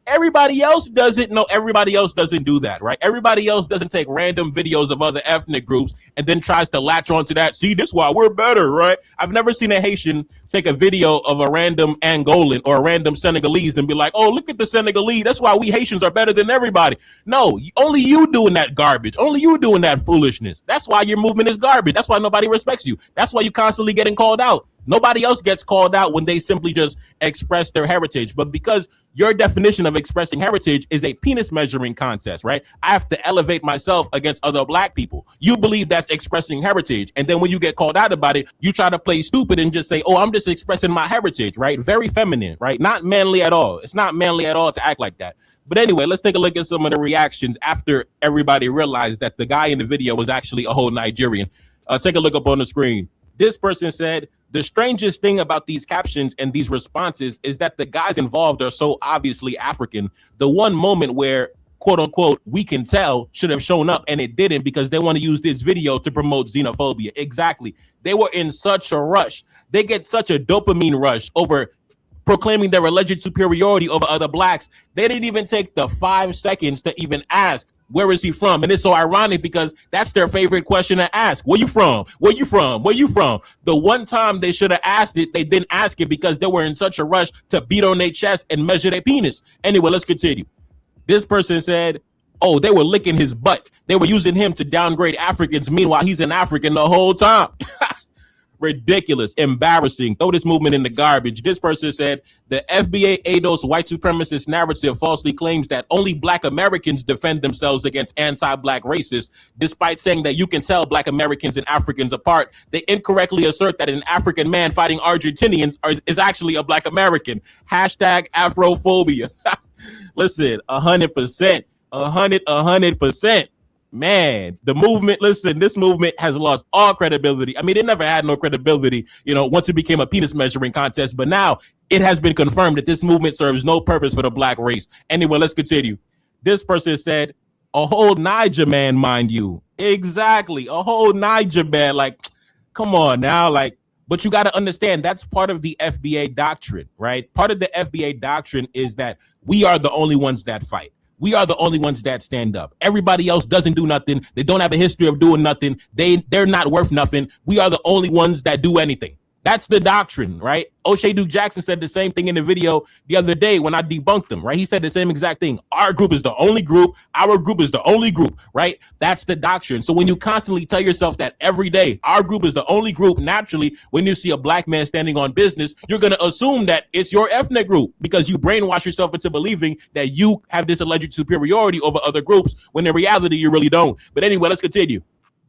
Everybody else does it. No, everybody else doesn't do that, right? Everybody else doesn't take random videos of other ethnic groups and then tries to latch onto that. See, this is why we're better, right? I've never seen a Haitian take a video of a random Angolan or a random Senegalese and be like, oh, look at the Senegalese. That's why we Haitians are better than everybody. No, only you doing that garbage. Only you doing that foolishness. That's why your movement is garbage. That's why nobody respects you. That's why you constantly getting called out. Nobody else gets called out when they simply just express their heritage. But because your definition of expressing heritage is a penis measuring contest, right? I have to elevate myself against other black people. You believe that's expressing heritage. And then when you get called out about it, you try to play stupid and just say, oh, I'm just expressing my heritage, right? Very feminine, right? Not manly at all. It's not manly at all to act like that. But anyway, let's take a look at some of the reactions after everybody realized that the guy in the video was actually a whole Nigerian. Take a look up on the screen. This person said, the strangest thing about these captions and these responses is that the guys involved are so obviously African. The one moment where, quote unquote, we can tell should have shown up, and it didn't, because they want to use this video to promote xenophobia. Exactly. They were in such a rush. They get such a dopamine rush over proclaiming their alleged superiority over other blacks. They didn't even take the 5 seconds to even ask, where is he from? And it's so ironic because that's their favorite question to ask. Where you from? Where you from? Where you from? The one time they should have asked it, they didn't ask it because they were in such a rush to beat on their chest and measure their penis. Anyway, let's continue. This person said, oh, they were licking his butt. They were using him to downgrade Africans. Meanwhile, he's an African the whole time. Ridiculous, embarrassing. Throw this movement in the garbage. This person said the FBA ADOS white supremacist narrative falsely claims that only Black Americans defend themselves against anti-Black racists. Despite saying that you can tell Black Americans and Africans apart, they incorrectly assert that an African man fighting Argentinians is actually a Black American. Hashtag Afrophobia. Listen, 100%, 100%. Man, the movement, listen, this movement has lost all credibility. I mean, it never had no credibility, once it became a penis measuring contest. But now it has been confirmed that this movement serves no purpose for the Black race. Anyway, let's continue. This person said, a whole Niger man, mind you. Exactly, a whole Niger man. Like, come on now, but you got to understand that's part of the FBA doctrine, right? Part of the FBA doctrine is that we are the only ones that fight. We are the only ones that stand up. Everybody else doesn't do nothing. They don't have a history of doing nothing. They're not worth nothing. We are the only ones that do anything. That's the doctrine, right? O'Shea Duke Jackson said the same thing in the video the other day when I debunked him, right? He said the same exact thing. Our group is the only group. Our group is the only group, right? That's the doctrine. So when you constantly tell yourself that every day, our group is the only group, naturally, when you see a Black man standing on business, you're going to assume that it's your ethnic group because you brainwash yourself into believing that you have this alleged superiority over other groups when in reality, you really don't. But anyway, let's continue.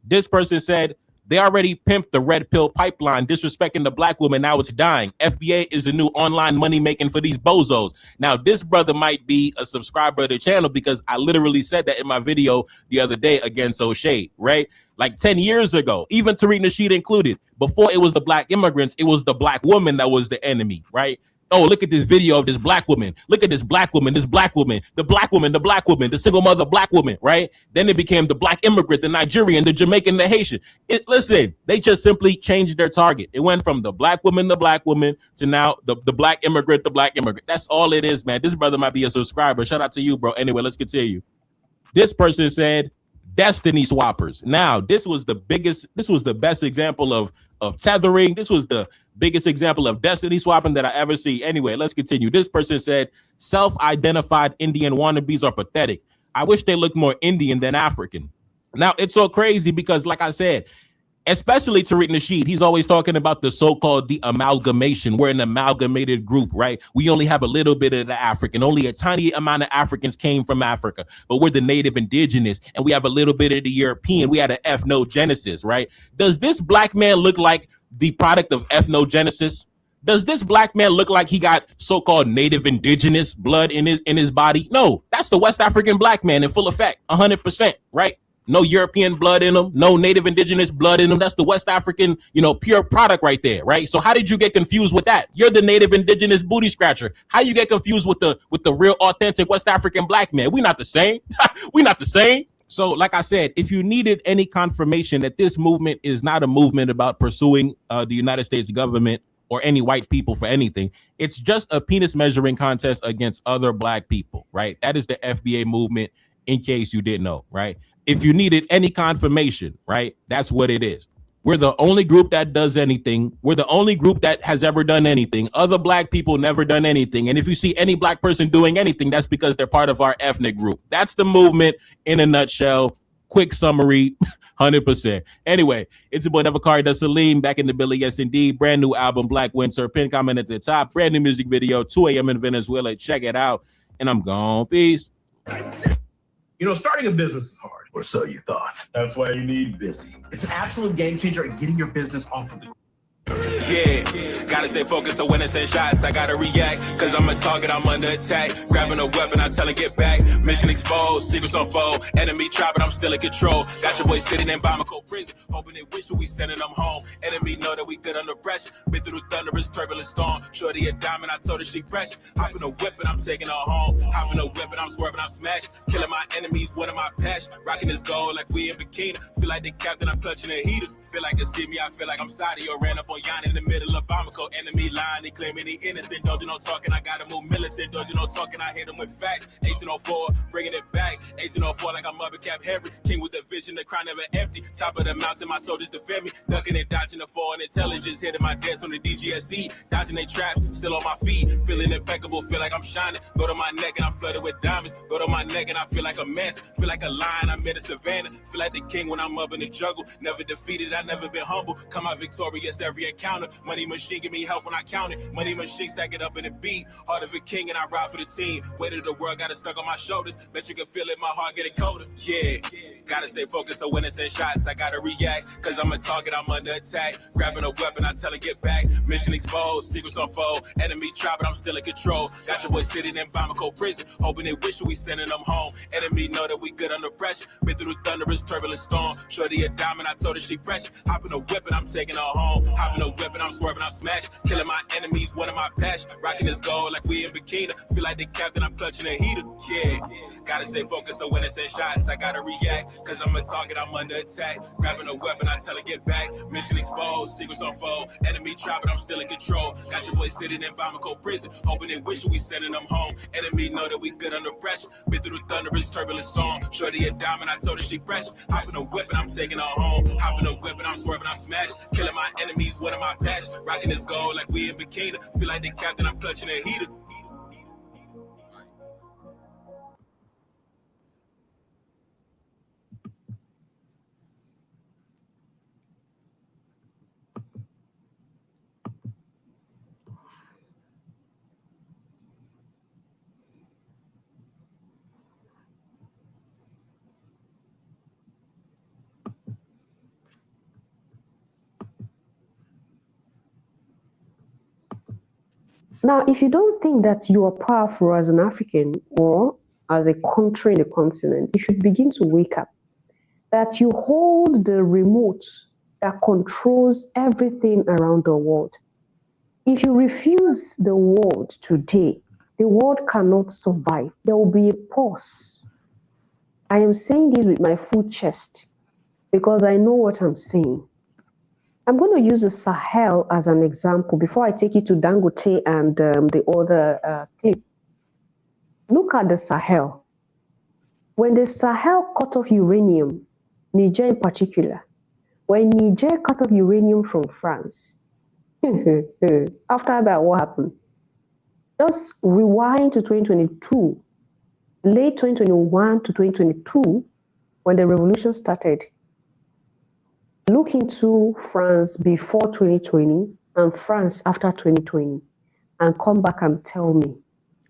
This person said, they already pimped the red pill pipeline, disrespecting the Black woman. Now it's dying. FBA is the new online money making for these bozos. Now, this brother might be a subscriber to the channel because I literally said that in my video the other day against O'Shea, right? Like 10 years ago, even Tariq Nasheed included. Before it was the Black immigrants, it was the Black woman that was the enemy, right? Oh, look at this video of this Black woman. Look at this Black woman, the Black woman, the single mother Black woman, right? Then it became the Black immigrant, the Nigerian, the Jamaican, the Haitian. Listen, they just simply changed their target. It went from the Black woman to now the Black immigrant, the Black immigrant. That's all it is, man. This brother might be a subscriber. Shout out to you, bro. Anyway, let's continue. This person said, Destiny swappers. Now, this was the best example of tethering. This was the biggest example of destiny swapping that I ever see. Anyway, let's continue. This person said, self-identified Indian wannabes are pathetic. I wish they looked more Indian than African. Now, it's so crazy because, like I said, especially Tariq Nasheed, he's always talking about the so-called the amalgamation. We're an amalgamated group, right? We only have a little bit of the African. Only a tiny amount of Africans came from Africa, but we're the native indigenous, and we have a little bit of the European. We had an ethnogenesis, right? Does this Black man look like the product of ethnogenesis? Does this Black man look like he got so-called native indigenous blood in his body? No, that's the West African Black man in full effect, 100%, right? No European blood in them, no native indigenous blood in them. That's the West African, pure product right there, right? So how did you get confused with that? You're the native indigenous booty scratcher. How you get confused with the real authentic West African Black man? We're not the same. We're not the same. So like I said, if you needed any confirmation that this movement is not a movement about pursuing the United States government or any white people for anything, it's just a penis measuring contest against other Black people, right? That is the FBA movement, in case you didn't know, right? If you needed any confirmation, right, that's what it is. We're the only group that does anything. We're the only group that has ever done anything. Other Black people never done anything. And if you see any Black person doing anything, that's because they're part of our ethnic group. That's the movement in a nutshell. Quick summary, 100%. Anyway, it's your boy Nevakari Salim back in the Billy. Yes, indeed. Brand new album, Black Winter. Pin comment at the top. Brand new music video, 2 a.m. in Venezuela. Check it out. And I'm gone. Peace. Starting a business is hard, or so you thought. That's why you need Busy. It's an absolute game changer in getting your business off of the Yeah, gotta stay focused so when it's in shots, I gotta react. Cause I'm a target, I'm under attack. Grabbing a weapon, I tell her get back. Mission exposed, secrets unfold. Enemy trapping, I'm still in control. Got your boy sitting in Bamako prison. Hoping they wish we sending them home. Enemy know that we good under pressure. Been through the thunderous, turbulent storm. Shorty a diamond, I told her she pressure. Hopping a whip and I'm taking her home. Hopping a whip and I'm swerving, I'm smashed. Killing my enemies, one of my passion. Rocking this gold like we in bikini. Feel like the captain, I'm clutching a heater. Feel like you see me, I feel like I'm Saudi or ran up on Yanni in the middle of Bamako. Enemy line, they claiming he innocent. Don't do no talking, I gotta move militant. Don't do no talking, I hit him with facts. 1804, bringing it back. 1804 like I'm Mother Cap Henry. King with the vision, the crown never empty. Top of the mountain, my soldiers defend me. Ducking and dodging the foreign intelligence. Hitting my desk on the DGSE. Dodging they traps, still on my feet. Feeling impeccable, feel like I'm shining. Go to my neck and I'm flooded with diamonds. Go to my neck and I feel like a mess. Feel like a lion, I'm in a savannah. Feel like the king when I'm up in the jungle. Never defeated, I never been humble. Come out victorious every every encounter. Money machine give me help when I count it. Money machine stack it up in a beat. Heart of a king and I ride for the team. Weight of the world got it stuck on my shoulders. Bet you can feel it, my heart getting colder. Yeah, gotta stay focused so when it's in shots, I gotta react. Cause I'm a target, I'm under attack. Grabbing a weapon, I tell her get back. Mission exposed, secrets unfold. Enemy try, but I'm still in control. Got your boy sitting in Bamako prison. Hoping they wish we sending them home. Enemy know that we good under pressure. Been through the thunderous, turbulent storm. Shorty a diamond, I told her she pressure. Hopping a whip and I'm taking her home. Hopping a whip and I'm swerving, I'm smashed. Killing my enemies, one of my passion. Rocking this gold like we in bikini. Feel like the captain, I'm clutching a heater. Yeah, gotta stay focused so when it's in shots, I gotta react. Cause I'm a target, I'm under attack. Grabbing a weapon, I tell her get back. Mission exposed, secrets unfold. Enemy try, but I'm still in control. Got your boy sitting in Bamako prison. Hoping they wish we sending them home. Enemy know that we good under pressure. Been through the thunderous, turbulent storm. Shorty a diamond, I told her she pressure. Hopping a whip and I'm taking her home. Hopping a whip and I'm swerving, I'm smashed. Killing my enemies, one of my passion. Rocking this gold like we in bikini. Feel like the captain, I'm clutching a heater. Now, if you don't think that you are powerful as an African or as a country in the continent, you should begin to wake up. That you hold the remote that controls everything around the world. If you refuse the world today, the world cannot survive. There will be a pause. I am saying this with my full chest because I know what I'm saying. I'm going to use the Sahel as an example before I take you to Dangote and the other clip. Look at the Sahel. When the Sahel cut off uranium, Niger in particular, when Niger cut off uranium from France, after that, what happened? Just rewind to 2022, late 2021 to 2022, when the revolution started. Look into France before 2020 and France after 2020 and come back and tell me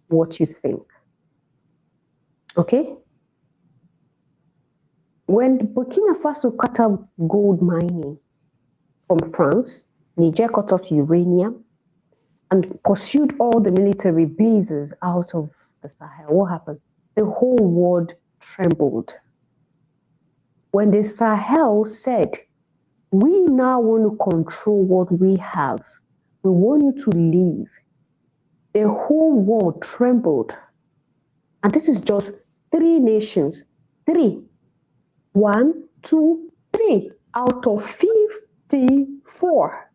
what you think. Okay? When Burkina Faso cut off gold mining from France, Niger cut off uranium and pursued all the military bases out of the Sahel, what happened? The whole world trembled. When the Sahel said, we now want to control what we have. We want you to leave. The whole world trembled. And this is just 3 nations. 3. 1, 2, 3 out of 54.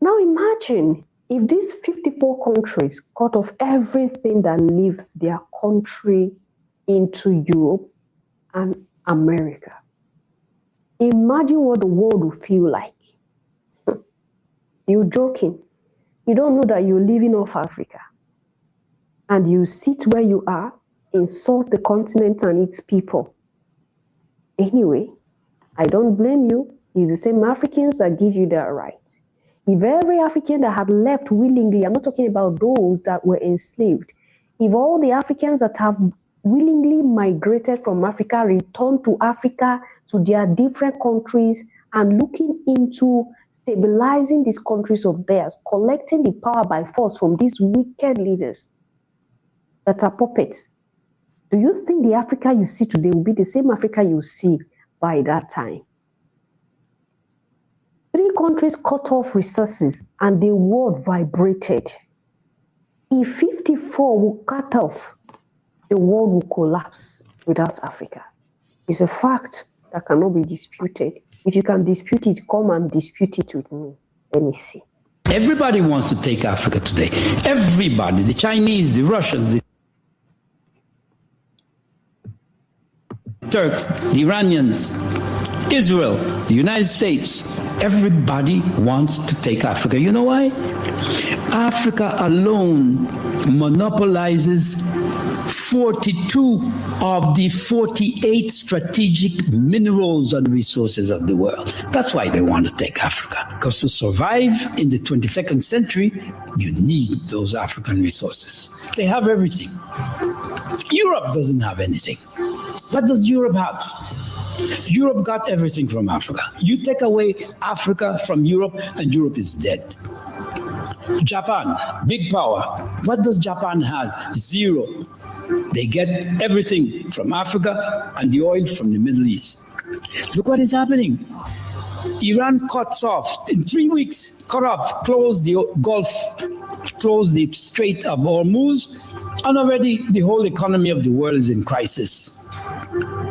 Now imagine if these 54 countries cut off everything that leaves their country into Europe and America. Imagine what the world would feel like. You're joking. You don't know that you're living off Africa. And you sit where you are, insult the continent and its people. Anyway, I don't blame you. It's the same Africans that give you that right. If every African that had left willingly, I'm not talking about those that were enslaved. If all the Africans that have willingly migrated from Africa return to Africa, to their different countries, and looking into stabilizing these countries of theirs, collecting the power by force from these wicked leaders that are puppets. Do you think the Africa you see today will be the same Africa you see by that time? 3 countries cut off resources and the world vibrated. If 54 will cut off, the world will collapse without Africa. It's a fact that cannot be disputed. If you can dispute it, come and dispute it with me. Let me see. Everybody wants to take Africa today. Everybody, the Chinese, the Russians, the Turks, the Iranians, Israel, the United States. Everybody wants to take Africa. You know why? Africa alone monopolizes 42 of the 48 strategic minerals and resources of the world. That's why they want to take Africa. Because to survive in the 22nd century, you need those African resources. They have everything. Europe doesn't have anything. What does Europe have? Europe got everything from Africa. You take away Africa from Europe, and Europe is dead. Japan, big power. What does Japan have? Zero. They get everything from Africa and the oil from the Middle East. Look what is happening. Iran cuts off in 3 weeks, cut off, close the Gulf, close the Strait of Hormuz, and already the whole economy of the world is in crisis.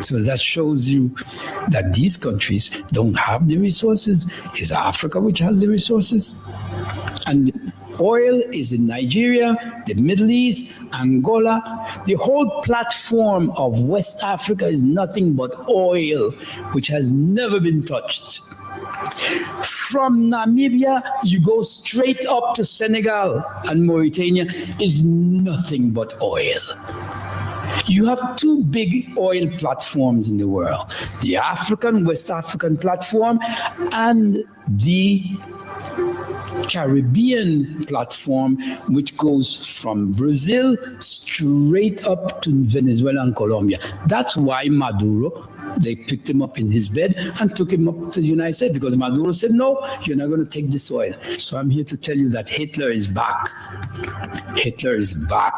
So that shows you that these countries don't have the resources. It's Africa which has the resources. And the oil is in Nigeria, the Middle East, Angola. The whole platform of West Africa is nothing but oil, which has never been touched. From Namibia, you go straight up to Senegal, and Mauritania is nothing but oil. You have two big oil platforms in the world, the African, West African platform, and the Caribbean platform, which goes from Brazil straight up to Venezuela and Colombia. That's why Maduro, they picked him up in his bed and took him up to the United States, because Maduro said, no, you're not going to take this oil. So I'm here to tell you that Hitler is back. Hitler is back.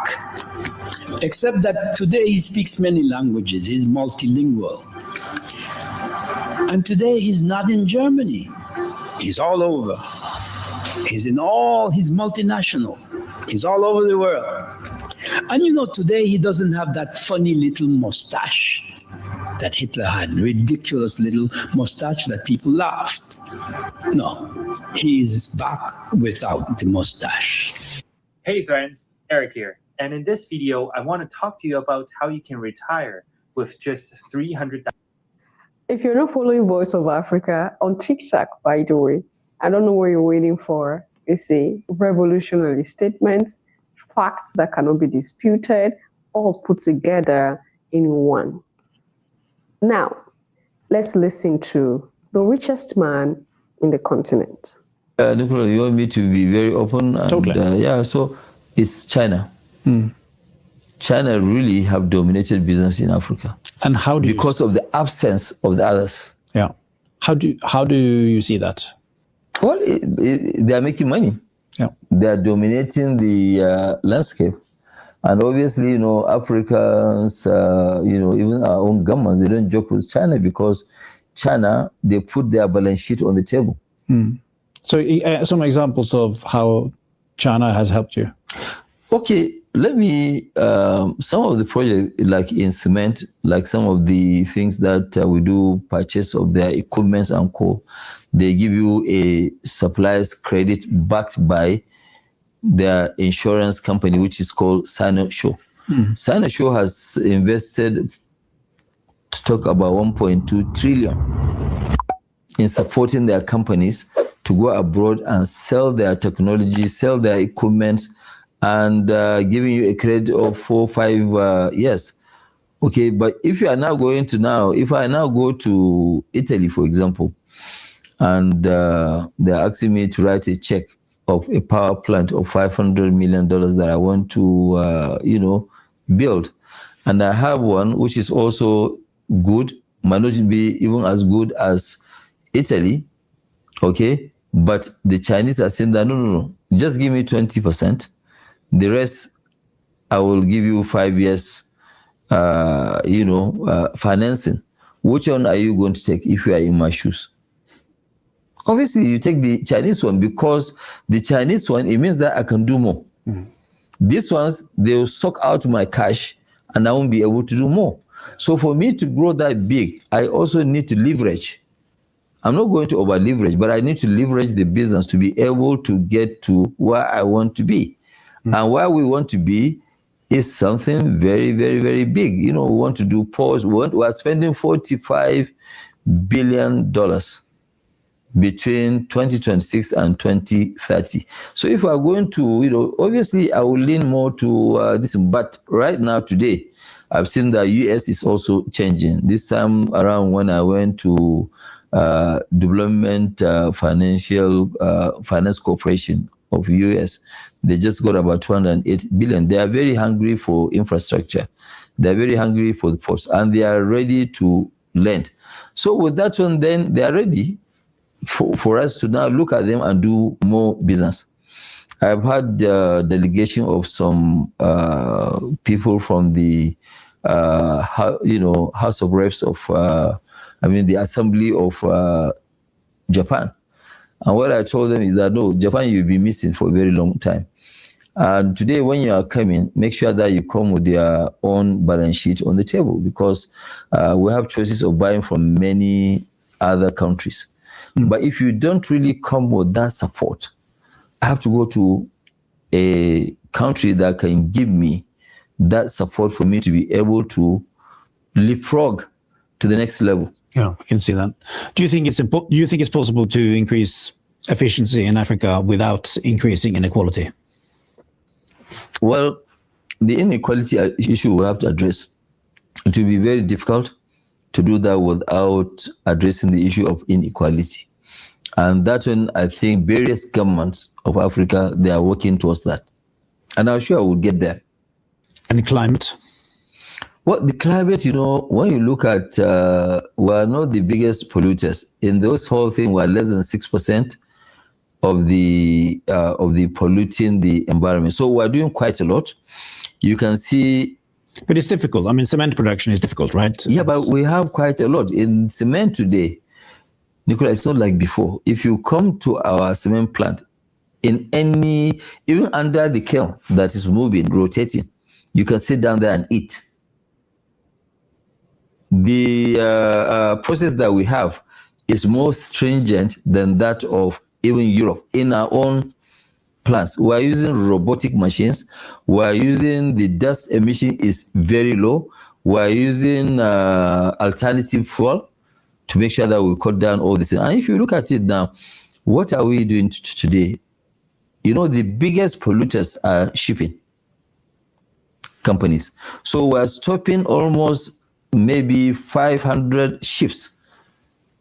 Except that today he speaks many languages. He's multilingual. And today he's not in Germany. He's all over. He's multinational. He's all over the world. And you know, today he doesn't have that funny little mustache that Hitler had, ridiculous little mustache that people laughed. No, he's back without the mustache. Hey friends, Eric here. And in this video, I want to talk to you about how you can retire with just $300,000. If you're not following Voice of Africa on TikTok, by the way, I don't know what you're waiting for. It's a revolutionary statements, facts that cannot be disputed, all put together in one. Now, let's listen to the richest man in the continent. Nicola, you want me to be very open? And, totally. So it's China. China really have dominated business in Africa. And how do you because of the absence of the others. Yeah. How do you see that? Well, they are making money. Yeah. They are dominating the landscape. And obviously, Africans, even our own governments, they don't joke with China, because China, they put their balance sheet on the table. So some examples of how China has helped you. Okay, let me, some of the projects, like in cement, like some of the things that we do, purchase of their equipment and co, they give you a suppliers credit backed by their insurance company, which is called Sino-Show. Sino-Show has invested, to talk about 1.2 trillion in supporting their companies to go abroad and sell their technology, sell their equipment, and giving you a credit of 4 or 5 years. Okay, but if I now go to Italy, for example, and they're asking me to write a check of a power plant of $500 million that I want to, build. And I have one which is also good, might not be even as good as Italy, okay? But the Chinese are saying that, no, just give me 20%. The rest, I will give you 5 years, financing. Which one are you going to take if you are in my shoes? Obviously, you take the Chinese one, because the Chinese one, it means that I can do more. These ones, they will suck out my cash and I won't be able to do more. So for me to grow that big, I also need to leverage. I'm not going to over leverage, but I need to leverage the business to be able to get to where I want to be. And where we want to be is something very, very, very big. We want to do pause. We are spending $45 billion between 2026 and 2030. So if we are going to, obviously I will lean more to this, but right now today, I've seen that US is also changing. This time around when I went to Development Finance Corporation of US, they just got about 208 billion. They are very hungry for infrastructure. They're very hungry for the ports, and they are ready to lend. So with that one, then they are ready for us to now look at them and do more business. I've had delegation of some people from the House of Reps of, the Assembly of Japan. And what I told them is that, no, Japan, you'll be missing for a very long time. And today, when you are coming, make sure that you come with your own balance sheet on the table, because we have choices of buying from many other countries. But if you don't really come with that support, I have to go to a country that can give me that support for me to be able to leapfrog to the next level. Yeah, I can see that. Do you think it's possible to increase efficiency in Africa without increasing inequality? Well, the inequality issue we have to address. It will be very difficult to do that without addressing the issue of inequality. And that's when I think various governments of Africa, they are working towards that. And I'm sure I will get there. And the climate? Well, the climate, when you look at, we are not the biggest polluters. In this whole thing, we are less than 6% of the polluting the environment. So we are doing quite a lot. You can see. But it's difficult. I mean, cement production is difficult, right? Yeah, but we have quite a lot. In cement today, Nicola, it's not like before. If you come to our cement plant, even under the kiln that is moving, rotating, you can sit down there and eat. The process that we have is more stringent than that of even Europe. In our own plants, we are using robotic machines. We are using the dust emission is very low. We are using alternative fuel to make sure that we cut down all this. And if you look at it now, what are we doing today? The biggest polluters are shipping companies. So we're stopping almost maybe 500 ships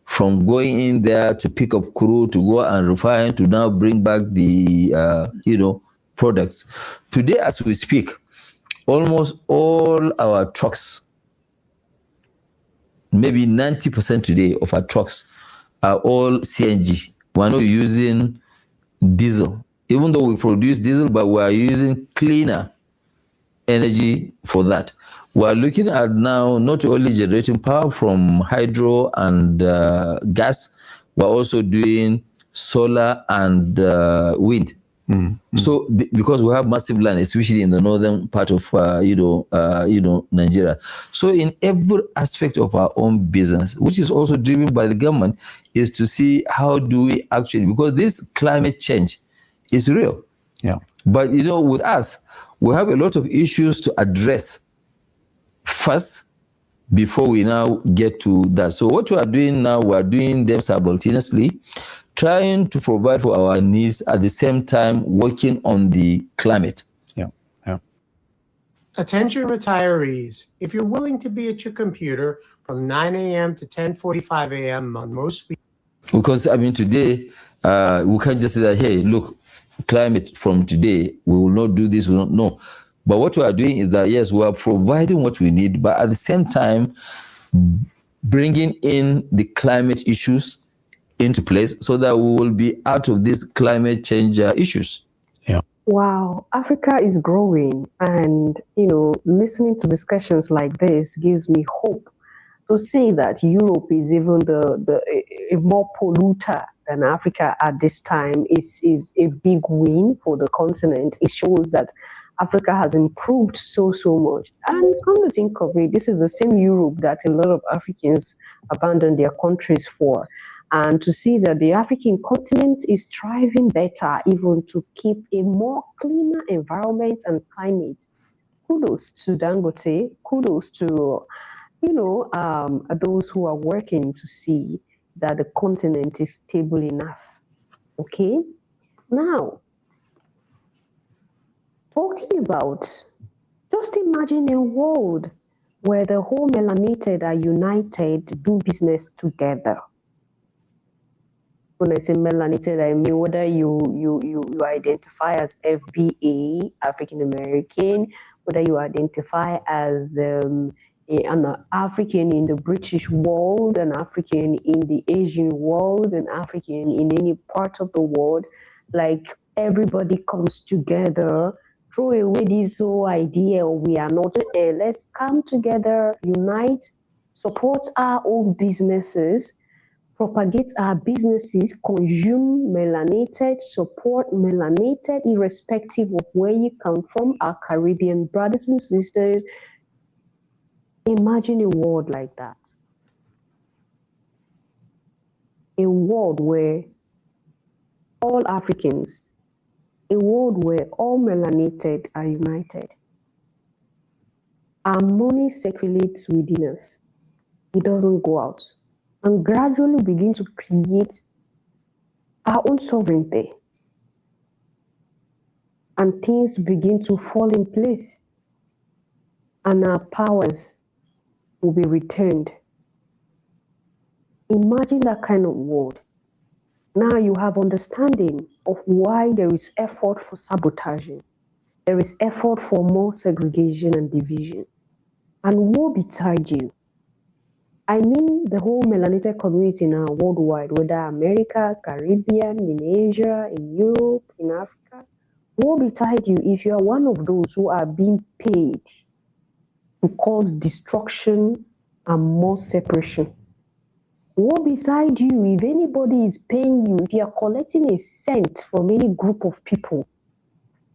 from going in there to pick up crude, to go and refine, to now bring back the, products. Today, as we speak, almost all our trucks, maybe 90% today of our trucks are all CNG. We're not using diesel. Even though we produce diesel, but we are using cleaner energy for that. We are looking at now not only generating power from hydro and gas, we're also doing solar and wind. So because we have massive land, especially in the northern part of Nigeria. So in every aspect of our own business, which is also driven by the government, is to see how do we actually, because this climate change is real. Yeah. But with us, we have a lot of issues to address first before we now get to that. So what we are doing now, we are doing them simultaneously, trying to provide for our needs at the same time working on the climate. Yeah. Attention retirees, if you're willing to be at your computer from 9 a.m. to 10:45 a.m. on most weeks. Because today we can't just say that, hey, look, climate from today, we will not do this, we don't know. But what we are doing is that, yes, we are providing what we need, but at the same time, bringing in the climate issues into place so that we will be out of these climate change issues. Yeah. Wow, Africa is growing, and listening to discussions like this gives me hope to say that Europe is even a more polluter than Africa at this time is a big win for the continent. It shows that Africa has improved so much. And come to think of it, this is the same Europe that a lot of Africans abandon their countries for. And to see that the African continent is striving better, even to keep a more cleaner environment and climate. Kudos to Dangote, kudos to those who are working to see that the continent is stable enough. Okay? Now, talking about, just imagine a world where the whole melanated are united, do business together. When I say melanated, I mean whether you identify as FBA, African American, whether you identify as an African in the British world, an African in the Asian world, an African in any part of the world, like everybody comes together, throw away this whole idea of we are not, let's come together, unite, support our own businesses, propagate our businesses, consume melanated, support melanated, irrespective of where you come from, our Caribbean brothers and sisters. Imagine a world like that. A world where all Africans, a world where all melanated are united. Our money circulates within us. It doesn't go out. And gradually begin to create our own sovereignty. And things begin to fall in place. And our powers will be returned. Imagine that kind of world. Now you have understanding of why there is effort for sabotaging. There is effort for more segregation and division. And woe betide you. I mean the whole melanated community now worldwide, whether America, Caribbean, in Asia, in Europe, in Africa. Woe betide you if you are one of those who are being paid to cause destruction and more separation. Woe beside you if anybody is paying you, if you are collecting a cent from any group of people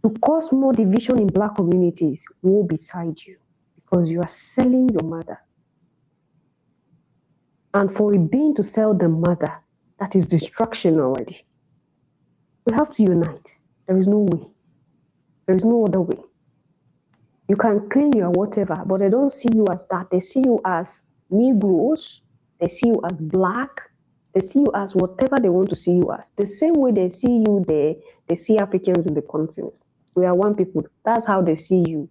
to cause more division in Black communities. Woe beside you, because you are selling your mother. And for it being to sell the mother, that is destruction already. We have to unite. There is no way. There is no other way. You can claim you are whatever, but they don't see you as that. They see you as Negroes. They see you as Black. They see you as whatever they want to see you as. The same way they see you there, they see Africans in the continent. We are one people. That's how they see you.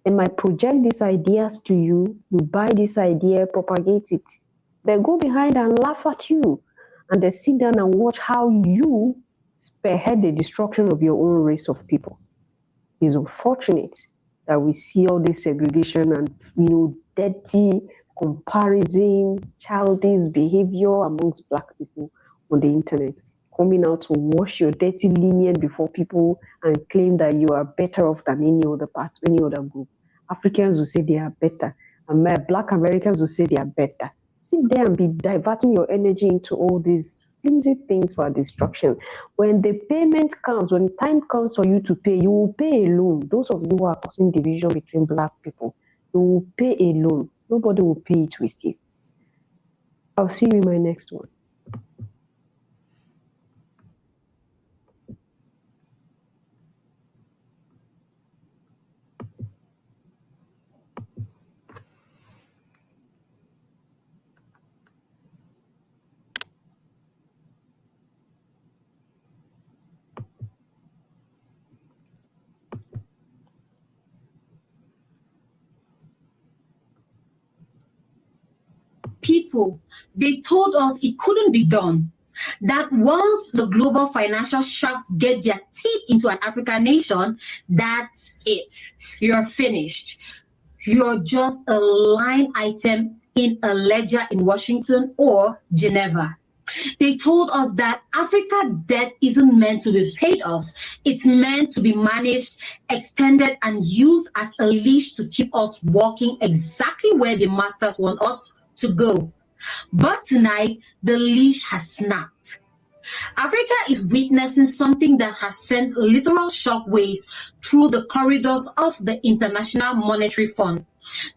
They might project these ideas to you. You buy this idea, propagate it. They go behind and laugh at you. And they sit down and watch how you spearhead the destruction of your own race of people. It's unfortunate that we see all this segregation and, dirty comparison, childish behavior amongst Black people on the internet, coming out to wash your dirty lineage before people and claim that you are better off than any other part, any other group. Africans will say they are better, and Black Americans will say they are better. Sit there and be diverting your energy into all these flimsy things for destruction. When the payment comes, when time comes for you to pay, you will pay alone. Those of you who are causing division between Black people, you will pay alone. Nobody will pay it with you. I'll see you in my next one. People, they told us it couldn't be done. That once the global financial sharks get their teeth into an African nation, that's it. You're finished. You're just a line item in a ledger in Washington or Geneva. They told us that Africa debt isn't meant to be paid off. It's meant to be managed, extended, and used as a leash to keep us walking exactly where the masters want us to go. But tonight, the leash has snapped. Africa is witnessing something that has sent literal shockwaves through the corridors of the International Monetary Fund.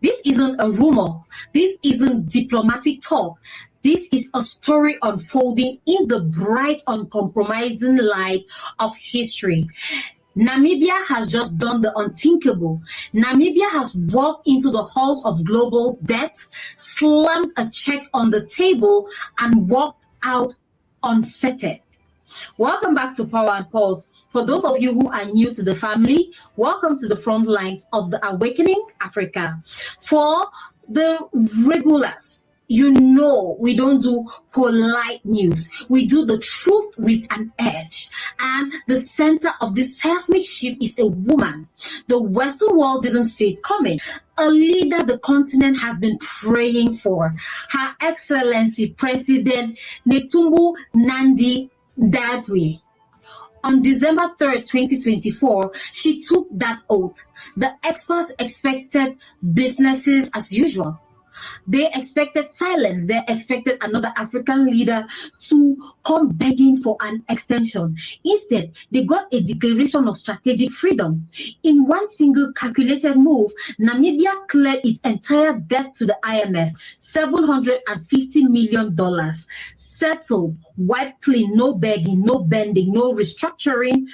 This isn't a rumor. This isn't diplomatic talk. This is a story unfolding in the bright, uncompromising light of history. Namibia has just done the unthinkable. Namibia has walked into the halls of global debt, slammed a check on the table, and walked out unfettered. Welcome back to Power and Pulse. For those of you who are new to the family, welcome to the front lines of the Awakening Africa. For the regulars, you know we don't do polite news. We do the truth with an edge. And the center of this seismic shift is a woman. The Western world didn't see it coming. A leader the continent has been praying for. Her Excellency President Netumbo Nandi-Ndaitwah. On December 3rd, 2024, she took that oath. The experts expected businesses as usual. They expected silence. They expected another African leader to come begging for an extension. Instead, they got a declaration of strategic freedom. In one single calculated move, Namibia cleared its entire debt to the IMF, $750 million. Settled, wiped clean, no begging, no bending, no restructuring.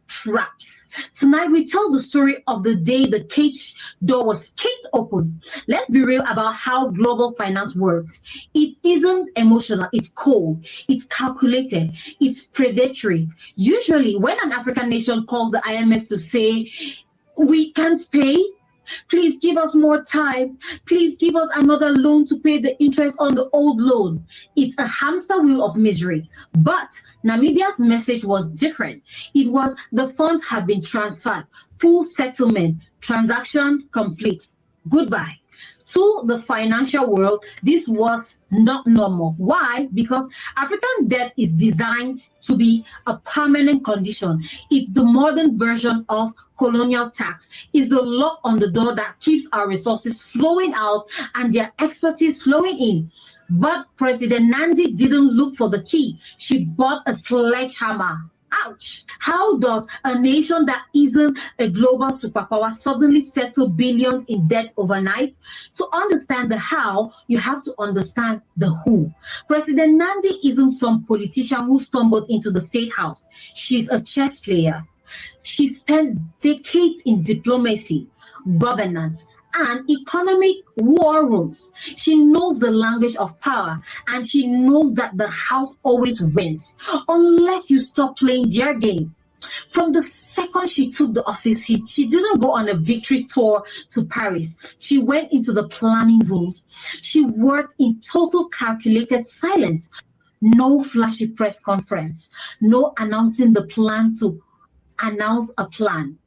Traps. Tonight, we tell the story of the day the cage door was kicked open. Let's be real about how global finance works. It isn't emotional, it's cold, it's calculated, it's predatory. Usually, when an African nation calls the IMF to say, we can't pay, please give us more time. Please give us another loan to pay the interest on the old loan. It's a hamster wheel of misery. But Namibia's message was different. It was the funds have been transferred. Full settlement. Transaction complete. Goodbye. To the financial world, this was not normal. Why? Because African debt is designed to be a permanent condition. It's the modern version of colonial tax. It's the lock on the door that keeps our resources flowing out and their expertise flowing in. But President Nandi didn't look for the key. She bought a sledgehammer. Ouch. How does a nation that isn't a global superpower suddenly settle billions in debt overnight? To understand the how, you have to understand the who. President Nandi isn't some politician who stumbled into the state house. She's a chess player. She spent decades in diplomacy, governance, and economic war rooms. She knows the language of power, and she knows that the house always wins unless you stop playing their game. From the second she took the office, she didn't go on a victory tour to Paris. She went into the planning rooms. She worked in total calculated silence. No flashy press conference. No announcing the plan to announce a plan.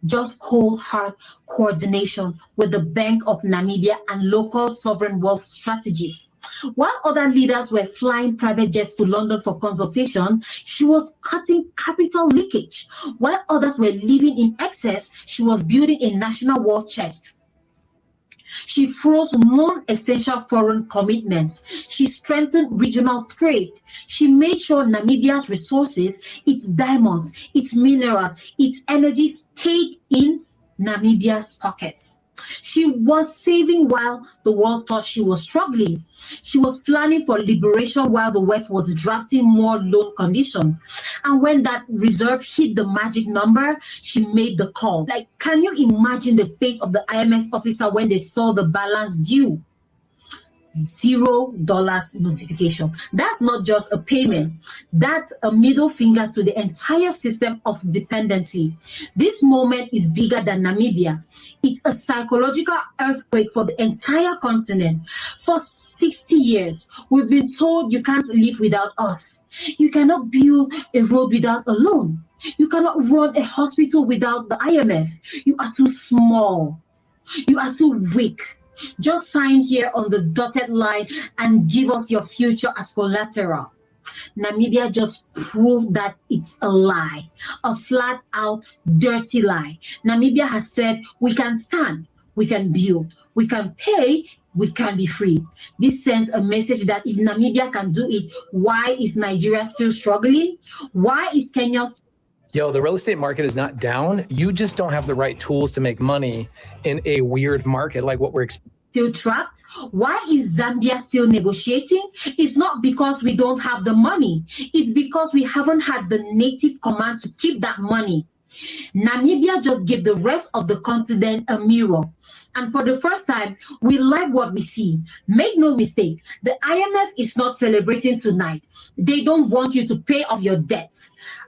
Just cold hard coordination with the Bank of Namibia and local sovereign wealth strategists. While other leaders were flying private jets to London for consultation, she was cutting capital leakage. While others were living in excess, she was building a national war chest. She froze non-essential foreign commitments. She strengthened regional trade. She made sure Namibia's resources, its diamonds, its minerals, its energy stayed in Namibia's pockets. She was saving while the world thought she was struggling. She was planning for liberation while the West was drafting more loan conditions. And when that reserve hit the magic number, she made the call. Like, can you imagine the face of the IMF officer when they saw the balance due? $0 notification. That's not just a payment. That's a middle finger to the entire system of dependency. This moment is bigger than Namibia. It's a psychological earthquake for the entire continent. For 60 years, we've been told you can't live without us. You cannot build a road without a loan. You cannot run a hospital without the IMF. You are too small. You are too weak. Just sign here on the dotted line and give us your future as collateral. Namibia just proved that it's a lie, a flat-out, dirty lie. Namibia has said, we can stand, we can build, we can pay, we can be free. This sends a message that if Namibia can do it, why is Nigeria still struggling? Why is Kenya still... Yo, the real estate market is not down. You just don't have the right tools to make money in a weird market like what we're still trapped? Why is Zambia still negotiating? It's not because we don't have the money. It's because we haven't had the native command to keep that money. Namibia just gave the rest of the continent a mirror. And for the first time, we like what we see. Make no mistake, the IMF is not celebrating tonight. They don't want you to pay off your debt.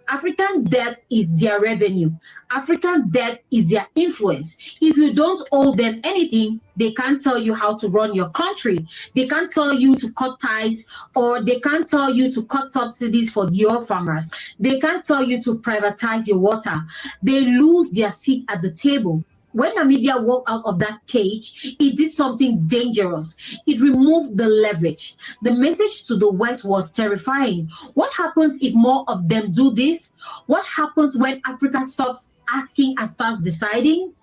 African debt is their revenue. African debt is their influence. If you don't owe them anything, they can't tell you how to run your country. They can't tell you to cut ties, or they can't tell you to cut subsidies for your farmers. They can't tell you to privatize your water. They lose their seat at the table. When Namibia walked out of that cage, it did something dangerous. It removed the leverage. The message to the West was terrifying. What happens if more of them do this? What happens when Africa stops asking and starts deciding?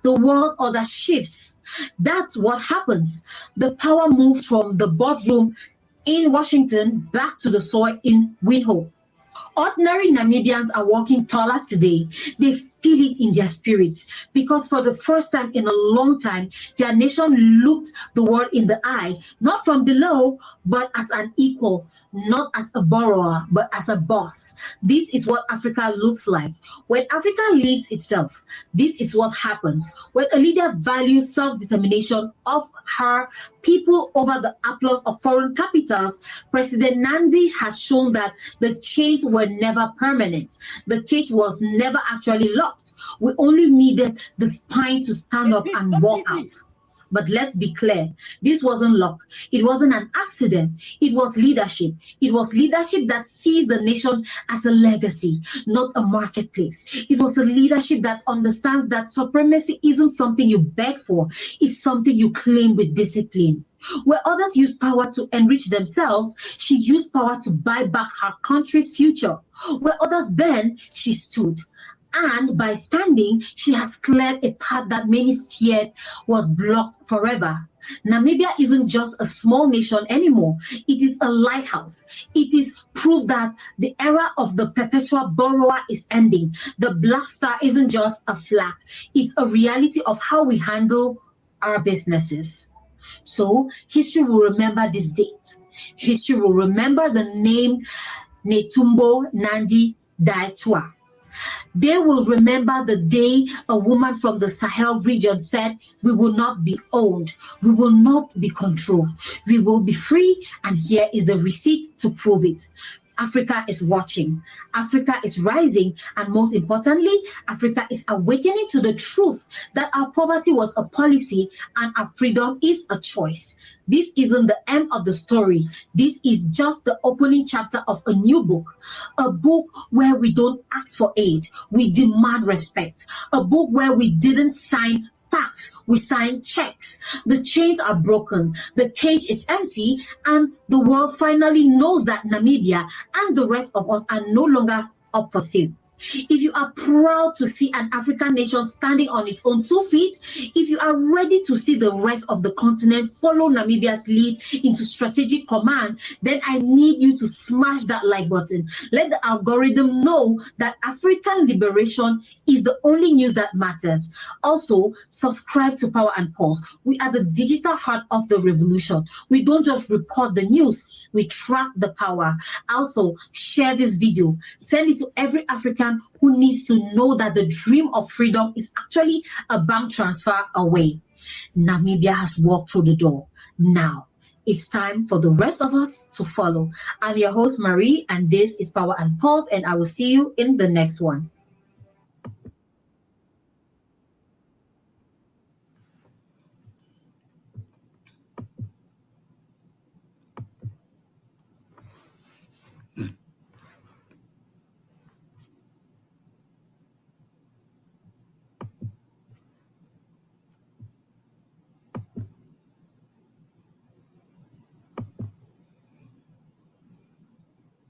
The world order shifts. That's what happens. The power moves from the boardroom in Washington back to the soil in Windhoek. Ordinary Namibians are walking taller today. They feel it in their spirits because for the first time in a long time, their nation looked the world in the eye, not from below, but as an equal, not as a borrower, but as a boss. This is what Africa looks like. When Africa leads itself, this is what happens. When a leader values self-determination of her people over the applause of foreign capitals, President Nandi has shown that the chains were never permanent. The cage was never actually locked. We only needed the spine to stand up and walk out. But let's be clear, this wasn't luck. It wasn't an accident. It was leadership. It was leadership that sees the nation as a legacy, not a marketplace. It was a leadership that understands that supremacy isn't something you beg for. It's something you claim with discipline. Where others use power to enrich themselves, she used power to buy back her country's future. Where others bend, she stood. And by standing, she has cleared a path that many feared was blocked forever. Namibia isn't just a small nation anymore. It is a lighthouse. It is proof that the era of the perpetual borrower is ending. The Black Star isn't just a flag. It's a reality of how we handle our businesses. So history will remember this date. History will remember the name Netumbo Nandi Daitwa. They will remember the day a woman from the Sahel region said, "We will not be owned. We will not be controlled. We will be free, and here is the receipt to prove it." Africa is watching. Africa is rising. And most importantly, Africa is awakening to the truth that our poverty was a policy and our freedom is a choice. This isn't the end of the story. This is just the opening chapter of a new book. A book where we don't ask for aid. We demand respect. A book where we didn't sign facts, we sign checks. The chains are broken, the cage is empty, and the world finally knows that Namibia and the rest of us are no longer up for sale. If you are proud to see an African nation standing on its own 2 feet, if you are ready to see the rest of the continent follow Namibia's lead into strategic command, then I need you to smash that like button. Let the algorithm know that African liberation is the only news that matters. Also, subscribe to Power and Pulse. We are the digital heart of the revolution. We don't just report the news, we track the power. Also, share this video. Send it to every African who needs to know that the dream of freedom is actually a bank transfer away. Namibia has walked through the door. Now, it's time for the rest of us to follow. I'm your host, Marie, and this is Power and Pulse, and I will see you in the next one.